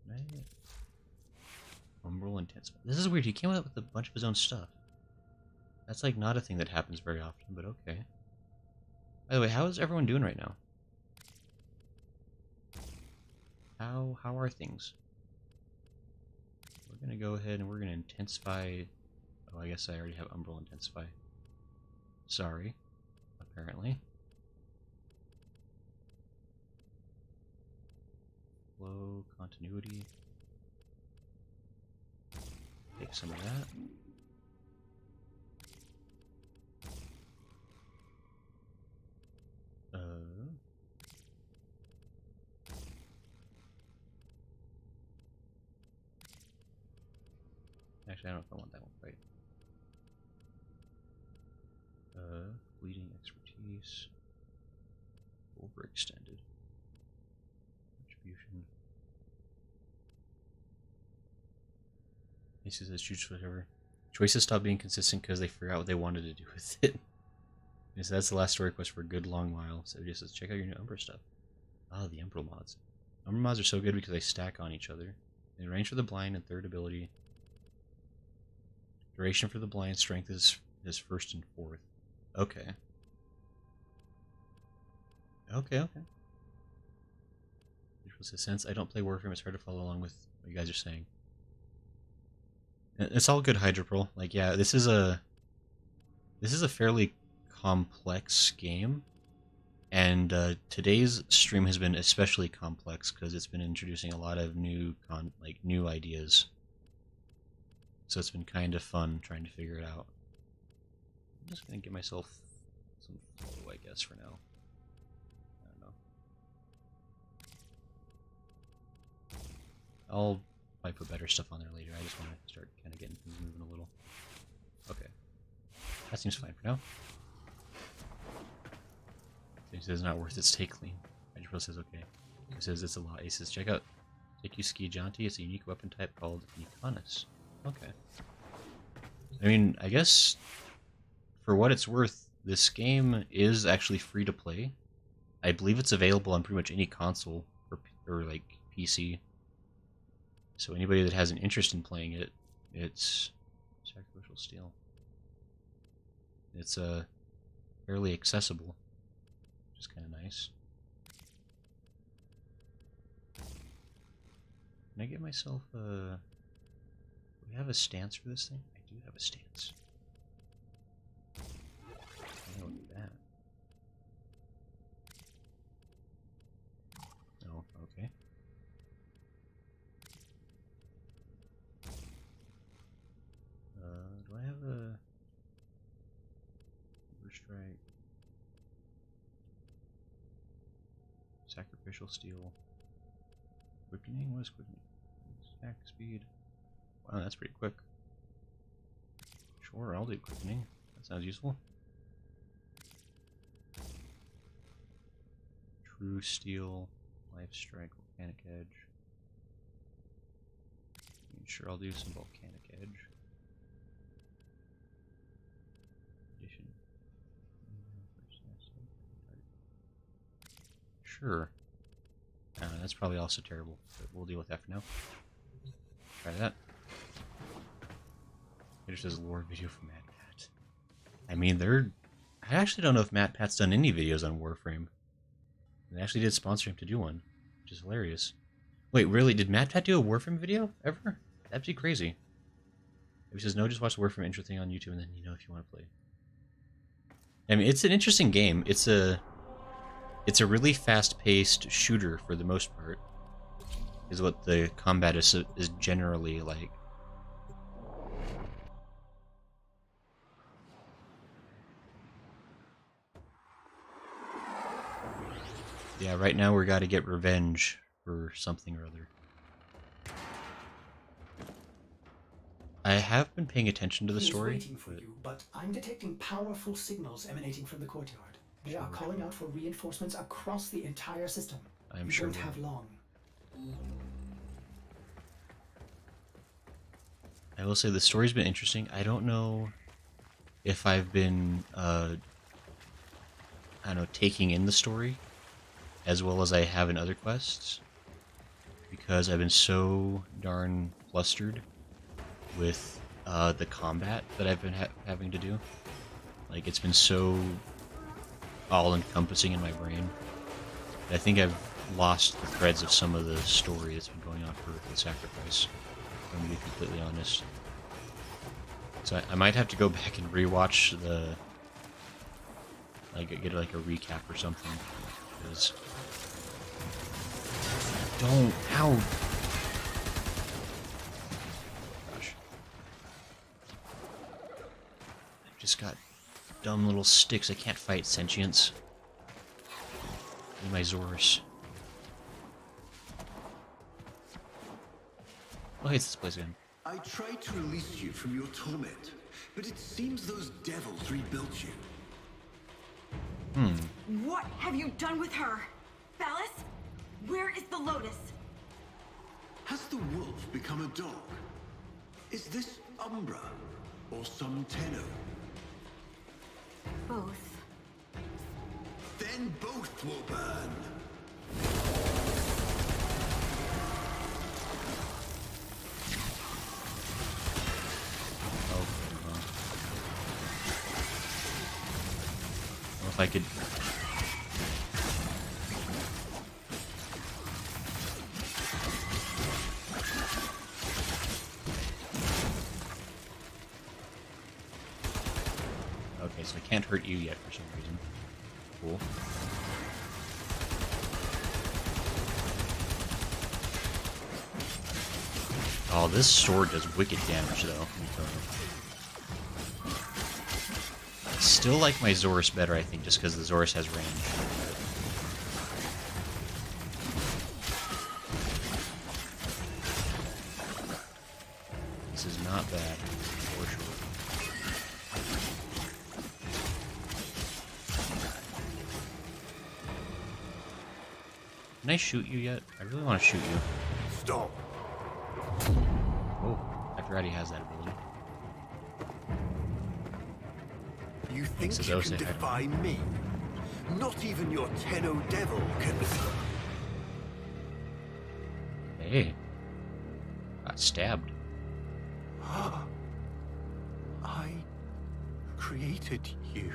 Right. Umbral Intense. This is weird. He came up with a bunch of his own stuff. That's like not a thing that happens very often, but okay. By the way, how is everyone doing right now? How are things? We're gonna go ahead and we're gonna intensify. Oh, I guess I already have Umbral Intensify. Sorry, apparently. Flow, continuity. Take some of that. Actually, I don't know if I want that one quite. Bleeding expertise. Overextended. Contribution. This is a huge whatever. Choices stop being consistent because they forgot what they wanted to do with it. So that's the last story quest for a good long while. So it just says check out your new Umbra stuff. Ah, the Umbral mods. Umbra mods are so good because they stack on each other. They range for the blind and third ability. Duration for the blind, strength is first and fourth. Okay. Okay. Which was a sense. I don't play Warframe, it's hard to follow along with what you guys are saying. It's all good, Hydroprol. Like, yeah, this is a fairly complex game, and today's stream has been especially complex because it's been introducing a lot of new ideas. So it's been kind of fun trying to figure it out. I'm just gonna give myself some flow, I guess, for now. I don't know. I'll probably put better stuff on there later. I just want to start kind of getting things moving a little. Okay. That seems fine for now. He says it's not worth it, stay clean. Hydro says okay. He says it's a lot. He says check out Ski Janti. It's a unique weapon type called Nikonus. Okay. I mean, I guess for what it's worth, this game is actually free to play. I believe it's available on pretty much any console or like PC. So anybody that has an interest in playing it, it's Sacrificial Steel. It's fairly accessible, which is kind of nice. Can I get myself a... Do we have a stance for this thing? I do have a stance. Oh, look at that. Oh, okay. Do I have a strike? Sacrificial steel. Quickening? What is quickening? Attack speed. Wow, that's pretty quick. Sure, I'll do quickening. That sounds useful. True steel, life strike, volcanic edge. Sure, I'll do some volcanic edge. Addition. Sure. That's probably also terrible, but we'll deal with that for now. Try that. It just says lore video from Matt Pat. I mean, I actually don't know if Matt Pat's done any videos on Warframe. They actually did sponsor him to do one, which is hilarious. Wait, really? Did Matt Pat do a Warframe video ever? That'd be crazy. If he says no, just watch the Warframe intro thing on YouTube, and then you know if you want to play. I mean, it's an interesting game. It's a really fast-paced shooter for the most part. Is what the combat is generally like. Yeah, right now we gotta get revenge for something or other. I have been paying attention to the story. Waiting for you, but I'm detecting powerful signals emanating from the courtyard. They are calling out for reinforcements across the entire system. I'm you sure don't have long. I will say the story's been interesting. I don't know if I've been, I don't know, taking in the story as well as I have in other quests, because I've been so darn flustered with the combat that I've been having to do. Like, it's been so all-encompassing in my brain that I think I've lost the threads of some of the story that's been going on for the sacrifice, if I'm going to be completely honest. So I might have to go back and rewatch the... like, get like a recap or something, because... Don't... Ow! Gosh. I've just got dumb little sticks. I can't fight sentience. Need my Zorus. Oh, hey, it's this place again. I tried to release you from your torment, but it seems those devils rebuilt you. What have you done with her? Phallus? Where is the Lotus? Has the wolf become a dog? Is this Umbra or some Tenno? Both. Then both will burn. If I could... Okay, so I can't hurt you yet for some reason. Cool. Oh, this sword does wicked damage, though. Let me tell you. I still like my Zorus better, I think, just because the Zorus has range. This is not bad, for sure. Can I shoot you yet? I really want to shoot you. Stop! Oh, I forgot he has that ability. You think Says you Ose, can I don't defy me? Not even your Tenno devil can. Hey. Got stabbed. I created you.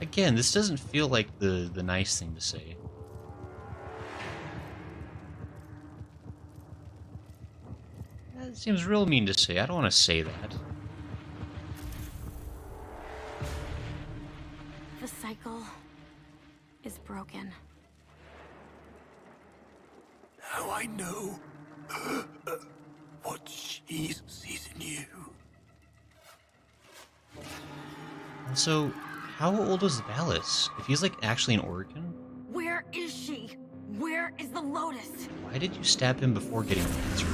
Again, this doesn't feel like the nice thing to say. That seems real mean to say. I don't want to say that. The cycle is broken. Now I know what she sees in you. Also, how old was Valis? If he's like actually in Oregon, Where is she? Where is the Lotus? why did you stab him before getting the answer?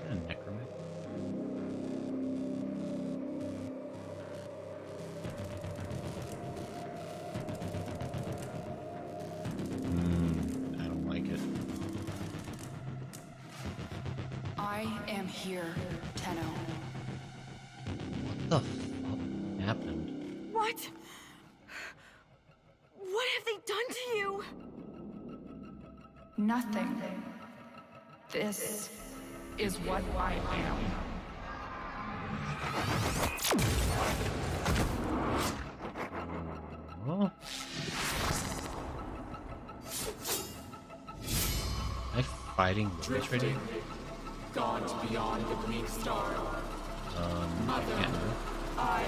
A necromancer. I don't like it. I am here, Tenno. What the fuck happened? What? What have they done to you? Nothing. This is what I am. Oh. Am I fighting Lotus right here? Gaunt beyond the Greek star. Mother, can't move. I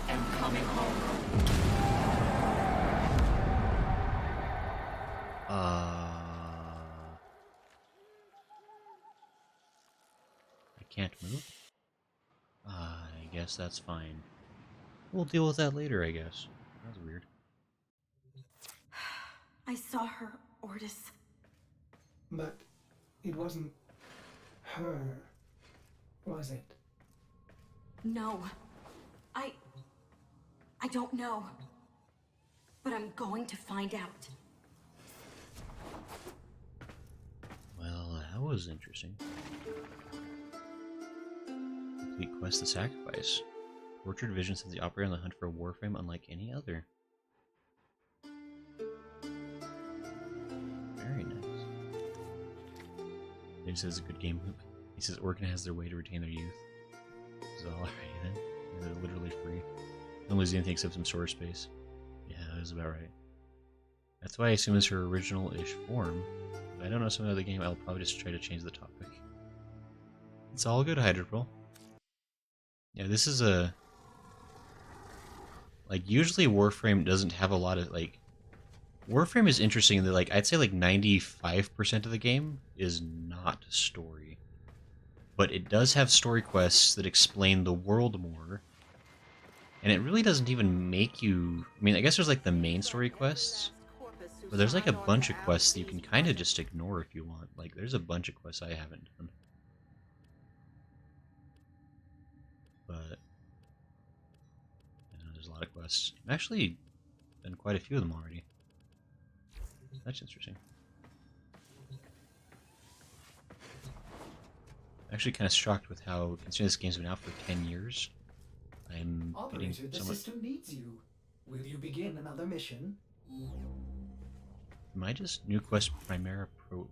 am coming home. I can't move? I guess that's fine. We'll deal with that later, I guess. That's weird. I saw her, Ortis. But it wasn't her, was it? No. I don't know. But I'm going to find out. Well, that was interesting. Complete quest the sacrifice. Tortured vision sends the operator on the hunt for a Warframe unlike any other. Very nice. He says it's a good game loop. He says Oregon has their way to retain their youth. So alright then. They're literally free. Don't lose anything except some storage space. Yeah, that's about right. That's why I assume it's her original-ish form. If I don't know some other game, I'll probably just try to change the topic. It's all good, Hydroprol. Yeah, this is a... Like, usually Warframe doesn't have a lot of, like... Warframe is interesting that, like, I'd say, like, 95% of the game is not story. But it does have story quests that explain the world more. And it really doesn't even make you... I mean, I guess there's, like, the main story quests. But there's, like, a bunch of quests that you can kind of just ignore if you want. Like, there's a bunch of quests I haven't done. But... there's a lot of quests. I've actually done quite a few of them already. That's interesting. I'm actually kind of shocked with how, considering this game's been out for 10 years, I'm Operator, getting the somewhat... system needs you. Will you begin another mission? Am I just new quest Chimera Prologue?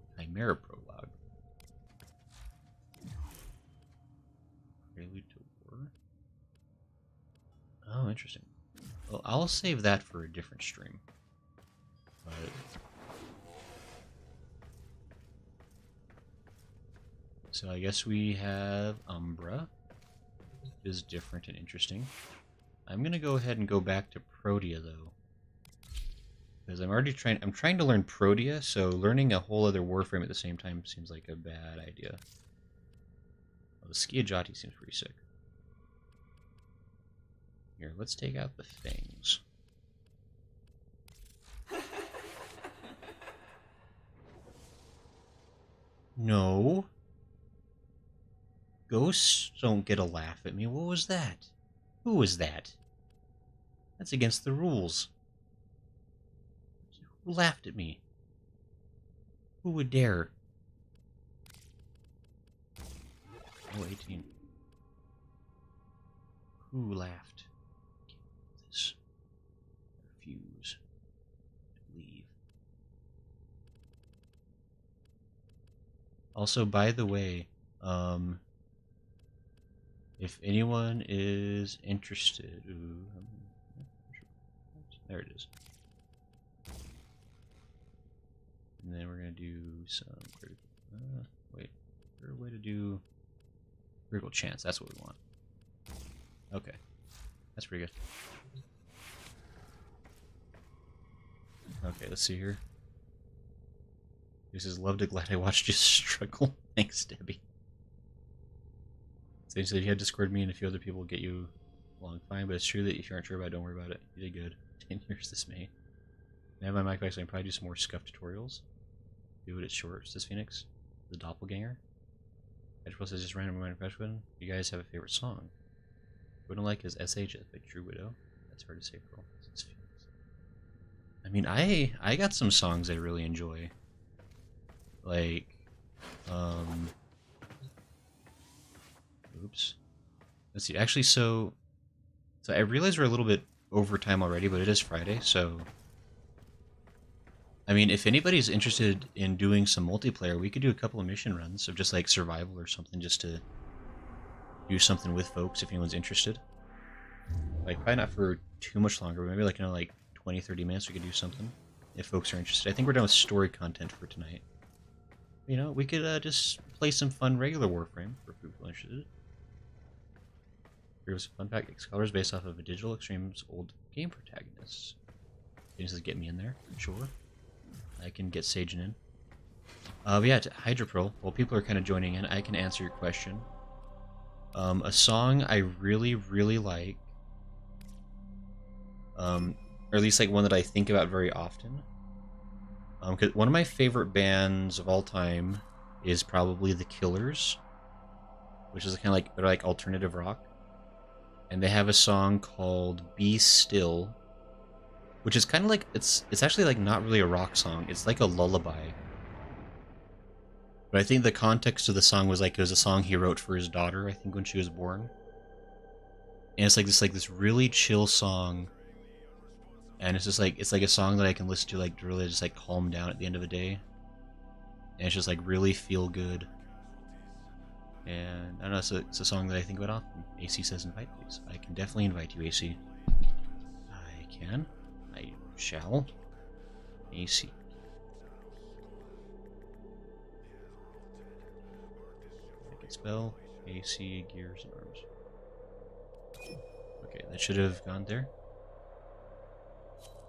Prelude to War? Oh, interesting. Well, I'll save that for a different stream. But... So I guess we have Umbra. Is different and interesting. I'm gonna go ahead and go back to Protea though. Because I'm trying to learn Protea, so learning a whole other Warframe at the same time seems like a bad idea. Well, the Skiajati seems pretty sick. Here, let's take out the things. No. Ghosts don't get a laugh at me. What was that? Who was that? That's against the rules. Who laughed at me? Who would dare? Oh, 18. Who laughed? This. Refuse. Leave. Also, by the way, If anyone is interested... Ooh, there it is. And then we're going to do some critical... wait. Is there a way to do... critical chance? That's what we want. Okay. That's pretty good. Okay, let's see here. This is loved it, glad I watched you struggle. Thanks, Debbie. So you said you had Discord me and a few other people get you along fine, but it's true that if you aren't sure about it, don't worry about it. You did good. 10 years this May. I have my mic back, so I can probably do some more scuff tutorials. Do it at short. Says Phoenix. The doppelganger. I just says just random reminder question. You guys have a favorite song? What I don't like is SH, like True Widow. That's hard to say for all. Says Phoenix. I mean, I got some songs I really enjoy. Like, oops. Let's see. Actually, so I realize we're a little bit over time already, but it is Friday, so I mean, if anybody's interested in doing some multiplayer, we could do a couple of mission runs of just like survival or something, just to do something with folks if anyone's interested. Like, probably not for too much longer, but maybe like, you know, like 20-30 minutes we could do something if folks are interested. I think we're done with story content for tonight. You know, we could just play some fun regular Warframe for people interested. Here was a fun fact. Xcolor is based off of a Digital Extreme's old game protagonist. It says get me in there, sure. I can get Sagen in. But yeah, Hydroprol, while people are kind of joining in, I can answer your question. A song I really, really like, or at least like one that I think about very often. Cause one of my favorite bands of all time is probably The Killers, which is kind of like, they're like alternative rock. And they have a song called Be Still, which is kind of like, it's actually like not really a rock song. It's like a lullaby. But I think the context of the song was like, it was a song he wrote for his daughter, I think, when she was born. And it's like this really chill song. And it's just like, it's like a song that I can listen to like to really just like calm down at the end of the day. And it's just like really feel good. And I don't know, it's a song that I think about often. AC says invite, please. I can definitely invite you, AC. I can. I shall. AC. I can spell AC, gears, and arms. Okay, that should have gone there.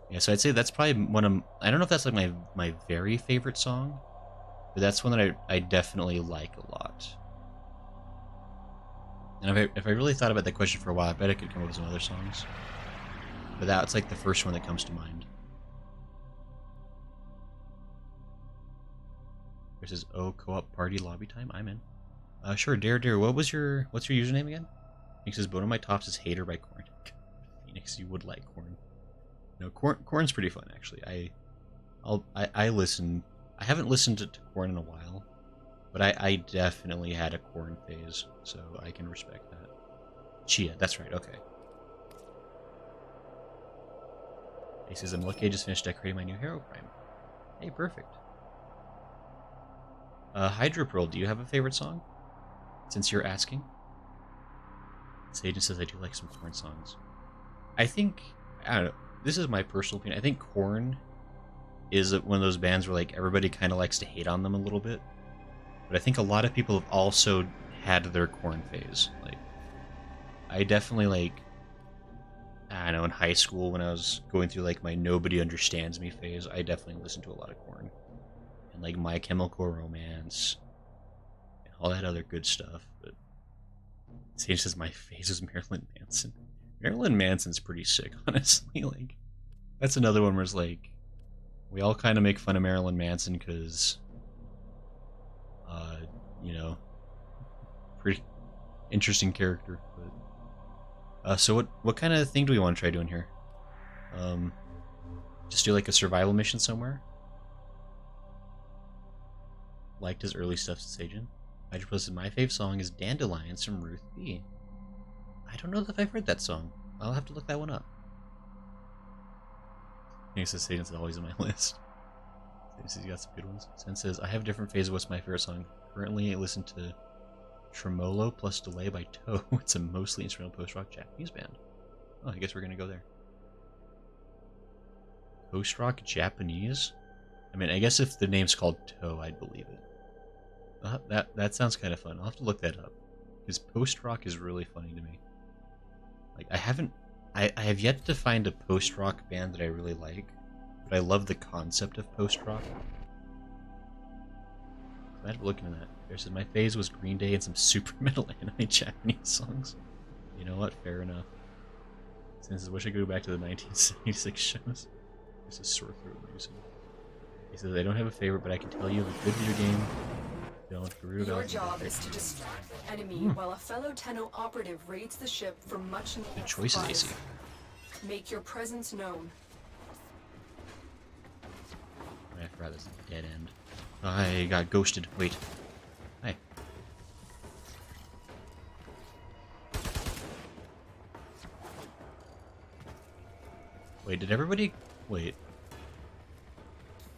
Yeah, so I'd say that's probably one of... I don't know if that's like my very favorite song, but that's one that I definitely like a lot. And if I really thought about that question for a while, I bet I could come up with some other songs. But that's like the first one that comes to mind. This is co-op party lobby time. I'm in. Sure, Dare. What's your username again? He says, "Bone of my tops is hater by Corn." Phoenix, you would like Corn. No, Corn's pretty fun actually. I listen. I haven't listened to Corn in a while. But I definitely had a Corn phase, so I can respect that. Chia, that's right, okay. He says, I'm lucky I just finished decorating my new hero prime. Hey, perfect. Hydroprol, do you have a favorite song? Since you're asking? Sagen says I do like some Corn songs. I think, I don't know, this is my personal opinion. I think Corn is one of those bands where like everybody kind of likes to hate on them a little bit. But I think a lot of people have also had their Corn phase. Like, I definitely, like, I don't know, in high school when I was going through, like, my Nobody Understands Me phase, I definitely listened to a lot of Corn. And, like, My Chemical Romance, and all that other good stuff. But Sage says my phase is Marilyn Manson. Marilyn Manson's pretty sick, honestly. Like, that's another one where it's like, we all kind of make fun of Marilyn Manson because... you know, pretty interesting character. But so what kind of thing do we want to try doing here? Just do like a survival mission somewhere. Liked his early stuff, Sagen. I just posted my fave song is Dandelions from Ruth B. I don't know if I've heard that song. I'll have to look that one up. He says Satan's always on my list. He says you got some good ones. Sen says, I have a different phase of what's my favorite song. Currently, I listen to Tremolo plus Delay by Toe. It's a mostly instrumental post-rock Japanese band. Oh, I guess we're gonna go there. Post-rock Japanese? I mean, I guess if the name's called Toe, I'd believe it. That sounds kind of fun. I'll have to look that up. Because post-rock is really funny to me. Like, I have yet to find a post-rock band that I really like, but I love the concept of post-rock. I had to look into that. There says, my phase was Green Day and some super metal anime Japanese songs. You know what? Fair enough. Since I wish I could go back to the 1976 shows. This is sore throat music. He says, I don't have a favorite, but I can tell you a good video game. Your job is to distract the enemy while a fellow Tenno operative raids the ship for much needed Good choices, supplies. AC. Make your presence known. I forgot this is a dead end. I got ghosted. Wait. Hi. Wait, did everybody... Wait.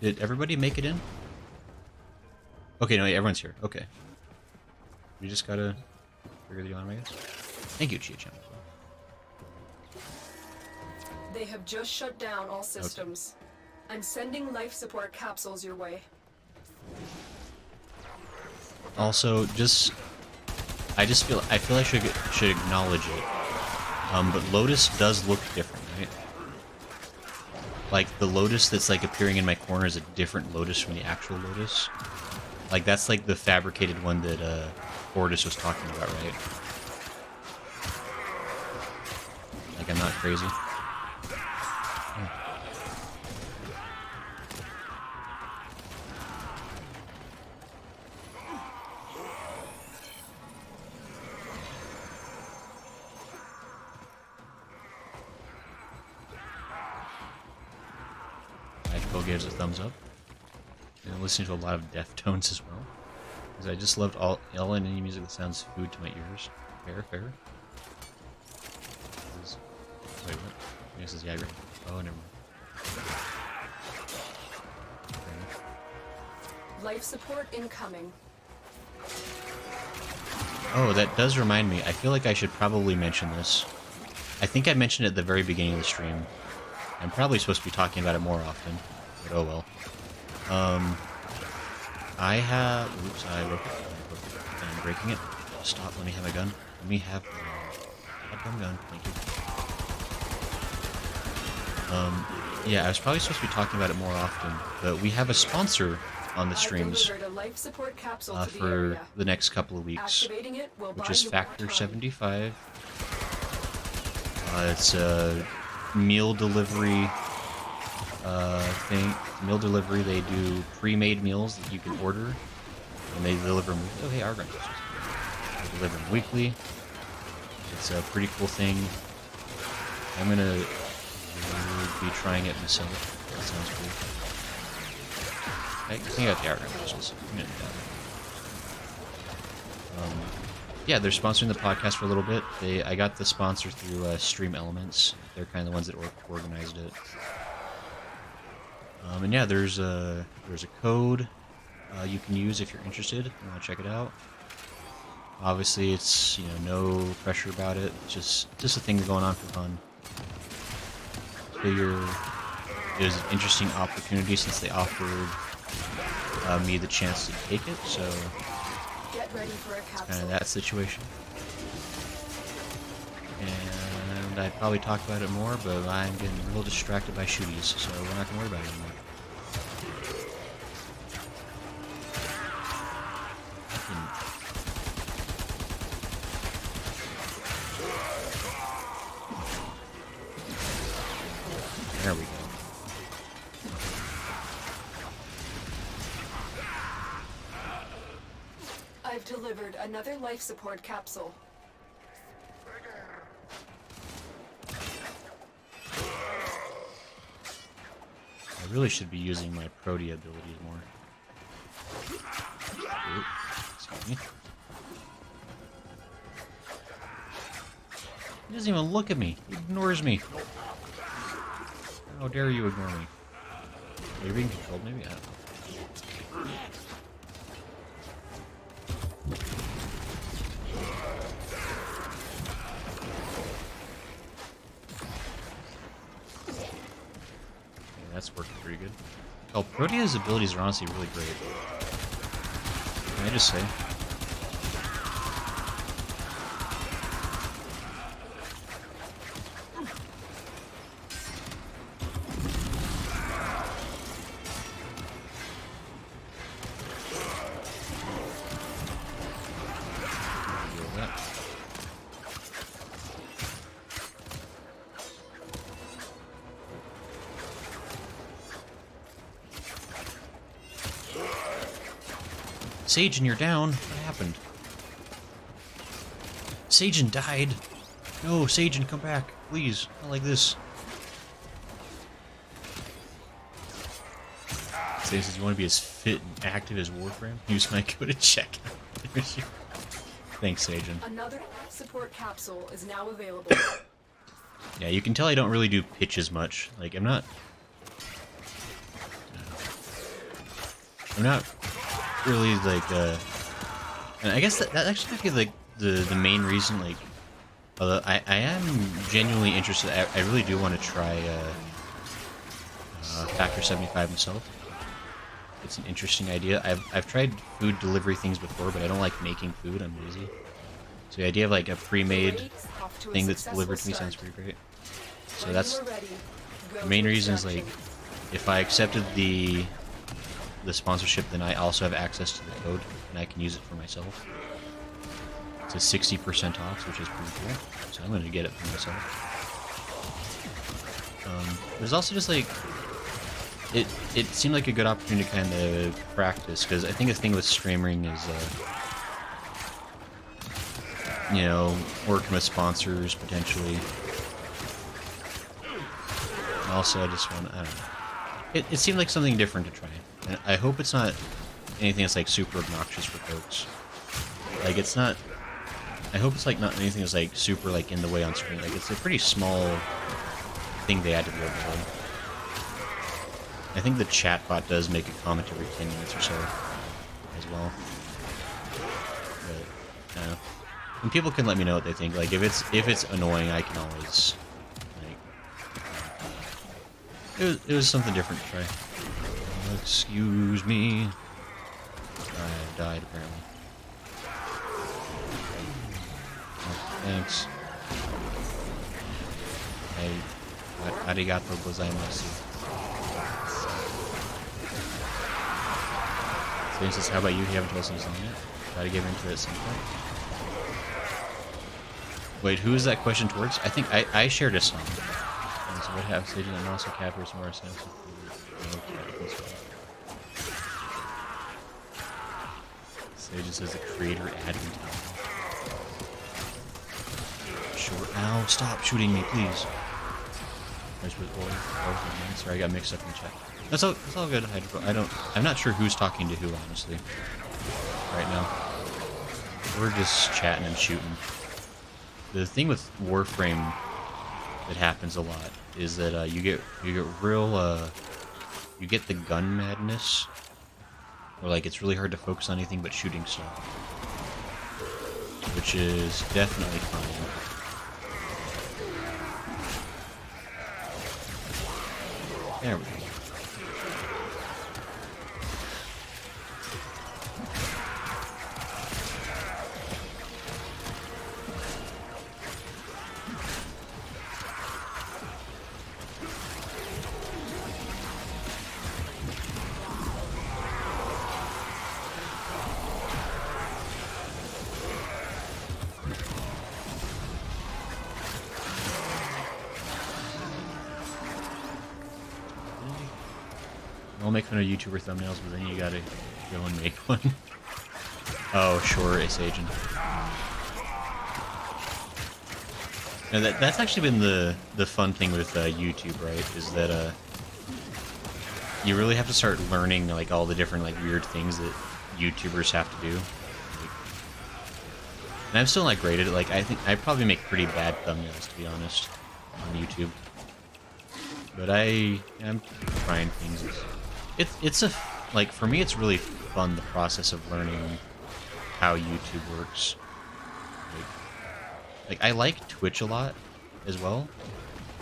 Did everybody make it in? Okay, no, everyone's here. Okay. We just gotta figure the on, I guess. Thank you, Chia-chan. They have just shut down all systems. Okay. I'm sending life support capsules your way. Also, I feel I should acknowledge it. But Lotus does look different, right? Like the Lotus that's like appearing in my corner is a different Lotus from the actual Lotus. Like that's like the fabricated one that Fortis was talking about, right? Like I'm not crazy. Gives a thumbs up. And I'm listening to a lot of Deftones as well. Because I just loved all and any music that sounds food to my ears. Fair. Wait, what? This is Yagre. Oh, never mind. Life support incoming. Oh, that does remind me. I feel like I should probably mention this. I think I mentioned it at the very beginning of the stream. I'm probably supposed to be talking about it more often. But oh well. I have... Oops, I broke it. I'm breaking it. Stop, let me have a gun. Let me have a gun. Thank you. Yeah, I was probably supposed to be talking about it more often, but we have a sponsor on the streams for the next couple of weeks, which is Factor 75. It's a meal delivery thing. Meal delivery, they do pre-made meals that you can order, and they deliver them. Oh, hey, Argon. They deliver them weekly. It's a pretty cool thing. I'm gonna be trying it myself. That sounds cool. I think I got the Argon crystals. I'm gonna do that. Yeah, they're sponsoring the podcast for a little bit. I got the sponsor through Stream Elements. They're kind of the ones that organized it. And yeah, there's a code you can use if you're interested. You want to check it out. Obviously, it's no pressure about it. It's just a thing going on for fun. Figure it was an interesting opportunity since they offered me the chance to take it. So Get ready for a capsule. it's kind of that situation. And I probably talk about it more, but I'm getting real distracted by shooties, so we're not gonna worry about it anymore. There we go. I've delivered another life support capsule. I really should be using my Protea abilities more. Ooh, excuse me. He doesn't even look at me. He ignores me. How dare you ignore me? Are you being controlled maybe? I don't know. That's working pretty good. Oh, Protea's abilities are honestly really great. Can I just say? Sagen, you're down. What happened? Sagen died. No, Sagen, come back. Please. Not like this. Sagen says you want to be as fit and active as Warframe? Use my code to check out. Thanks, Sagen. Another support capsule is now available. Yeah, you can tell I don't really do pitches much. Like, I'm not really like and I guess that actually might be like the main reason. Like, I am genuinely interested. I really do want to try Factor 75 myself. It's an interesting idea. I've tried food delivery things before, but I don't like making food. I'm lazy. So the idea of like a pre-made thing that's delivered to me sounds pretty great. So that's the main reason. Is like, if I accepted the sponsorship, then I also have access to the code, and I can use it for myself. It's a 60% off, which is pretty cool. So I'm going to get it for myself. There's also just like, it seemed like a good opportunity to kind of practice, because I think the thing with streaming is, you know, working with sponsors potentially. And also, I just want to, I don't know. It seemed like something different to try. And I hope it's not anything that's like super obnoxious for folks. Like, it's not. I hope it's like not anything that's like super like in the way on screen. Like, it's a pretty small thing they had to be able to do. I think the chatbot does make a comment every 10 minutes or so as well. But and people can let me know what they think. Like, if it's annoying, I can always like. It was something different to try. Excuse me. I died apparently. Oh, thanks. Arigato gozaimasu. So says, how about you? You haven't told us any song yet? Try to get into it at some point. Wait, who is that question towards? I think I shared a song. And so what happens? Sage and also captures more sense. Sage says the creator adding time. Sure. Ow, stop shooting me, please. Sorry, I got mixed up in the chat. That's all good, Hydro. I'm not sure who's talking to who, honestly. Right now. We're just chatting and shooting. The thing with Warframe that happens a lot is that you get real you get the gun madness, where like it's really hard to focus on anything but shooting stuff, which is definitely fun. There we go. I'll make fun of YouTuber thumbnails, but then you gotta go and make one. Oh, sure, Ace Agent. Now that's actually been the fun thing with YouTube, right? Is that you really have to start learning like all the different like weird things that YouTubers have to do. Like, and I'm still not great at it. Like, I think I probably make pretty bad thumbnails, to be honest, on YouTube. But I'm trying things. It's a, like, for me it's really fun, the process of learning how YouTube works. Like I like Twitch a lot as well,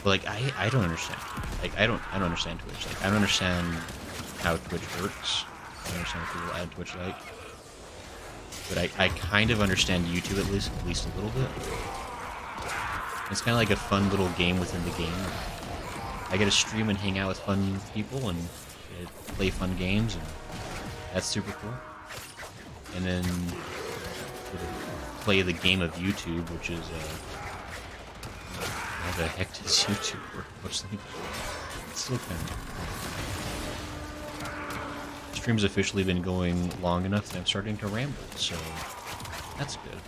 but like I don't understand. like I don't understand Twitch. Like I don't understand how Twitch works. I don't understand what people add Twitch like. But I kind of understand YouTube at least a little bit. It's kind of like a fun little game within the game. I get to stream and hang out with fun people and play fun games, and that's super cool. And then play the game of YouTube, which is how the heck does YouTube work? It's still kind of. Stream's officially been going long enough that I'm starting to ramble, so that's good.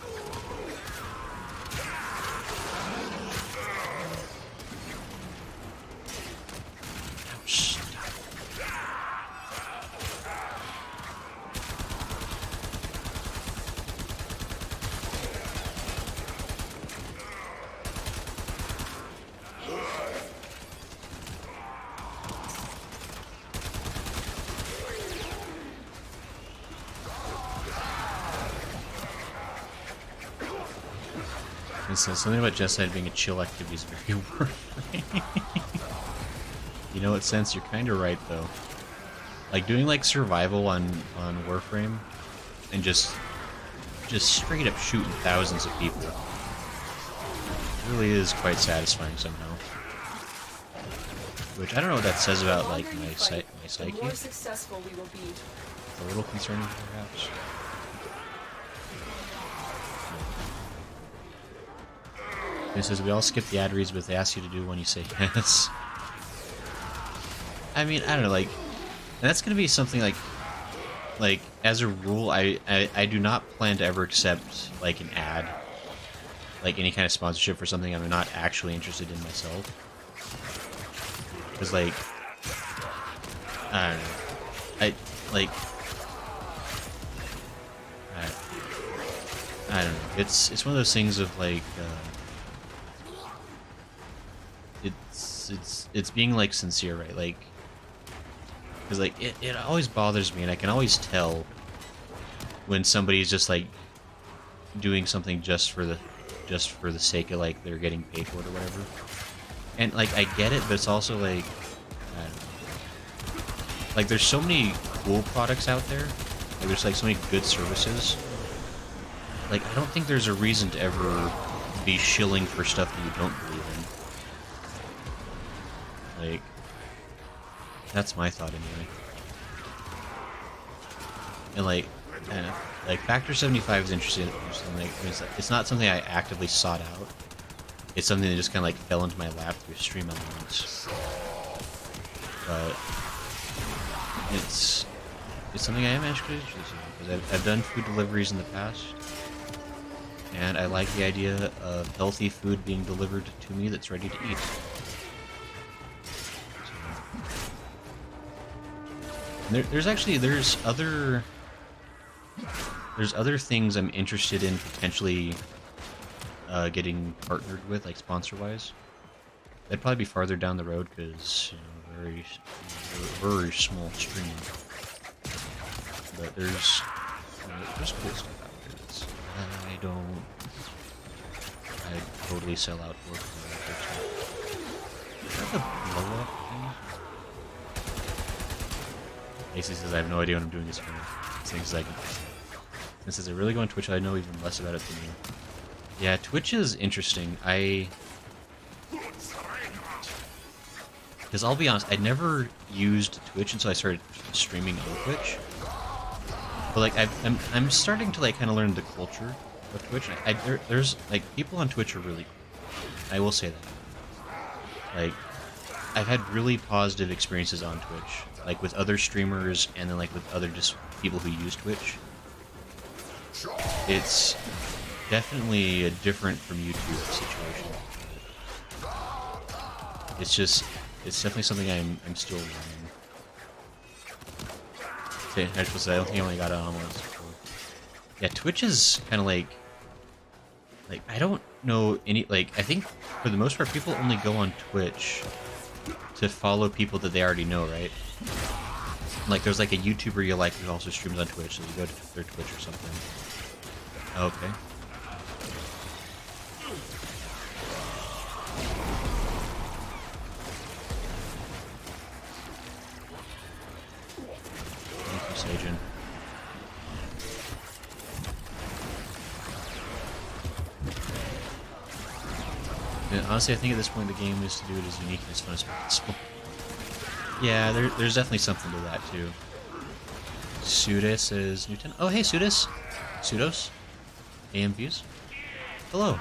So something about Jessamine being a chill activity is very Warframe. You know what, Sense? You're kind of right, though. Like, doing, like, survival on Warframe and just straight up shooting thousands of people really is quite satisfying somehow. Which, I don't know what that says about, like, my psyche. The more successful we will be. A little concerning, perhaps. It says we all skip the ad reads, but they ask you to do when you say yes. I mean, I don't know, like, and that's gonna be something like as a rule, I do not plan to ever accept like an ad, like any kind of sponsorship for something I'm not actually interested in myself. Because like, I don't know, I don't know. It's one of those things of like. It's being like sincere, right? Like, because like it always bothers me, and I can always tell when somebody's just like doing something just for the sake of like they're getting paid for it or whatever. And like I get it, but it's also like I don't know. Like there's so many cool products out there. Like there's like so many good services. Like I don't think there's a reason to ever be shilling for stuff that you don't believe in. Like, that's my thought anyway. And like Factor 75 is interesting. Like, it's not something I actively sought out. It's something that just kind of like fell into my lap through stream elements. But it's something I am actually interested in because I've done food deliveries in the past, and I like the idea of healthy food being delivered to me that's ready to eat. There's other things I'm interested in potentially getting partnered with, like sponsor-wise. That'd probably be farther down the road because very small stream. But there's cool stuff out there that's I'd totally sell out for. Is that the blow-up thing? Casey says, I have no idea what I'm doing this for. Things like this says, I really go on Twitch, I know even less about it than you. Yeah, Twitch is interesting. Because I'll be honest, I never used Twitch until I started streaming on Twitch. But like, I'm starting to like kind of learn the culture of Twitch. There's like people on Twitch are really cool. I will say that. Like, I've had really positive experiences on Twitch. Like with other streamers, and then like with other just people who use Twitch. It's definitely a different from YouTube situation. It's definitely something I'm still learning. I was say I don't think I only got it on once before. Yeah, Twitch is kind of like I don't know any I think for the most part people only go on Twitch to follow people that they already know, right? Like, there's like a YouTuber you like who also streams on Twitch, so you go to their Twitch or something. Okay. And honestly, I think at this point the game is to do it as unique and as fun as possible. Yeah, there's definitely something to that too. Suda says Newton. Oh, hey, Sudas. Sudos. AM views. Hello.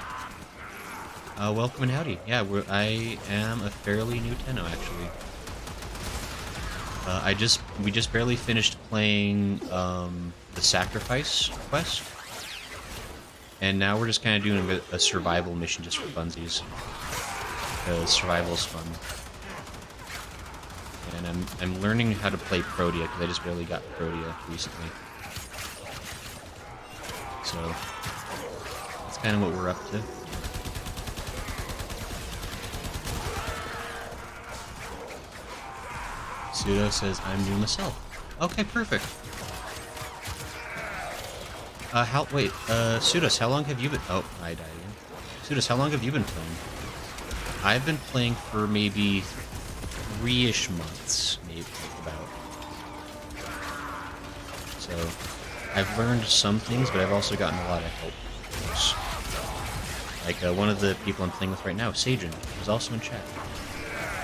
Welcome and howdy. Yeah, I am a fairly new Tenno, actually. We just barely finished playing the Sacrifice quest, and now we're just kind of doing a survival mission just for funsies, because survival is fun. And I'm learning how to play Protea because I just barely got Protea recently. So that's kind of what we're up to. Pseudo says I'm new myself. Okay, perfect. Pseudos, how long have you been? Oh, I died again. Pseudos, how long have you been playing? I've been playing for maybe 3-ish months, maybe about. So I've learned some things, but I've also gotten a lot of help. Like one of the people I'm playing with right now, Sajin, is also in chat.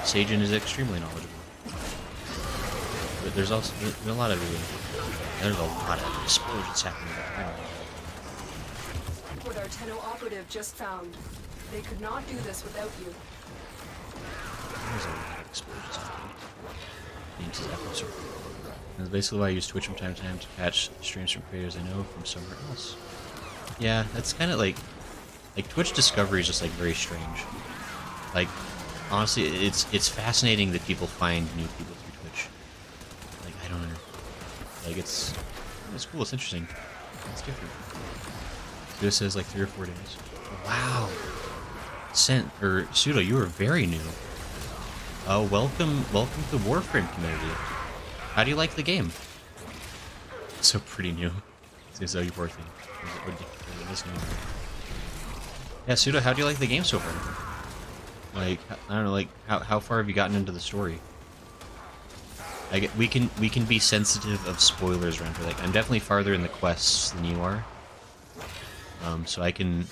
Sajin is extremely knowledgeable. But there's a lot of explosions happening right now. What our Tenno operative just found. They could not do this without you. There's a lot of explosions happening. That's basically why I use Twitch from time to time to catch streams from creators I know from somewhere else. Yeah, that's kind of like Twitch discovery is just like very strange. Like, honestly, it's fascinating that people find new people through Twitch. Like, I don't know. Like, it's cool. It's interesting. It's different. This says like 3 or 4 days. Wow. Pseudo, you are very new. Welcome to the Warframe community. How do you like the game? It's so pretty new. Seems like you're working. Yeah, Pseudo, how do you like the game so far? Like, I don't know, like, how far have you gotten into the story? We can be sensitive of spoilers around here. Like, I'm definitely farther in the quests than you are. So I can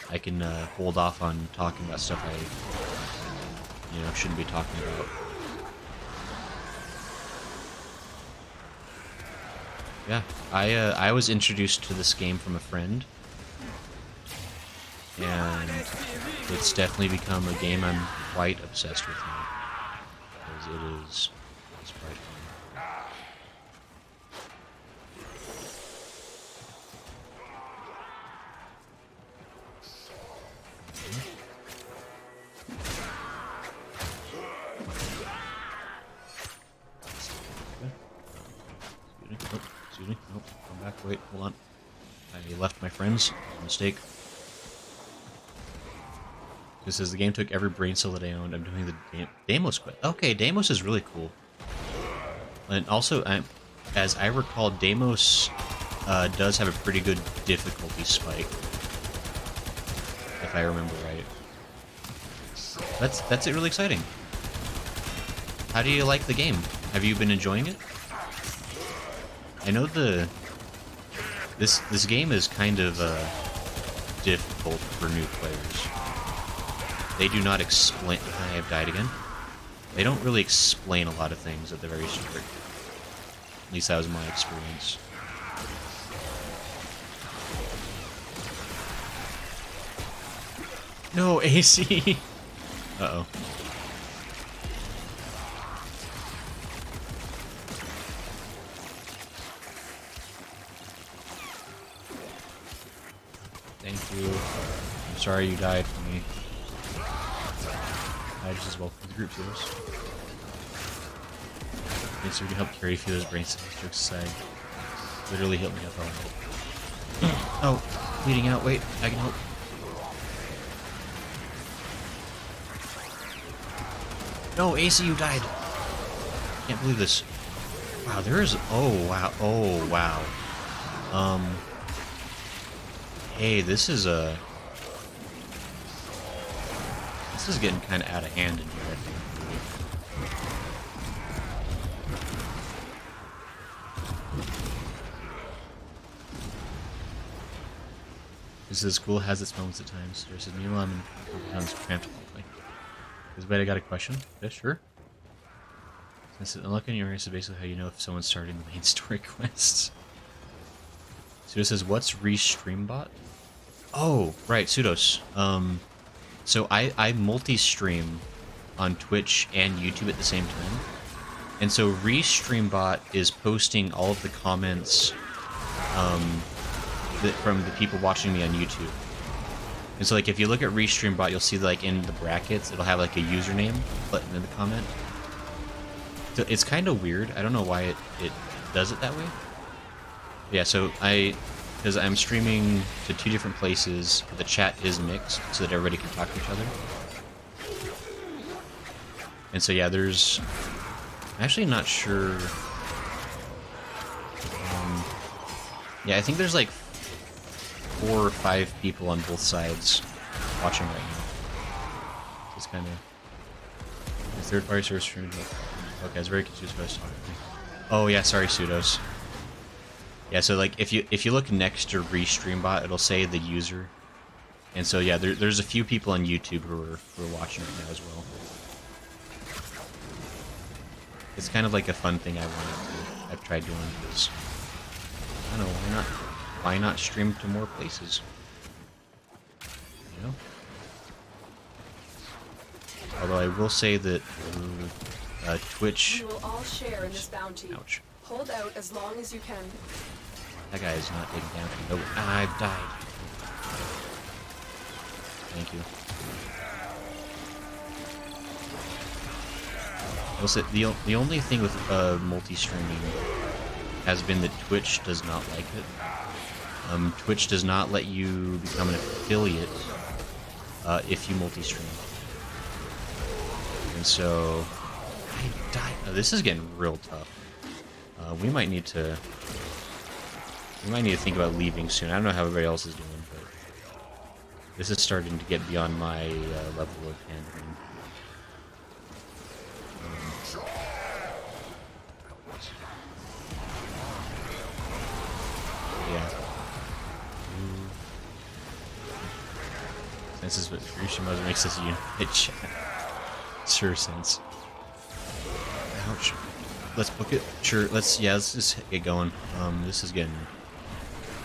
hold off on talking about stuff I shouldn't be talking about. Yeah, I was introduced to this game from a friend, and it's definitely become a game I'm quite obsessed with now, because it's quite fun. Nope, come back, wait, hold on. I left my friends. Mistake. This says the game took every brain cell that I owned. I'm doing the Deimos quest. Okay, Deimos is really cool. And also, as I recall, Deimos does have a pretty good difficulty spike, if I remember right. That's really exciting. How do you like the game? Have you been enjoying it? I know this game is kind of difficult for new players. They do not explain. I have died again. They don't really explain a lot of things at the very start. At least that was my experience. No, AC! Uh-oh. Thank you. I'm sorry you died for me. I just as well for the group healers. Okay, so we can help carry Feeler's brain cells, jokes aside. Literally heal me up all right. Oh, bleeding out, wait, I can help. No, AC, you died! Can't believe this. Wow, there is... Oh, wow. Oh, wow. Hey, this is getting kind of out of hand in here, I think. This is cool, has its moments at times. There's a new one sometimes cramped quickly. Wait, I got a question. Yeah, sure. Since unlocking your race is basically how you know if someone's starting the main story quests. Pseudo says, what's Restreambot? Oh, right, Pseudos. So I multi-stream on Twitch and YouTube at the same time. And so Restreambot is posting all of the comments from the people watching me on YouTube. And so, like, if you look at Restreambot, you'll see, like, in the brackets, it'll have, like, a username button in the comment. So it's kind of weird. I don't know why it does it that way. Yeah, so because I'm streaming to 2 different places, the chat is mixed so that everybody can talk to each other. And so, yeah, I'm actually not sure. Yeah, I think there's like 4 or 5 people on both sides watching right now. It's kind of the third-party source stream. Okay, I was very confused what I was talking about. Oh yeah, sorry, Pseudos. Yeah, so like if you look next to Restreambot, it'll say the user, and so yeah, there's a few people on YouTube who are watching right now as well. It's kind of like a fun thing I've tried doing because I don't know, why not stream to more places? You know? Although I will say that Twitch. We will all share in this bounty. Ouch. Hold out as long as you can. That guy is not taking damage. No, I've died. Thank you. I will say the only thing with multi-streaming has been that Twitch does not like it. Twitch does not let you become an affiliate if you multi-stream. And so I died. Oh, this is getting real tough. We might need to think about leaving soon. I don't know how everybody else is doing, but this is starting to get beyond my level of handling. Yeah. This is what Rishimoto makes this unit chat. Sure sense. Ouch. Let's book it. Sure, let's just get going. This is getting...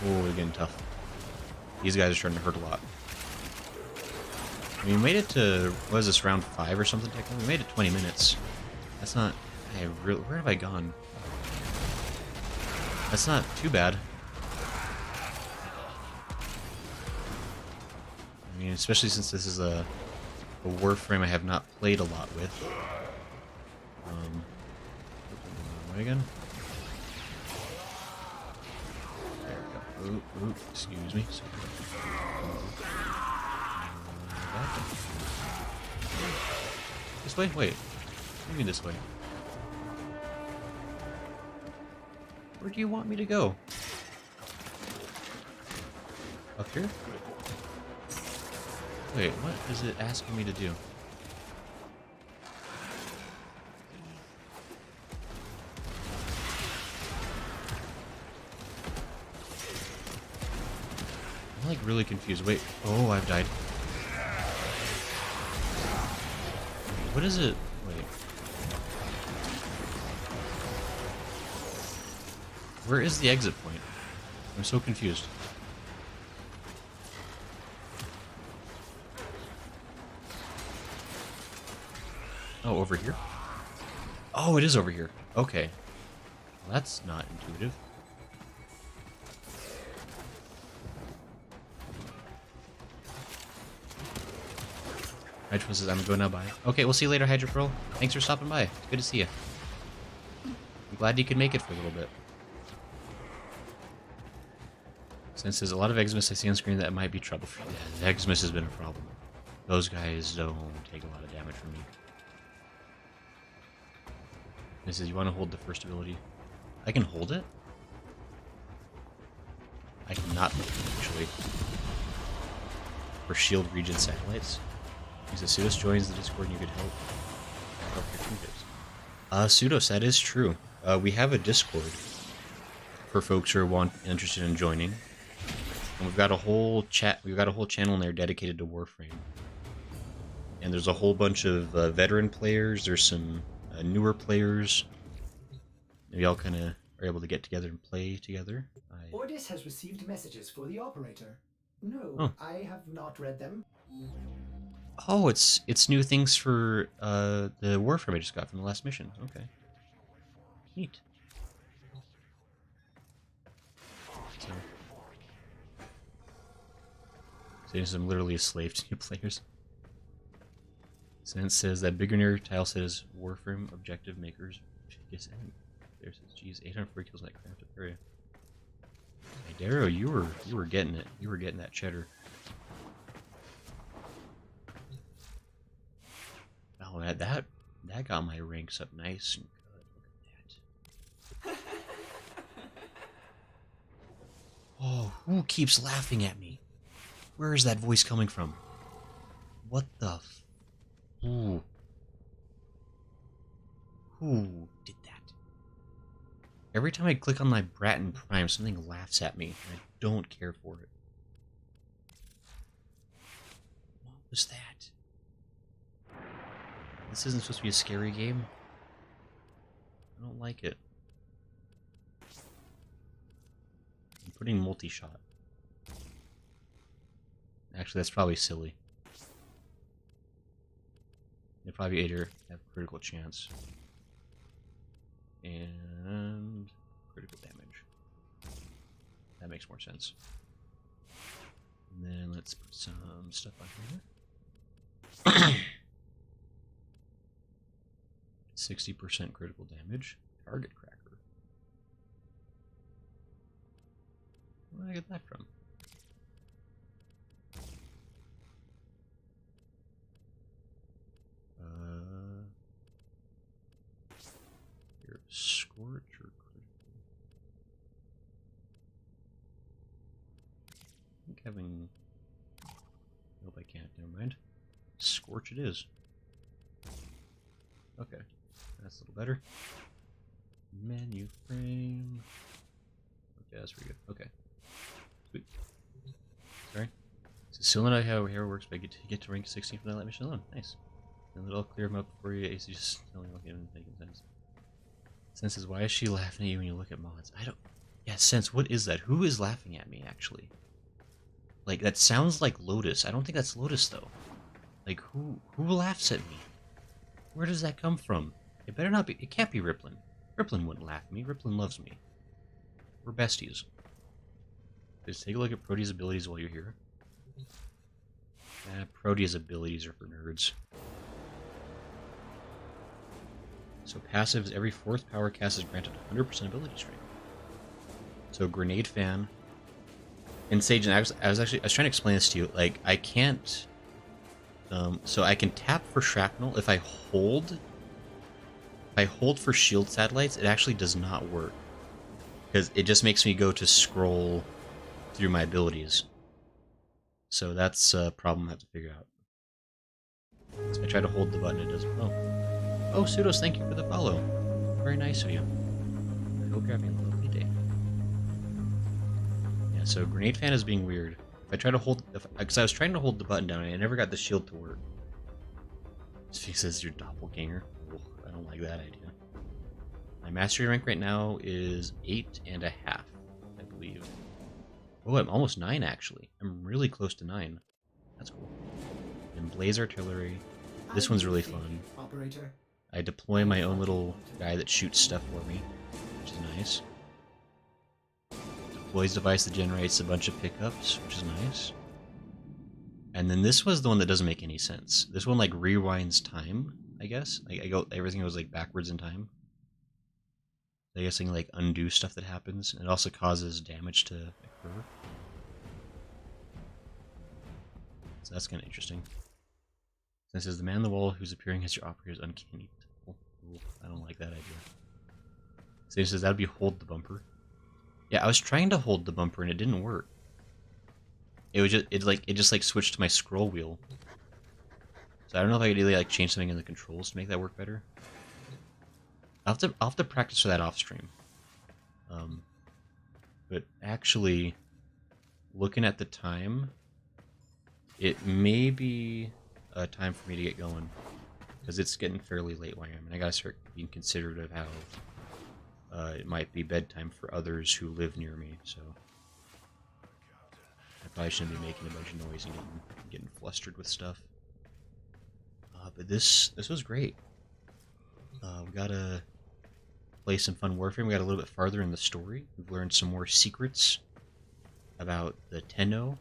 Oh, we're getting tough. These guys are starting to hurt a lot. We made it to... What is this, round 5 or something technically? We made it 20 minutes. That's not... where have I gone? That's not too bad. I mean, especially since this is a Warframe I have not played a lot with. What again? There we go. Ooh, excuse me. This way? Wait. What do you mean this way? Where do you want me to go? Up here? Wait, what is it asking me to do? I'm like really confused. Wait, oh, I've died. What is it? Wait. Where is the exit point? I'm so confused. Oh, over here? Oh, it is over here. Okay. Well, that's not intuitive. Hydro says, I'm going now, bye. Okay, we'll see you later, Hydro Pearl. Thanks for stopping by. Good to see you. I'm glad you could make it for a little bit. Since there's a lot of Xmas I see on screen, that might be trouble for you. Yeah, Xmas has been a problem. Those guys don't take a lot of damage from me. This is, you want to hold the first ability? I can hold it? I cannot hold it, actually. For shield region satellites. Because if Pseudos joins the Discord and you could help your teammates. Pseudos, that is true. We have a Discord for folks who are interested in joining. And we've got a whole channel in there dedicated to Warframe. And there's a whole bunch of veteran players. There's some newer players. We all kind of are able to get together and play together. Ordis has received messages for the operator. No, Oh. I have not read them. Oh, it's new things for the Warframe I just got from the last mission. Okay. Neat. So I'm literally a slave to new players. Since says that beginner tile says Warframe objective makers. Yes, there says, geez, 840 kills in that crafted area. Hey, Darrow, you were getting it. You were getting that cheddar. Oh, that got my ranks up nice and good. Look at that. Oh, who keeps laughing at me? Where is that voice coming from? What the Ooh. Who did that? Every time I click on my Bratton Prime, something laughs at me, and I don't care for it. What was that? This isn't supposed to be a scary game. I don't like it. I'm putting multi-shot. Actually, that's probably silly. They probably either have critical chance and critical damage. That makes more sense. And then let's put some stuff on here. 60% critical damage. Target cracker. Where did I get that from? Here, scorch or critical? I think having. Nope, I can't. Never mind. Scorch it is. Okay, that's a little better. Menu frame. Okay, that's pretty good. Okay, sweet. Sorry. So still not how it works, but I get to rank 16 for that mission alone. Nice. And it'll clear them up for you. AC just telling you what making sense. Sense says, why is she laughing at you when you look at mods? I don't. Yeah, Sense, what is that? Who is laughing at me, actually? Like, that sounds like Lotus. I don't think that's Lotus, though. Like, who laughs at me? Where does that come from? It better not be. It can't be Riplin. Riplin wouldn't laugh at me. Riplin loves me. We're besties. Just take a look at Protea's abilities while you're here. Protea's abilities are for nerds. So passives, every 4th power cast is granted 100% ability strength. So Grenade Fan. And Sage, and I was trying to explain this to you. Like, I can't. So I can tap for shrapnel. If I hold for shield satellites, it actually does not work because it just makes me go to scroll through my abilities. So that's a problem I have to figure out. So I try to hold the button, it doesn't. Oh, Pseudos, thank you for the follow. Very nice of you. I hope you're having a lovely day. Yeah, so Grenade Fan is being weird. If I try to hold, because I was trying to hold the button down and I never got the shield to work. He says your doppelganger. Oh, I don't like that idea. My mastery rank right now is 8.5, I believe. Oh, I'm almost 9 actually. I'm really close to 9. That's cool. And Blaze Artillery. This one's really fun. Operator. I deploy my own little guy that shoots stuff for me, which is nice. Deploys device that generates a bunch of pickups, which is nice. And then this was the one that doesn't make any sense. This one like rewinds time, I guess. Everything goes like backwards in time. I guess I can like undo stuff that happens. It also causes damage to occur. So that's kind of interesting. This is the man on the wall who's appearing as your operator is uncanny. Ooh, I don't like that idea. So he says that would be hold the bumper. Yeah, I was trying to hold the bumper and it didn't work. It was just switched to my scroll wheel. So I don't know if I could really like change something in the controls to make that work better. I'll have to practice for that off stream. But actually, looking at the time, it may be time for me to get going. Because it's getting fairly late where I am, and I gotta start being considerate of how it might be bedtime for others who live near me, so I probably shouldn't be making a bunch of noise and getting flustered with stuff. But this was great. We gotta play some fun Warframe. We got a little bit farther in the story. We've learned some more secrets about the Tenno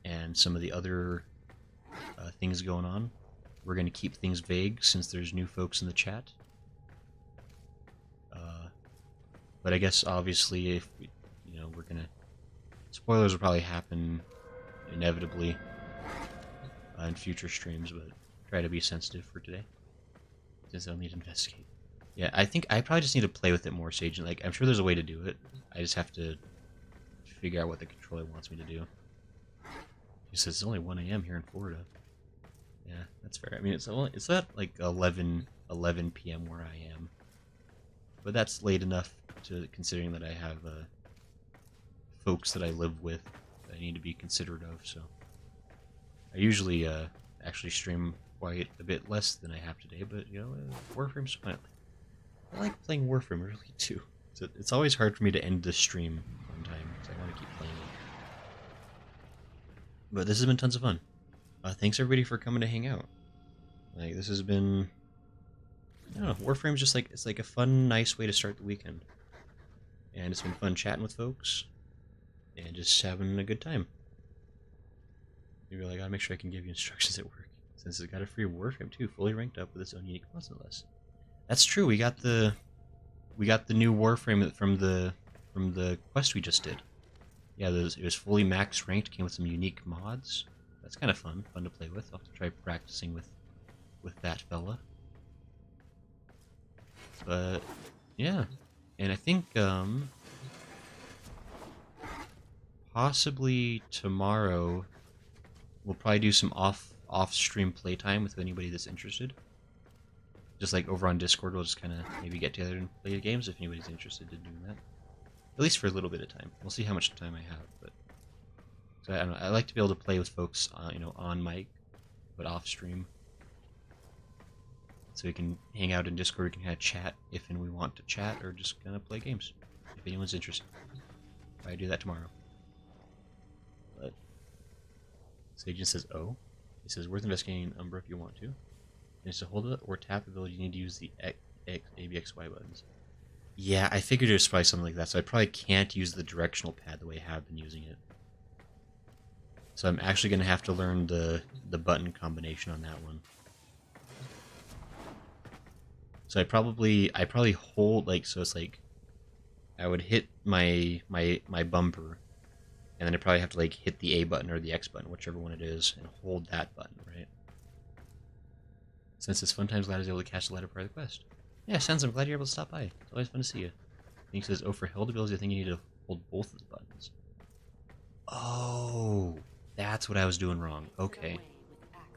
and some of the other things going on. We're going to keep things vague since there's new folks in the chat. But I guess obviously if we, we're going to... Spoilers will probably happen inevitably in future streams, but try to be sensitive for today. Since I'll need to investigate. Yeah, I think I probably just need to play with it more, Sage. Like, I'm sure there's a way to do it. I just have to figure out what the controller wants me to do. He says it's only 1 a.m. here in Florida. Yeah, that's fair. I mean, it's not like 11 p.m. where I am, but that's late enough to considering that I have folks that I live with that I need to be considerate of. So I usually actually stream quite a bit less than I have today, but Warframe's fun. I like playing Warframe really too. So it's always hard for me to end the stream on time because I want to keep playing it. But this has been tons of fun. Thanks everybody for coming to hang out. Like, this has been, I don't know, Warframe's just like, it's like a fun, nice way to start the weekend. And it's been fun chatting with folks and just having a good time. You're like, I gotta make sure I can give you instructions at work, since it's got a free Warframe too, fully ranked up with its own unique content list. That's true. We got the new Warframe from the quest we just did. Yeah, it was fully max ranked. Came with some unique mods. That's kind of fun to play with. I'll have to try practicing with that fella. But yeah, and I think possibly tomorrow we'll probably do some off-stream playtime with anybody that's interested. Just like over on Discord, we'll just kind of maybe get together and play games if anybody's interested in doing that. At least for a little bit of time. We'll see how much time I have, but so I don't know. I like to be able to play with folks, on mic, but off stream, so we can hang out in Discord. We can kind of chat if and we want to chat, or just kind of play games if anyone's interested. I do that tomorrow. But Sagen says, "Oh," he says, "Worth investigating Umbra if you want to. And it's to hold it or tap ability. You need to use the ABXY buttons." Yeah, I figured it was probably something like that, so I probably can't use the directional pad the way I have been using it. So I'm actually going to have to learn the button combination on that one. So I probably hold, like, so it's like I would hit my bumper, and then I probably have to like hit the A button or the X button, whichever one it is, and hold that button, right? Since it's fun times, glad I was able to catch the latter part of the quest. Yeah, Sans, I'm glad you're able to stop by. It's always fun to see you. He says, "Oh, for held abilities, I think you need to hold both of the buttons." Oh, that's what I was doing wrong. Okay.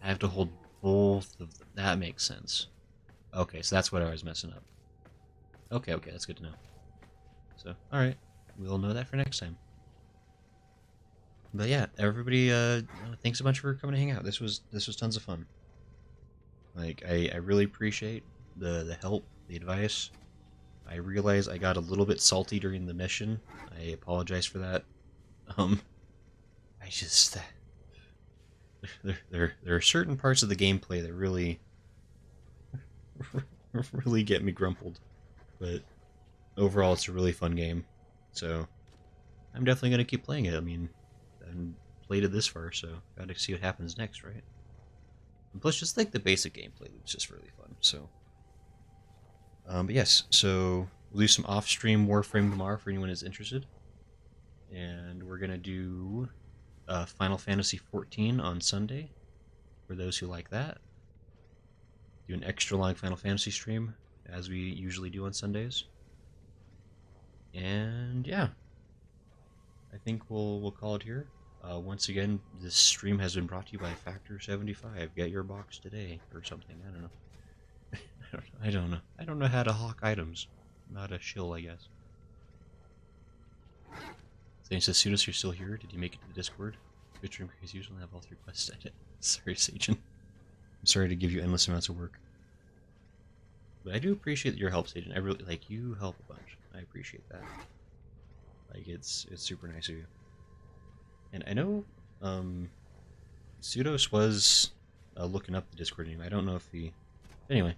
I have to hold both of them. That makes sense. Okay, so that's what I was messing up. Okay, that's good to know. So, alright. We'll know that for next time. But yeah, everybody, thanks a bunch for coming to hang out. This was tons of fun. Like, I really appreciate the help, the advice. I realize I got a little bit salty during the mission. I apologize for that. I just... There are certain parts of the gameplay that really get me grumpled. But overall, it's a really fun game. So, I'm definitely going to keep playing it. I mean, I haven't played it this far, so gotta see what happens next, right? And plus, just like the basic gameplay loop's just really fun, so... but yes, so we'll do some off-stream Warframe tomorrow for anyone who's interested. And we're going to do Final Fantasy XIV on Sunday, for those who like that. Do an extra long Final Fantasy stream, as we usually do on Sundays. And yeah, I think we'll call it here. Once again, this stream has been brought to you by Factor 75. Get your box today, or something, I don't know. I don't know. I don't know how to hawk items. Not a shill, I guess. Then says, Pseudos, you're still here? Did you make it to the Discord? Twitch room, because you usually have all 3 quests at it. Sorry, Sagen. I'm sorry to give you endless amounts of work. But I do appreciate your help, Sagen. I really, like, you help a bunch. I appreciate that. Like, it's super nice of you. And I know, Pseudos was looking up the Discord name. I don't know if he... Anyway.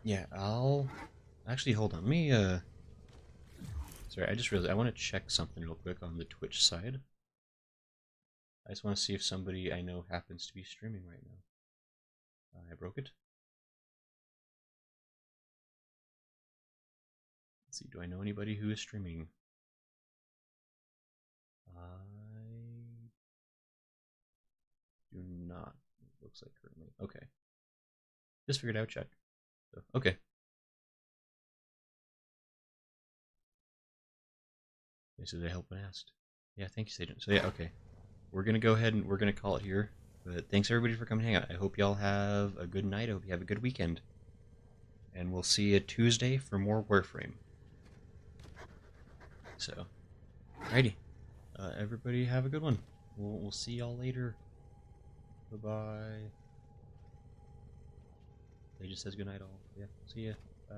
Yeah, I'll... Actually, hold on. Let me, Sorry, I just realized I want to check something real quick on the Twitch side. I just want to see if somebody I know happens to be streaming right now. I broke it. Let's see, do I know anybody who is streaming? I do not. It looks like currently. Okay. Just figured out, check. So, okay. Okay, so they helped when asked. Yeah, thank you, Satan. So yeah, okay. We're gonna go ahead and we're gonna call it here. But thanks everybody for coming to hang out. I hope y'all have a good night. I hope you have a good weekend. And we'll see you Tuesday for more Warframe. So, alrighty. Everybody have a good one. We'll see y'all later. Bye-bye. They just says good night all. Yeah, see ya. Bye.